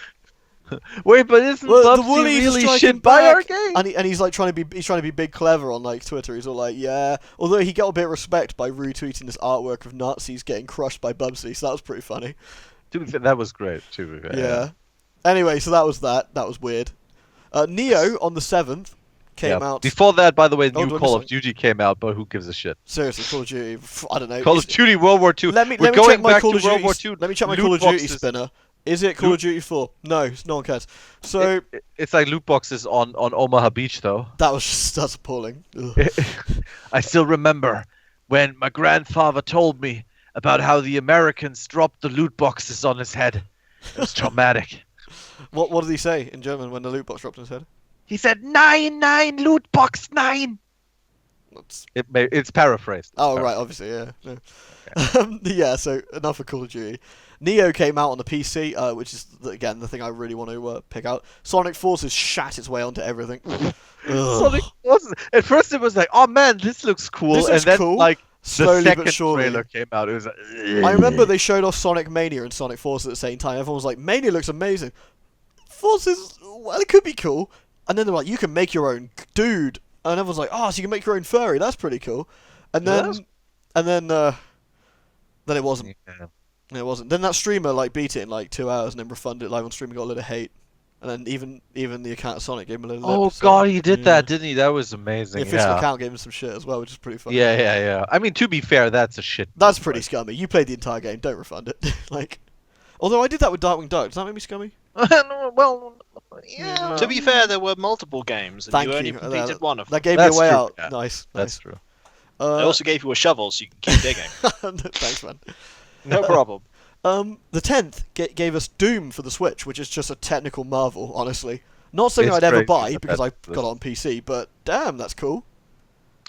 Wait, but isn't Bubsy really shit by our game? And he's trying to be big clever on Twitter. He's all like, yeah. Although he got a bit of respect by retweeting this artwork of Nazis getting crushed by Bubsy, so that was pretty funny. Dude, that was great too. Yeah. Anyway, so that was that. That was weird. Neo on the 7th came out. Before that, by the way, new Call of Duty came out, but who gives a shit? Seriously, Call of Duty. I don't know. Call of Duty World War II. Let me check my Call of Duty. Let me check my Call of Duty spinner. Is it Call of Duty 4? No, no one cares. So it's like loot boxes on Omaha Beach, though. That's appalling. I still remember when my grandfather told me about how the Americans dropped the loot boxes on his head. It was traumatic. What did he say in German when the loot box dropped on his head? He said, 9, loot box 9. It's paraphrased. Right, obviously, yeah. No. Okay. Yeah, so enough of Call of Duty. Neo came out on the PC, which is, again, the thing I really want to pick out. Sonic Forces shat its way onto everything. Sonic Forces. At first it was like, oh man, this looks cool. This looks then, cool. Slowly the second but surely. trailer came out. It was like, I remember they showed off Sonic Mania and Sonic Forces at the same time. Everyone was like, Mania looks amazing. Forces, well, it could be cool. And then they're like, you can make your own dude. And everyone's like, oh, so you can make your own furry. That's pretty cool. And then it wasn't. Yeah. It wasn't. Then that streamer like beat it in like 2 hours and then refunded it live on stream and got a load of hate. And then even the account of Sonic gave him a little Oh lip, so, god, he did yeah. that, didn't he? That was amazing. The official Yeah. account gave him some shit as well, which is pretty funny. Yeah. I mean, to be fair, that's a shit. That's move, pretty right? scummy. You played the entire game, don't refund it. Like, although I did that with Darkwing Duck, does that make me scummy? Well, yeah. To be fair, there were multiple games, and Thank you only you. completed one of them. That gave me That's a way true, out. yeah. Nice. That's true. I also gave you a shovel so you can keep digging. Thanks, man. No problem. The 10th gave us Doom for the Switch, which is just a technical marvel, honestly. Not something It's I'd ever crazy buy that because I that- got it on PC, but damn, that's cool.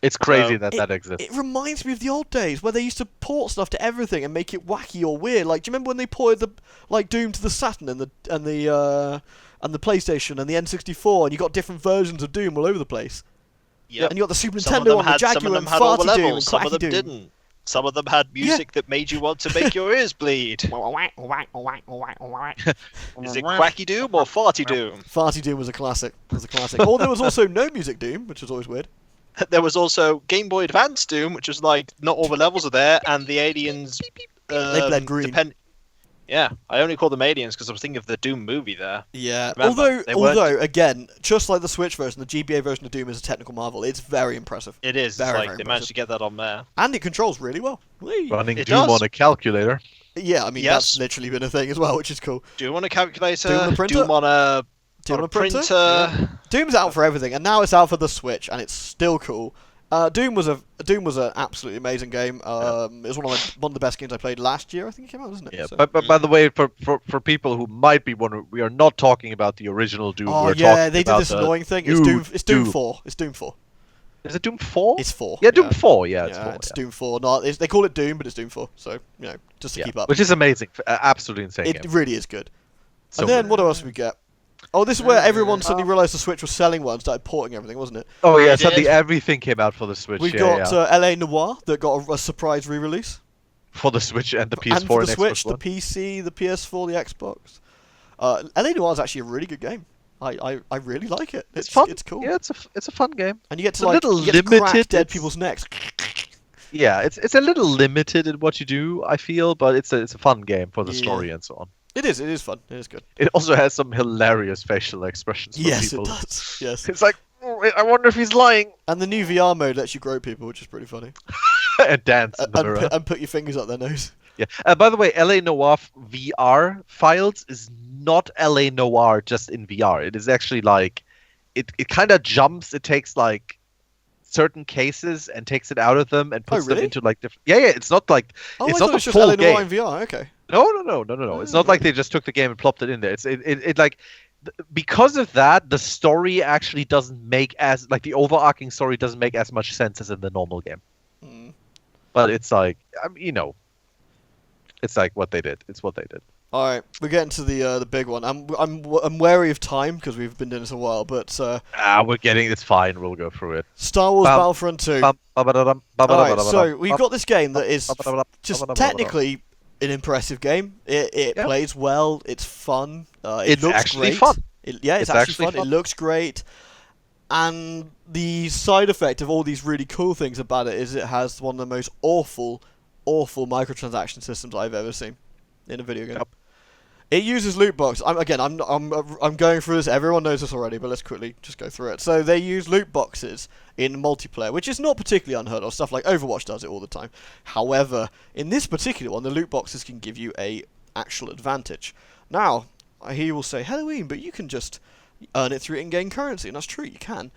It's crazy So, that exists. It reminds me of the old days where they used to port stuff to everything and make it wacky or weird. Like, do you remember when they ported the Doom to the Saturn and the PlayStation and the N64, and you got different versions of Doom all over the place? Yep. And you got the Super Some of Nintendo them one, the had, some Jaguar of and them had all the Farty Doom and levels, some of Quacky them Doom. didn't. Some of them had music that made you want to make your ears bleed. Is it Quacky Doom or Farty Doom? Farty Doom was a classic. Or there was also no music Doom, which was always weird. There was also Game Boy Advance Doom, which was like not all the levels are there, and the aliens. They bled green. Yeah, I only call them aliens because I was thinking of the Doom movie there. Yeah, Remember, they weren't- although again, just like the Switch version, the GBA version of Doom is a technical marvel. It's very impressive, It is. Very, It's like very they managed to get that on there. and it controls really well. Whee! Running It Doom does. on a calculator. Yeah, I mean Yes. that's literally been a thing as well, which is cool. Doom on a calculator. Doom on a printer? Doom on a, Doom on on a a printer? printer. Doom's out for everything, and now it's out for the Switch, and it's still cool. Doom was an absolutely amazing game. It was one of the best games I played last year. I think it came out, wasn't it? Yeah, So- but by the way, for people who might be wondering, we are not talking about the original Doom. oh We're yeah, talking they did about this the annoying thing. It's new Doom Doom. 4. It's Doom 4. Is it Doom 4? It's 4. Yeah, Doom 4. Yeah, it's Yeah, 4. it's yeah. Doom 4. They call it Doom, but it's Doom 4. So just to Yeah, keep up. which is amazing. Absolutely insane It game. really is good. So And then good. what else we get? Oh, this is where everyone suddenly realised the Switch was selling one and started porting everything, wasn't it? Oh yeah, It suddenly did. everything came out for the Switch. We've yeah, got yeah. LA Noire that got a surprise re-release. For the Switch and the PS4 And for the Xbox Switch, One. the PC, the PS4, the Xbox. LA Noire is actually a really good game. I really like it. It's fun. It's cool. Yeah, it's a fun game. And you get It's to a little you get to crack limited, dead it's- people's necks. Yeah, it's a little limited in what you do, I feel, but it's a fun game for the Yeah. story and so on. It is fun. It is good. It also has some hilarious facial expressions for Yes, people. it does. Yes. It's like, "Oh, I wonder if he's lying." And the new VR mode lets you grow people, which is pretty funny. And dance in the mirror. And put your fingers up their nose. Yeah. By the way, LA Noir VR files is not LA Noir just in VR. It is actually like, it kind of jumps. It takes like certain cases and takes it out of them and puts them really? into like different. Yeah. It's not like Oh, it's I not thought the it's just full LA Noire game. in VR. Okay. No. It's not like they just took the game and plopped it in there. It like because of that, the story actually doesn't make as like the overarching story doesn't make as much sense as in the normal game. Hmm. But it's like it's like what they did. It's what they did. All right, we're getting to the big one. I'm wary of time because we've been doing this a while, but We're getting it's fine. We'll go through it. Star Wars Bam, Battlefront 2. All Alright, so we've got this game that is just technically an impressive game. It Yeah. plays well. It's fun. It It's looks actually great. fun. It's It's actually actually fun. It fun. looks great. And the side effect of all these really cool things about it is it has one of the most awful microtransaction systems I've ever seen in a video game. Yep. It uses loot boxes. I'm going through this. Everyone knows this already, but let's quickly just go through it. So they use loot boxes in multiplayer, which is not particularly unheard of. Stuff like Overwatch does it all the time. However, in this particular one, the loot boxes can give you a actual advantage. Now, he will say Halloween, but you can just earn it through in-game currency, and that's true, you can.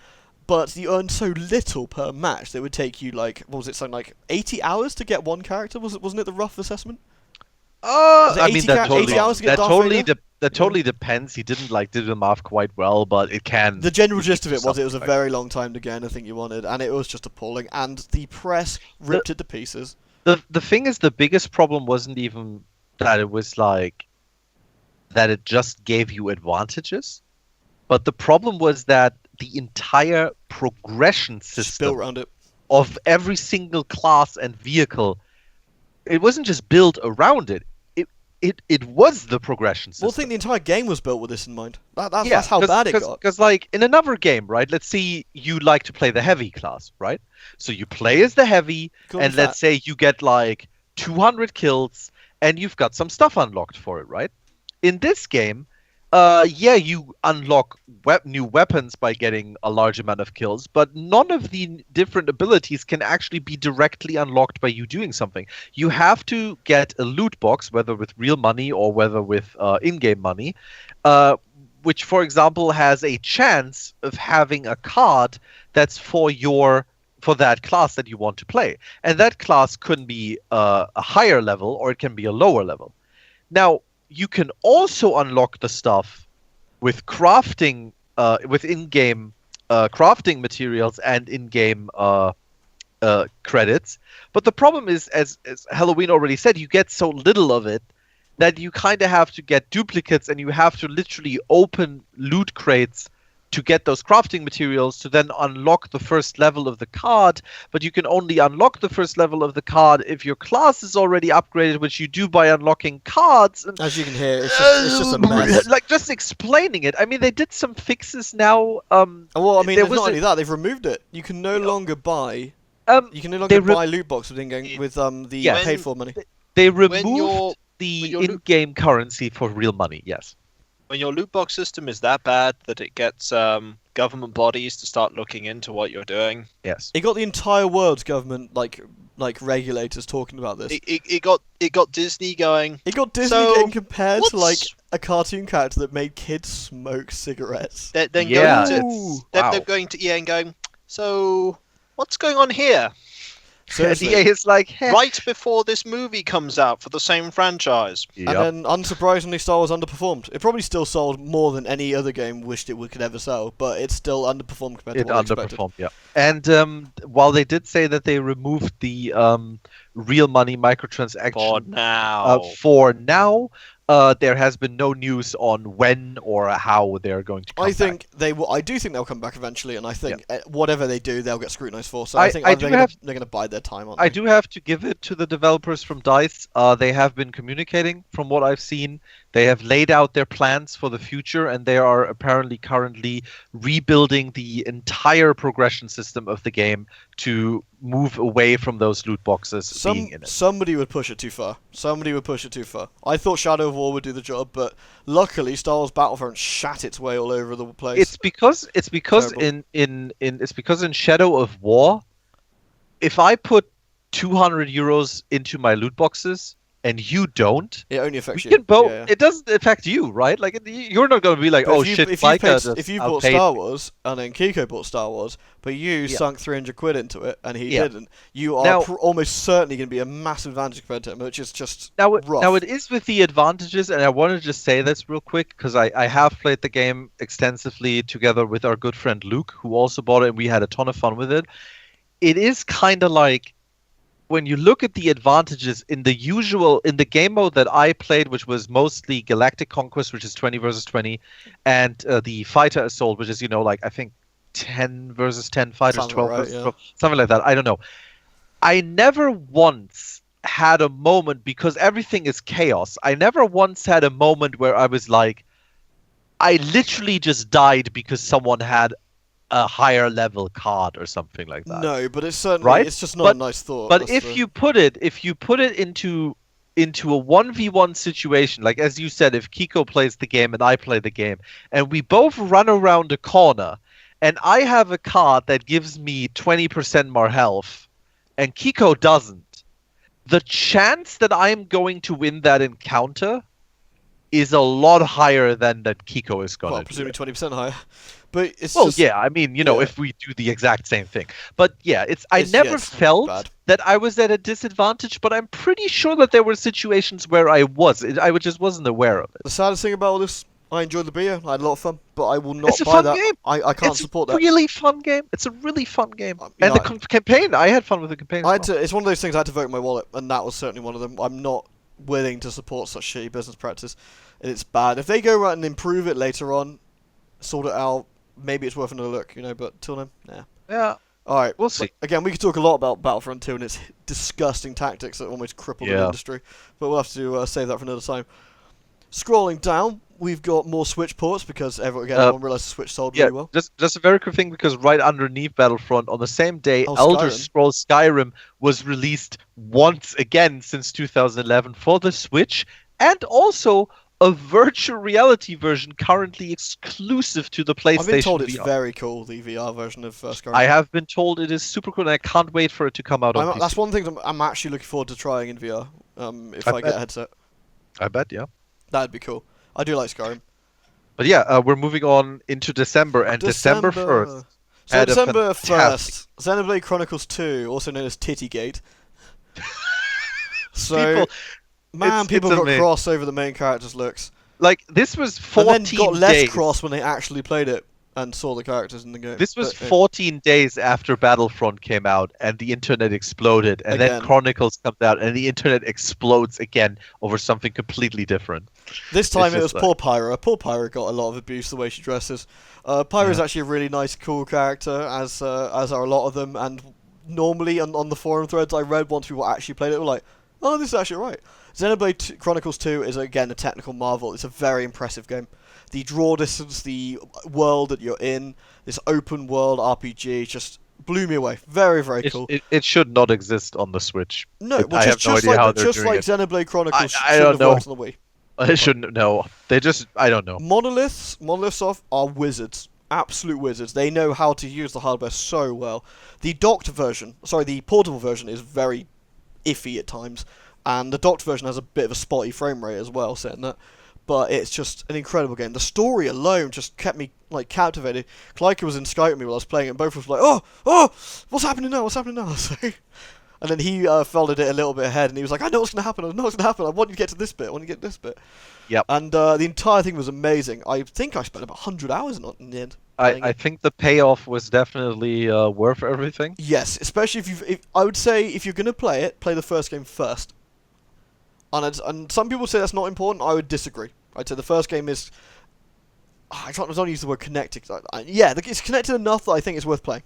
But you earn so little per match that it would take you like, what was it, something like 80 hours to get one character? Wasn't it the rough assessment? Was it I 80 mean that 80 hours to get Darth Vader? that totally depends. He didn't do the math quite well, but it can. The general gist of it was something it was a like very long time to get anything you wanted, and it was just appalling, and the press ripped it to pieces. The thing is, the biggest problem wasn't even that it was like that it just gave you advantages, but the problem was that the entire progression Just system built around it. of every single class and vehicle, it wasn't just built around it. It was the progression system. Well, I think the entire game was built with this in mind. That's how bad it got. Because, like, in another game, right? Let's say you like to play the heavy class, right? So you play as the heavy, Go and with let's say you get like 200 kills, and you've got some stuff unlocked for it, right? In this game, you unlock new weapons by getting a large amount of kills, but none of the different abilities can actually be directly unlocked by you doing something. You have to get a loot box, whether with real money or whether with in-game money, which, for example, has a chance of having a card that's for that class that you want to play. And that class could be a higher level or it can be a lower level. Now, you can also unlock the stuff with crafting, with in-game crafting materials and in-game credits. But the problem is, as Helloween already said, you get so little of it that you kind of have to get duplicates, and you have to literally open loot crates to get those crafting materials to then unlock the first level of the card. But you can only unlock the first level of the card if your class is already upgraded, which you do by unlocking cards. And, as you can hear, it's just a mess. Like, just explaining it. I mean, they did some fixes now. Well, I mean, it's not only that, they've removed it. You can no longer buy. You can no longer buy loot boxes with the paid for money. They removed the in-game currency for real money. Yes. When your loot box system is that bad that it gets government bodies to start looking into what you're doing. Yes. It got the entire world's government like regulators talking about this. It got Disney going. It got Disney getting compared to like a cartoon character that made kids smoke cigarettes. They're going to EA and going, so what's going on here? Seriously. EA is like, hey. Right before this movie comes out for the same franchise. Yep. And then, unsurprisingly, Star Wars underperformed. It probably still sold more than any other game wished it could ever sell, but it still underperformed compared to what they expected. Yeah. And while they did say that they removed the real money microtransaction for now, there has been no news on when or how they're going to come back. I do think they'll come back eventually, and I think whatever they do, they'll get scrutinized for. So I think they're going to bide their time on it. I do have to give it to the developers from DICE. They have been communicating from what I've seen. They have laid out their plans for the future, and they are apparently currently rebuilding the entire progression system of the game to move away from those loot boxes being in it. Somebody would push it too far. I thought Shadow of War would do the job, but luckily Star Wars Battlefront shat its way all over the place. It's because in Shadow of War, if I put 200 euros into my loot boxes and you don't, it only affects you. It doesn't affect you, right? Like, you're not going to be like, but if you bought Star Wars and then Kiko bought Star Wars, but you sunk 300 quid into it and he didn't, you are almost certainly going to be a massive advantage compared to him, which is just rough. Now it is with the advantages, and I want to just say this real quick because I have played the game extensively together with our good friend Luke, who also bought it, and we had a ton of fun with it. It is kind of like, when you look at the advantages in the game mode that I played, which was mostly Galactic Conquest, which is 20 versus 20, and the Fighter Assault, which is, I think 10 versus 10 fighters, 12 versus 12, something like that. I don't know. I never once had a moment, because everything is chaos, I never once had a moment where I was like, I literally just died because someone had a higher level card or something like that. No, but it's certainly it's just not a nice thought. But if you put it into a 1v1 situation, like as you said, if Kiko plays the game and I play the game, and we both run around a corner, and I have a card that gives me 20% more health, and Kiko doesn't, the chance that I'm going to win that encounter is a lot higher than that Kiko is going to. Presumably 20% higher. But it's if we do the exact same thing. But I never felt that I was at a disadvantage, but I'm pretty sure that there were situations where I was. I just wasn't aware of it. The saddest thing about all this, I enjoyed the beer. I had a lot of fun, but I will not buy that. Game. I can't support that. It's a really fun game. It's a really fun game. And the campaign, I had fun with the campaign. It's one of those things I had to vote in my wallet, and that was certainly one of them. I'm not willing to support such shitty business practice. It's bad. If they go out and improve it later on, sort it out, maybe it's worth another look, but till then, nah. Yeah. Alright, we'll see. Again, we could talk a lot about Battlefront 2 and its disgusting tactics that almost crippled the industry, but we'll have to save that for another time. Scrolling down, we've got more Switch ports because everyone realized the Switch sold really well. just a very quick thing, because right underneath Battlefront, on the same day, Oh, Elder Skyrim. Scrolls Skyrim was released once again since 2011 for the Switch, and also a virtual reality version currently exclusive to the PlayStation I've been told it's VR. very cool, the VR version of Skyrim. I have been told it is super cool, and I can't wait for it to come out on PC. That's one thing I'm actually looking forward to trying in VR. If I get a headset, I bet, yeah. that'd be cool. I do like Skyrim. But yeah, we're moving on into December, and December 1st. So had a December fantastic- 1st, Xenoblade Chronicles 2, also known as Tittygate. So, people it's got amazing. cross over the main character's looks. Like, this was And 14 then got less days. cross when they actually played it and saw the characters in the game. This was But, 14 days after Battlefront came out, and the internet exploded, and then Again. Chronicles comes out, and the internet explodes again over something completely different. This time it just was poor Pyra. Poor Pyra got a lot of abuse the way she dresses. Pyra's actually a really nice, cool character, as are a lot of them. And normally on the forum threads I read, once people actually played it, were like, "Oh, this is actually right." Xenoblade Chronicles 2 is again a technical marvel. It's a very impressive game. The draw distance, the world that you're in, this open world RPG, just blew me away. Very, very cool. It should not exist on the Switch. No, I have no idea how they're just doing like it. Xenoblade Chronicles I should don't have know. worked on the Wii. I shouldn't know. I don't know. Monolithsoft are wizards. Absolute wizards. They know how to use the hardware so well. The the portable version is very iffy at times, and the docked version has a bit of a spotty frame rate as well, saying that. But it's just an incredible game. The story alone just kept me like captivated. Klyka was in Skype with me while I was playing it, and both of us were like, oh, what's happening now? What's happening now? So, and then he followed it a little bit ahead, and he was like, I know what's going to happen. I know what's going to happen. I want you to get to this bit. I want you to get to this bit. Yep. And the entire thing was amazing. I think I spent about 100 hours in the end. I think the payoff was definitely worth everything. Yes, especially if I would say if you're going to play it, play the first game first. And some people say that's not important. I would disagree. I'd say the first game is... I don't use the word connected. It's connected enough that I think it's worth playing.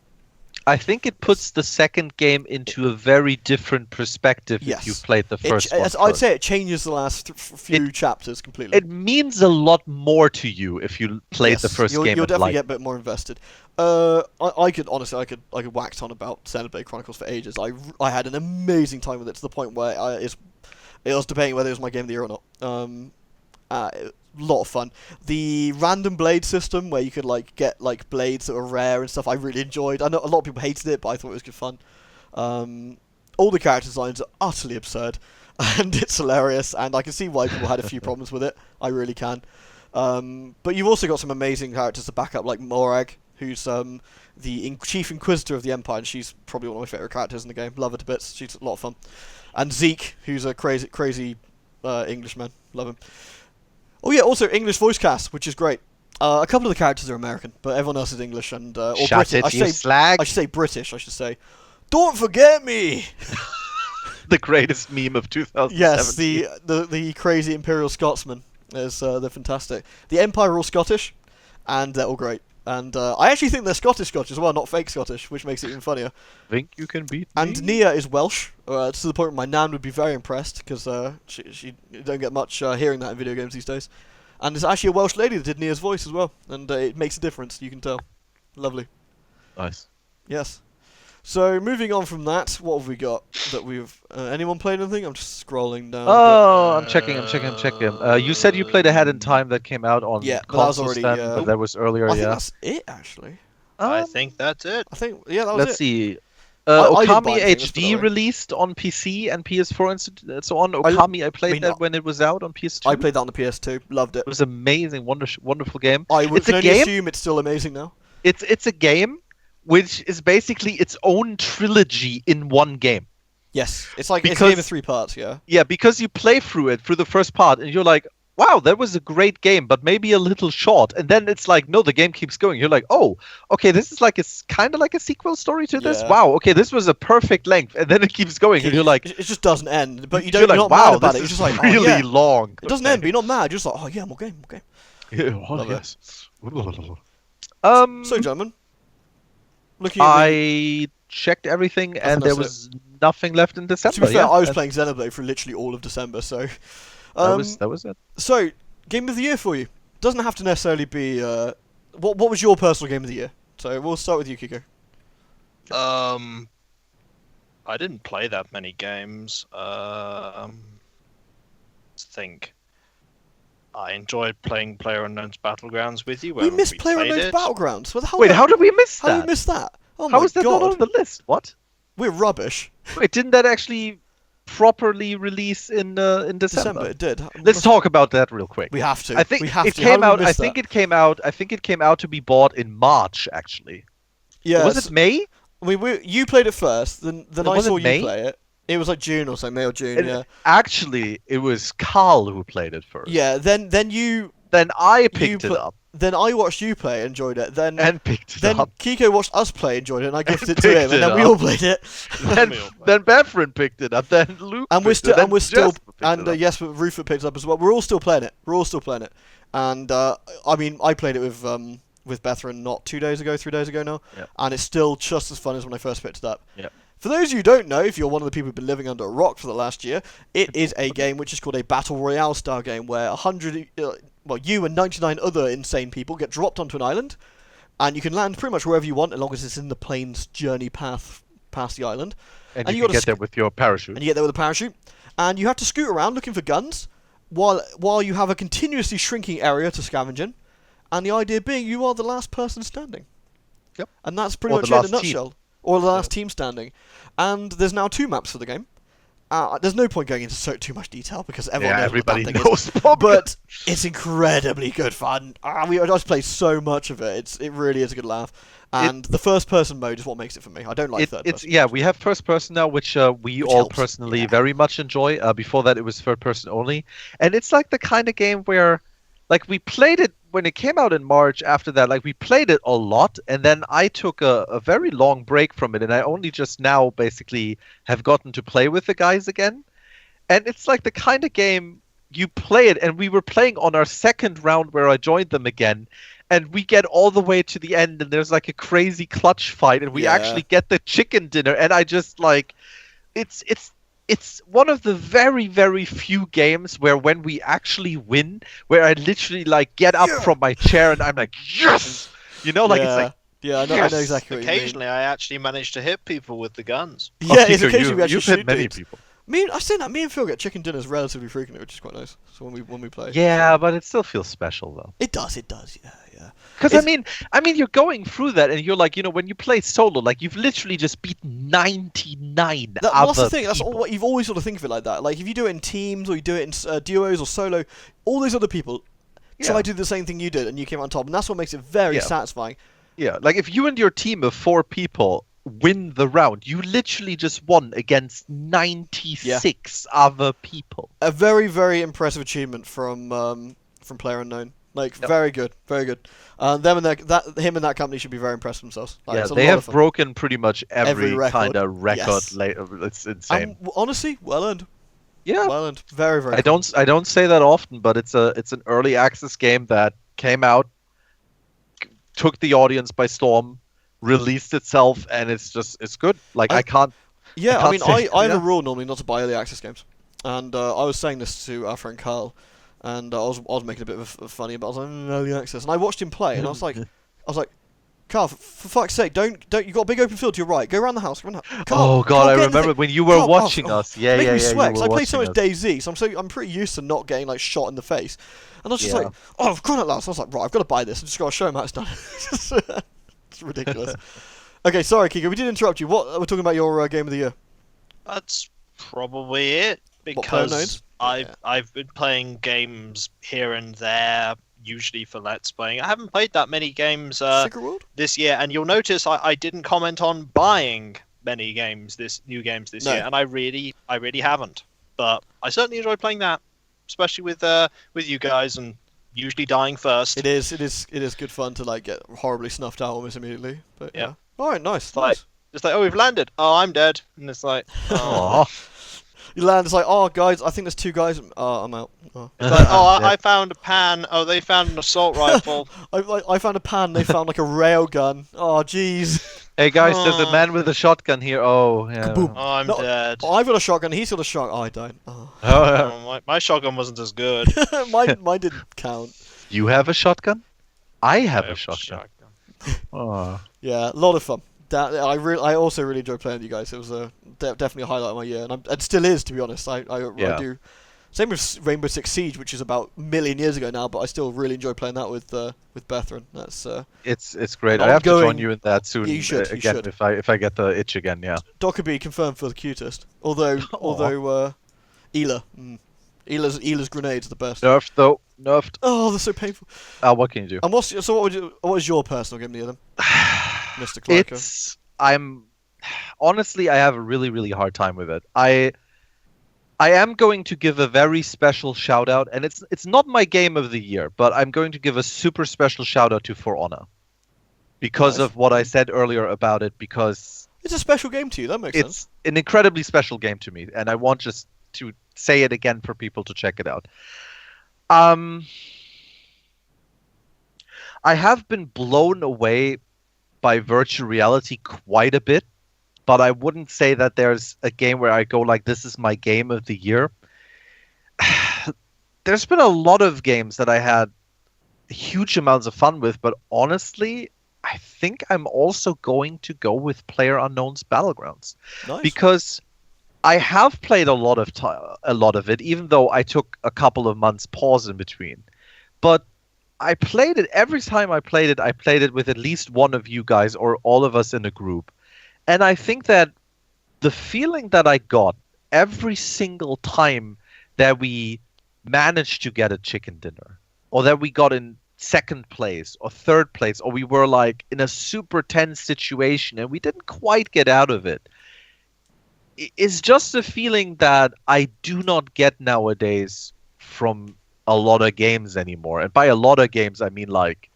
I think it puts the second game into a very different perspective Yes. if you've played the first one. I'd say it changes the last few chapters completely. It means a lot more to you if you played the first game. You'll definitely and get a bit more invested. I could wax on about Xenoblade Chronicles for ages. I had an amazing time with it to the point where I was debating whether it was my game of the year or not. A lot of fun. The random blade system where you could get blades that were rare and stuff, I really enjoyed. I know a lot of people hated it, but I thought it was good fun. All the character designs are utterly absurd, and it's hilarious. And I can see why people had a few problems with it. I really can. But you've also got some amazing characters to back up, like Morag, who's the chief inquisitor of the Empire, and she's probably one of my favourite characters in the game. Love her to bits. She's a lot of fun. And Zeke, who's a crazy Englishman. Love him. Oh yeah, also English voice cast, which is great. A couple of the characters are American, but everyone else is English and or Shut British. it, you slag. I should say British. I should say. Don't forget me. The greatest meme of 2017. Yes, the crazy Imperial Scotsman. They're fantastic. The Empire are all Scottish, and they're all great. And I actually think they're Scottish as well, not fake Scottish, which makes it even funnier. Think you can beat And me? Nier is Welsh, to the point where my nan would be very impressed, because she don't get much hearing that in video games these days. And it's actually a Welsh lady that did Nier's voice as well, and it makes a difference, you can tell. Lovely. Nice. Yes. So, moving on from that, what have we got that we've... anyone played anything? I'm just scrolling down. Oh, I'm checking. You said you played Ahead in Time that came out on Yeah, but that was consoles already, then, but that was earlier, I think yeah. that's it, actually. I think that's it. I think, yeah, that was Let's it. see. I didn't buy Okami anything, let's put it that HD way. released on PC and PS4 and so on. Okami, I played that when it was out on PS2. I played that on the PS2, loved it. It was amazing, wonderful game. I would It's a only game. assume it's still amazing now. It's a game which is basically its own trilogy in one game. Yes, it's like it's a Because- game of 3 parts, yeah. Yeah, because you play through the first part, and you're like, wow, that was a great game, but maybe a little short. And then it's like, no, the game keeps going. You're like, oh, okay, this is like it's kind of like a sequel story to this. Yeah. Wow, okay, this was a perfect length, and then it keeps going, and you're like, It just doesn't end, but you're you're not wow, mad about this it. You're is just like, really oh, yeah. long. It doesn't end, but you're not mad. You're just like, oh yeah, more game. Yeah, oh, Love it. yes. So, gentlemen, looking at I checked everything, and there that's was nothing left in December. to be fair, yeah, I was and playing Xenoblade for literally all of December, so... that was it. So, game of the year for you. doesn't have to necessarily be. What was your personal game of the year? So we'll start with you, Kiko. I didn't play that many games. Let's think. I enjoyed playing PlayerUnknown's Battlegrounds with you. We missed played PlayerUnknown's it. Battlegrounds. What the hell? Wait, how did we miss How did that? we miss that? Oh How my is that god, not on the list? What? we're rubbish. Wait, didn't that actually properly release in December? December, it did. Let's talk about that real quick. We have to. I think we have it to. How came did we out. miss I that? think it came out. I think it came out to be bought in March, actually. Yeah. Was it May? I mean, you played it first. Then I Was it saw you May? play it. It was like June or so, May or June. And Yeah. Actually, it was Carl who played it first. Yeah. Then I picked it put- up Then I watched you play, enjoyed it. Then picked it then up. Kiko watched us play, enjoyed it, and I gifted it to picked him, and it then we up. all played it. Then Bethrin picked it up. Then Luke. And we're picked it still, up, and we're then still, Jasper picked and it up. yes, Rufus picked it up as well. We're all still playing it. And I mean, I played it with Bethrin not 3 days ago now, Yep. and it's still just as fun as when I first picked it up. Yep. For those of you who don't know, if you're one of the people who've been living under a rock for the last year, it is a game which is called a Battle Royale style game where 100, you and 99 other insane people get dropped onto an island, and you can land pretty much wherever you want as long as it's in the plane's journey path past the island. And and you you can gotta get there with your parachute. And you get there with a parachute, and you have to scoot around looking for guns, while you have a continuously shrinking area to scavenge in, and the idea being you are the last person standing. Yep. And that's pretty Or much the it in a last team. nutshell. Or the last team standing. And there's now 2 maps for the game. There's no point going into too much detail because everyone knows everybody what that thing knows. is. But it's incredibly good fun. I just played so much of it. It really is a good laugh. And the first person mode is what makes it for me. I don't like third person. Yeah, we have first person now, which we all helps. personally very much enjoy. Before that, it was third person only, and it's like the kind of game where, like, we played it when it came out in March. After that, like, we played it a lot, and then I took a very long break from it, and I only just now basically have gotten to play with the guys again. And it's like the kind of game you play it, and we were playing on our second round where I joined them again. And we get all the way to the end, and there's like a crazy clutch fight, and we actually get the chicken dinner. And I just like, it's one of the very, very few games where when we actually win, where I literally like get up from my chair and I'm like, yes, it's like. Yeah, I know exactly what you mean. Occasionally, I actually manage to hit people with the guns. Yeah, it's Kiko, occasionally we actually you've shoot hit many dudes. people. I say that me and Phil get chicken dinners relatively frequently, which is quite nice. So when we play, Yeah, but it still feels special though. it does, yeah. Because I mean, you're going through that, and you're like, when you play solo, like you've literally just beaten 99 other That's the thing. That's people. what you've always got to think of it like that. Like if you do it in teams or you do it in duos or solo, all those other people try to do the same thing you did, and you came out on top, and that's what makes it very satisfying. Yeah, like if you and your team of 4 people win the round, you literally just won against 96 other people. A very, very impressive achievement from PlayerUnknown. Like very good, very good. Him and that company should be very impressed with themselves. Like, it's a they lot have of fun. broken pretty much every record. kind of record. Yes. It's insane. Honestly, well earned. Yeah, Well earned. Very, very. I don't say that often, but it's an early access game that came out, took the audience by storm, released itself, and it's good. Like I can't. Yeah, I I mean, can't say- I have yeah. a rule normally not to buy early access games, and I was saying this to our friend Carl, and I was making a bit of a funny about early access, and I watched him play, and I was like, Carl, for fuck's sake, don't you got a big open field to your right? Go around the house. Carl, Oh God, Carl, I get in the remember thing. when you were Carl, watching us. Yeah, Make yeah, me yeah. sweat, you 'cause were I play so much watching us. DayZ, so I'm pretty used to not getting like shot in the face, and I was just Yeah. like, oh, I've gone at last. I was like, right, I've got to buy this. I just got to show him how it's done. It's ridiculous. Okay, sorry, Kiko, we did interrupt you. What we're talking about your game of the year? That's probably it. What, PlayerUnknown's? Because I've been playing games here and there, usually for Let's Playing. I haven't played that many games Secret World? this year, and you'll notice I didn't comment on buying many new games this No. year, and I really haven't. But I certainly enjoyed playing that, especially with you guys, and usually dying first. It is good fun to like get horribly snuffed out almost immediately. But yeah. Yeah. All right, nice. Like- It's like, oh, we've landed. Oh, I'm dead. And it's like, oh. Aw. You land. It's like, oh, guys, I think there's 2 guys. Oh, I'm out. Oh. It's like, oh, Yeah. I found a pan. Oh, they found an assault rifle. I found a pan. They found like a rail gun. Oh, jeez. Hey guys, there's a Aw. man with a shotgun here. Oh, yeah. Kaboom. Oh, I'm No, dead. Oh, I've got a shotgun. He's got a shotgun. Oh, I died. Oh. Oh, yeah. Oh, my shotgun wasn't as good. mine didn't count. You have a shotgun? I have I a have shotgun. shotgun. Oh. Yeah, a lot of fun. I also really enjoyed playing with you guys. It was definitely a highlight of my year, and it still is, to be honest. I Yeah. do. Same with Rainbow Six Siege, which is about a million years ago now, but I still really enjoy playing that with Bethran. That's It's great. an I have to join ongoing- you in that soon. You should, you again should. if I get the itch again. Yeah. Dockerby confirmed for the cutest. Although Ela, Ela's grenades are the best. Nerfed though. Nerfed. Oh, they're so painful. What can you do? And what was your personal game of the year, Mr. Klyka? Honestly, I have a really, really hard time with it. I am going to give a very special shout out, and it's not my game of the year, but I'm going to give a super special shout out to For Honor because Nice. of what I said earlier about it. Because It's a special game to you. That makes sense. it's an incredibly special game to me, and I want just to say it again for people to check it out. I have been blown away by virtual reality quite a bit, but I wouldn't say that there's a game where I go like, this is my game of the year. There's been a lot of games that I had huge amounts of fun with, but honestly, I think I'm also going to go with PlayerUnknown's Battlegrounds. Nice. Because I have played a lot of it, even though I took a couple of months pause in between. But I played it every time I played it with at least one of you guys or all of us in a group. And I think that the feeling that I got every single time that we managed to get a chicken dinner, or that we got in second place or third place, or we were like in a super tense situation and we didn't quite get out of it, is just a feeling that I do not get nowadays from a lot of games anymore. And by a lot of games, I mean like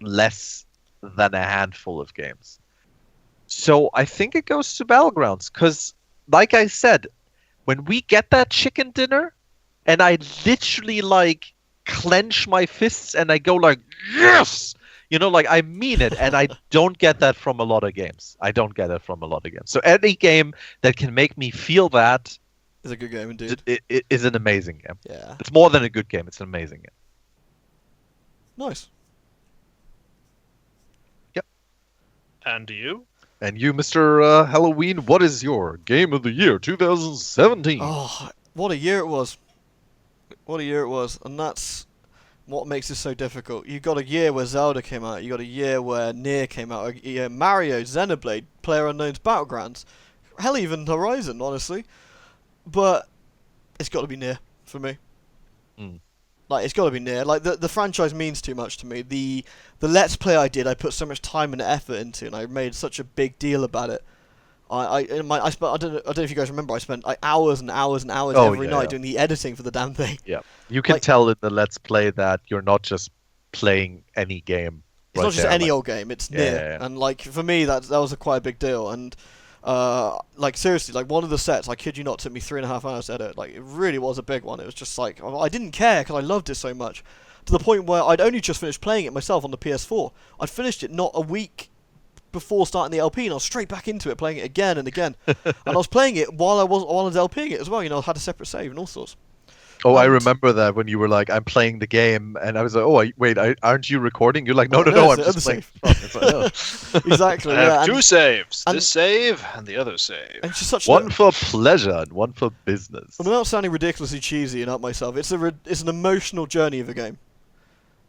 less than a handful of games. So I think it goes to Battlegrounds because, like I said, when we get that chicken dinner and I literally like clench my fists and I go like, yes! You know, like I mean it, and I don't get that from a lot of games. So any game that can make me feel that It's a good game indeed. it is an amazing game. Yeah. It's more than a good game. It's an amazing game. Nice. And you? And you, Mr. Helloween, what is your game of the year 2017? Oh, what a year it was. What a year it was. And that's what makes this so difficult. You got a year where Zelda came out. You got a year where Nier came out. A year Mario, Xenoblade, PlayerUnknown's Battlegrounds. Hell, even Horizon, honestly. But it's got to be Nier for me. Mm. Like, it's got to be Nier. Like, the franchise means too much to me. The Let's Play I did, I put so much time and effort into, and I made such a big deal about it. I don't know if you guys remember, I spent like hours and hours and hours every night doing the editing for the damn thing. Yeah. You can tell in the Let's Play that you're not just playing any game. It's not just any old game, it's Nier. Yeah. And like, for me, that was quite a big deal. And like, seriously, like, one of the sets, I kid you not, took me 3.5 hours to edit. Like, it really was a big one. It was just like, I didn't care because I loved it so much. To the point where I'd only just finished playing it myself on the PS4. I'd finished it not a week before starting the LP, and I was straight back into it, playing it again and again. And I was playing it while I was LPing it as well. You know, I had a separate save and all sorts. Oh, I remember that when you were like, I'm playing the game, and I was like, oh, wait, aren't you recording? You're like, no, I'm just playing. It's like, oh. Exactly. I have yeah, two saves. and- This save and the other save. And it's just such One for pleasure and one for business. without sounding ridiculously cheesy and up myself, it's an emotional journey of a game.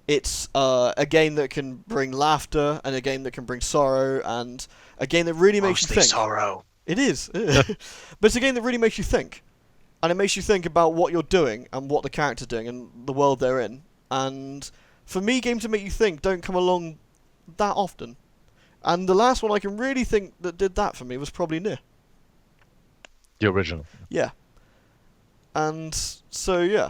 It's a game that can bring laughter, and a game that can bring sorrow, and a game that really makes Mostly you think. sorrow. It is. But it's a game that really makes you think. And it makes you think about what you're doing, and what the character's doing, and the world they're in. And for me, games that make you think don't come along that often. And the last one I can really think that did that for me was probably Nier. The original. Yeah. And so, yeah.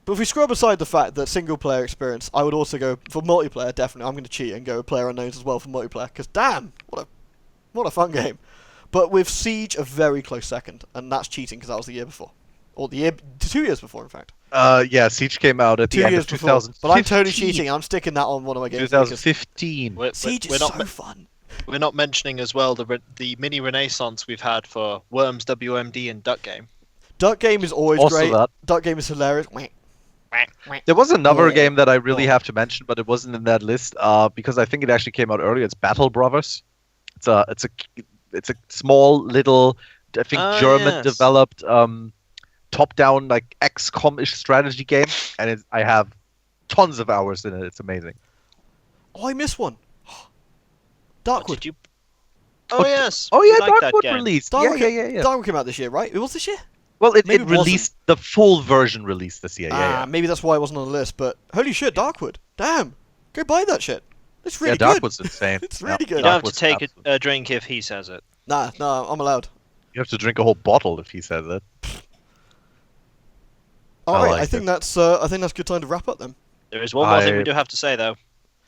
But if we scrub aside the fact that single-player experience, I would also go for multiplayer, definitely. I'm going to cheat and go with PlayerUnknown's as well for multiplayer, because damn, what a fun game. But with Siege, a very close second, and that's cheating because that was the year before. Or 2 years before, in fact. Yeah, Siege came out at the 2 end years of before. 2015. But I'm totally cheating. I'm sticking that on one of my games. 2015. Siege is so fun. We're not mentioning as well the mini renaissance we've had for Worms WMD and Duck Game. Duck Game is always Also great. that. Duck Game is hilarious. There was another Yeah. game that I really Oh. have to mention, but it wasn't in that list because I think it actually came out earlier. It's Battle Brothers. It's a small little, I think Ah, German yes. developed top-down like XCOM-ish strategy game, and I have tons of hours in it. It's amazing. Oh, I missed one. What Darkwood. did you? Oh yes. Oh You yeah, like that Darkwood game. released. Darkwood, Yeah. Darkwood came out this year, right? It was this year? Well, it Maybe it wasn't. released the full version released this year. Yeah. Maybe that's why it wasn't on the list. But holy shit, Darkwood! Damn, go buy that shit. It's really Yeah, good. Darkwood's insane. It's really You good. don't have to Darkwood's take absolute- a drink if he says it. Nah, I'm allowed. You have to drink a whole bottle if he says it. All I right, like I think it. that's a good time to wrap up then. There is one more thing I- we do have to say though.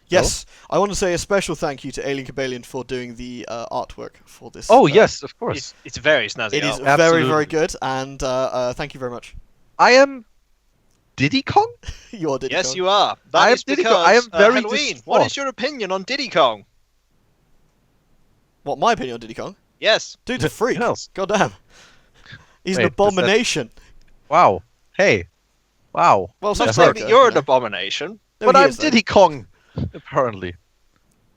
Yes, I want to say a special thank you to Alien Cabalion for doing the artwork for this. Oh yes, of course. It's very snazzy. It is art. very, Absolutely. very good, and thank you very much. I am Diddy Kong. You are Diddy Yes, Kong. you are. I That am is Diddy because Kong. I am very Halloween. What distraught. is your opinion on Diddy Kong? What, my opinion on Diddy Kong? Yes. Dude's a freak. Yes. God damn. He's an Wait, does that- abomination. Wow. Hey. Wow. Well, I'm so not is saying America, that you're you an know. abomination. No, But he I'm is, though. Diddy Kong. Apparently.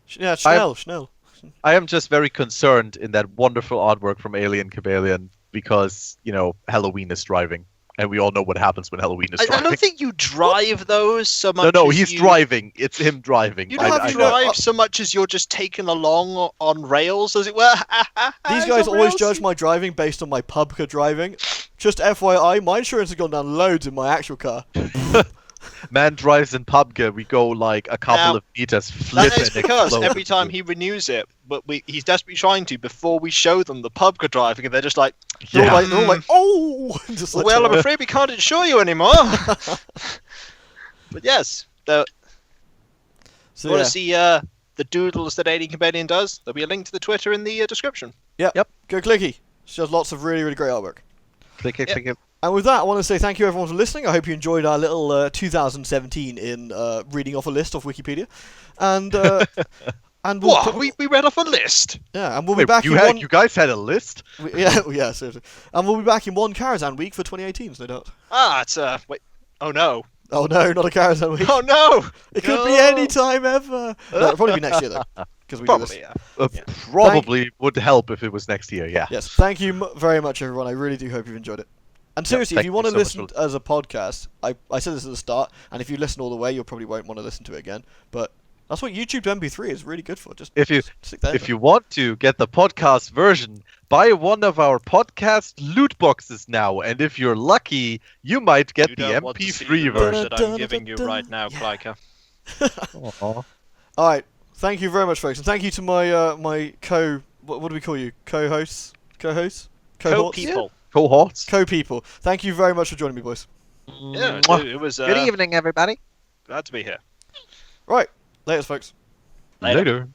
Yeah, Schnell. I am just very concerned in that wonderful artwork from Alien Cabalion because, Halloween is driving. And we all know what happens when Halloween is I driving. don't think you drive those so much. No, as he's you... driving. It's him driving. You I- don't I- drive so much as you're just taken along on rails, as it were. These It's guys on always rails. judge my driving based on my pubca driving. Just FYI, my insurance has gone down loads in my actual car. Man drives in PUBG. We go like a couple Now, of meters, flip That is and because explode. every time he renews it, but he's desperately trying to before we show them the pubca driving, and they're just like, They're Yeah. all like, oh! Just like, "Well, I'm afraid we can't insure you anymore." But yes, so, you want yeah. to see the doodles that Alien Companion does? There'll be a link to the Twitter in the description. Go Clicky. She does lots of really, really great artwork. Click it, Yep. click it. And with that, I want to say thank you everyone for listening. I hope you enjoyed our little 2017 in reading off a list off Wikipedia. And and we'll What? We read off a list. and we'll be Wait, back you in one you guys had a list? yeah, seriously. And we'll be back in one Karazhan week for 2018, no doubt. It's wait. Oh no. Oh no, not a Karazhan week. Oh no. It could be No. any time ever. No, it'll probably be next year though, because we do this. Probably yeah. Yeah. Probably would help if it was next year. Yeah. Yes, thank you very much, everyone. I really do hope you've enjoyed it. And seriously, if thank you you want to so much, listen Luke. as a podcast, I said this at the start, and if you listen all the way, you probably won't want to listen to it again. But that's what YouTube to MP3 is really good for. Just If you stick that in if there. you want to get the podcast version, buy one of our podcast loot boxes now, and if you're lucky, you might get You the don't want to see MP3 the version. version that I'm giving you Dun-dun-dun-dun. right now, Yeah. Klyka. Aw. All right, thank you very much, folks, and thank you to my my what do we call you? Co-hosts, cohorts, Co-people. Cohorts. co-people. Thank you very much for joining me, boys. Yeah, Mwah. it was Good evening, everybody. glad to be here. Right, later, folks. Later. Later.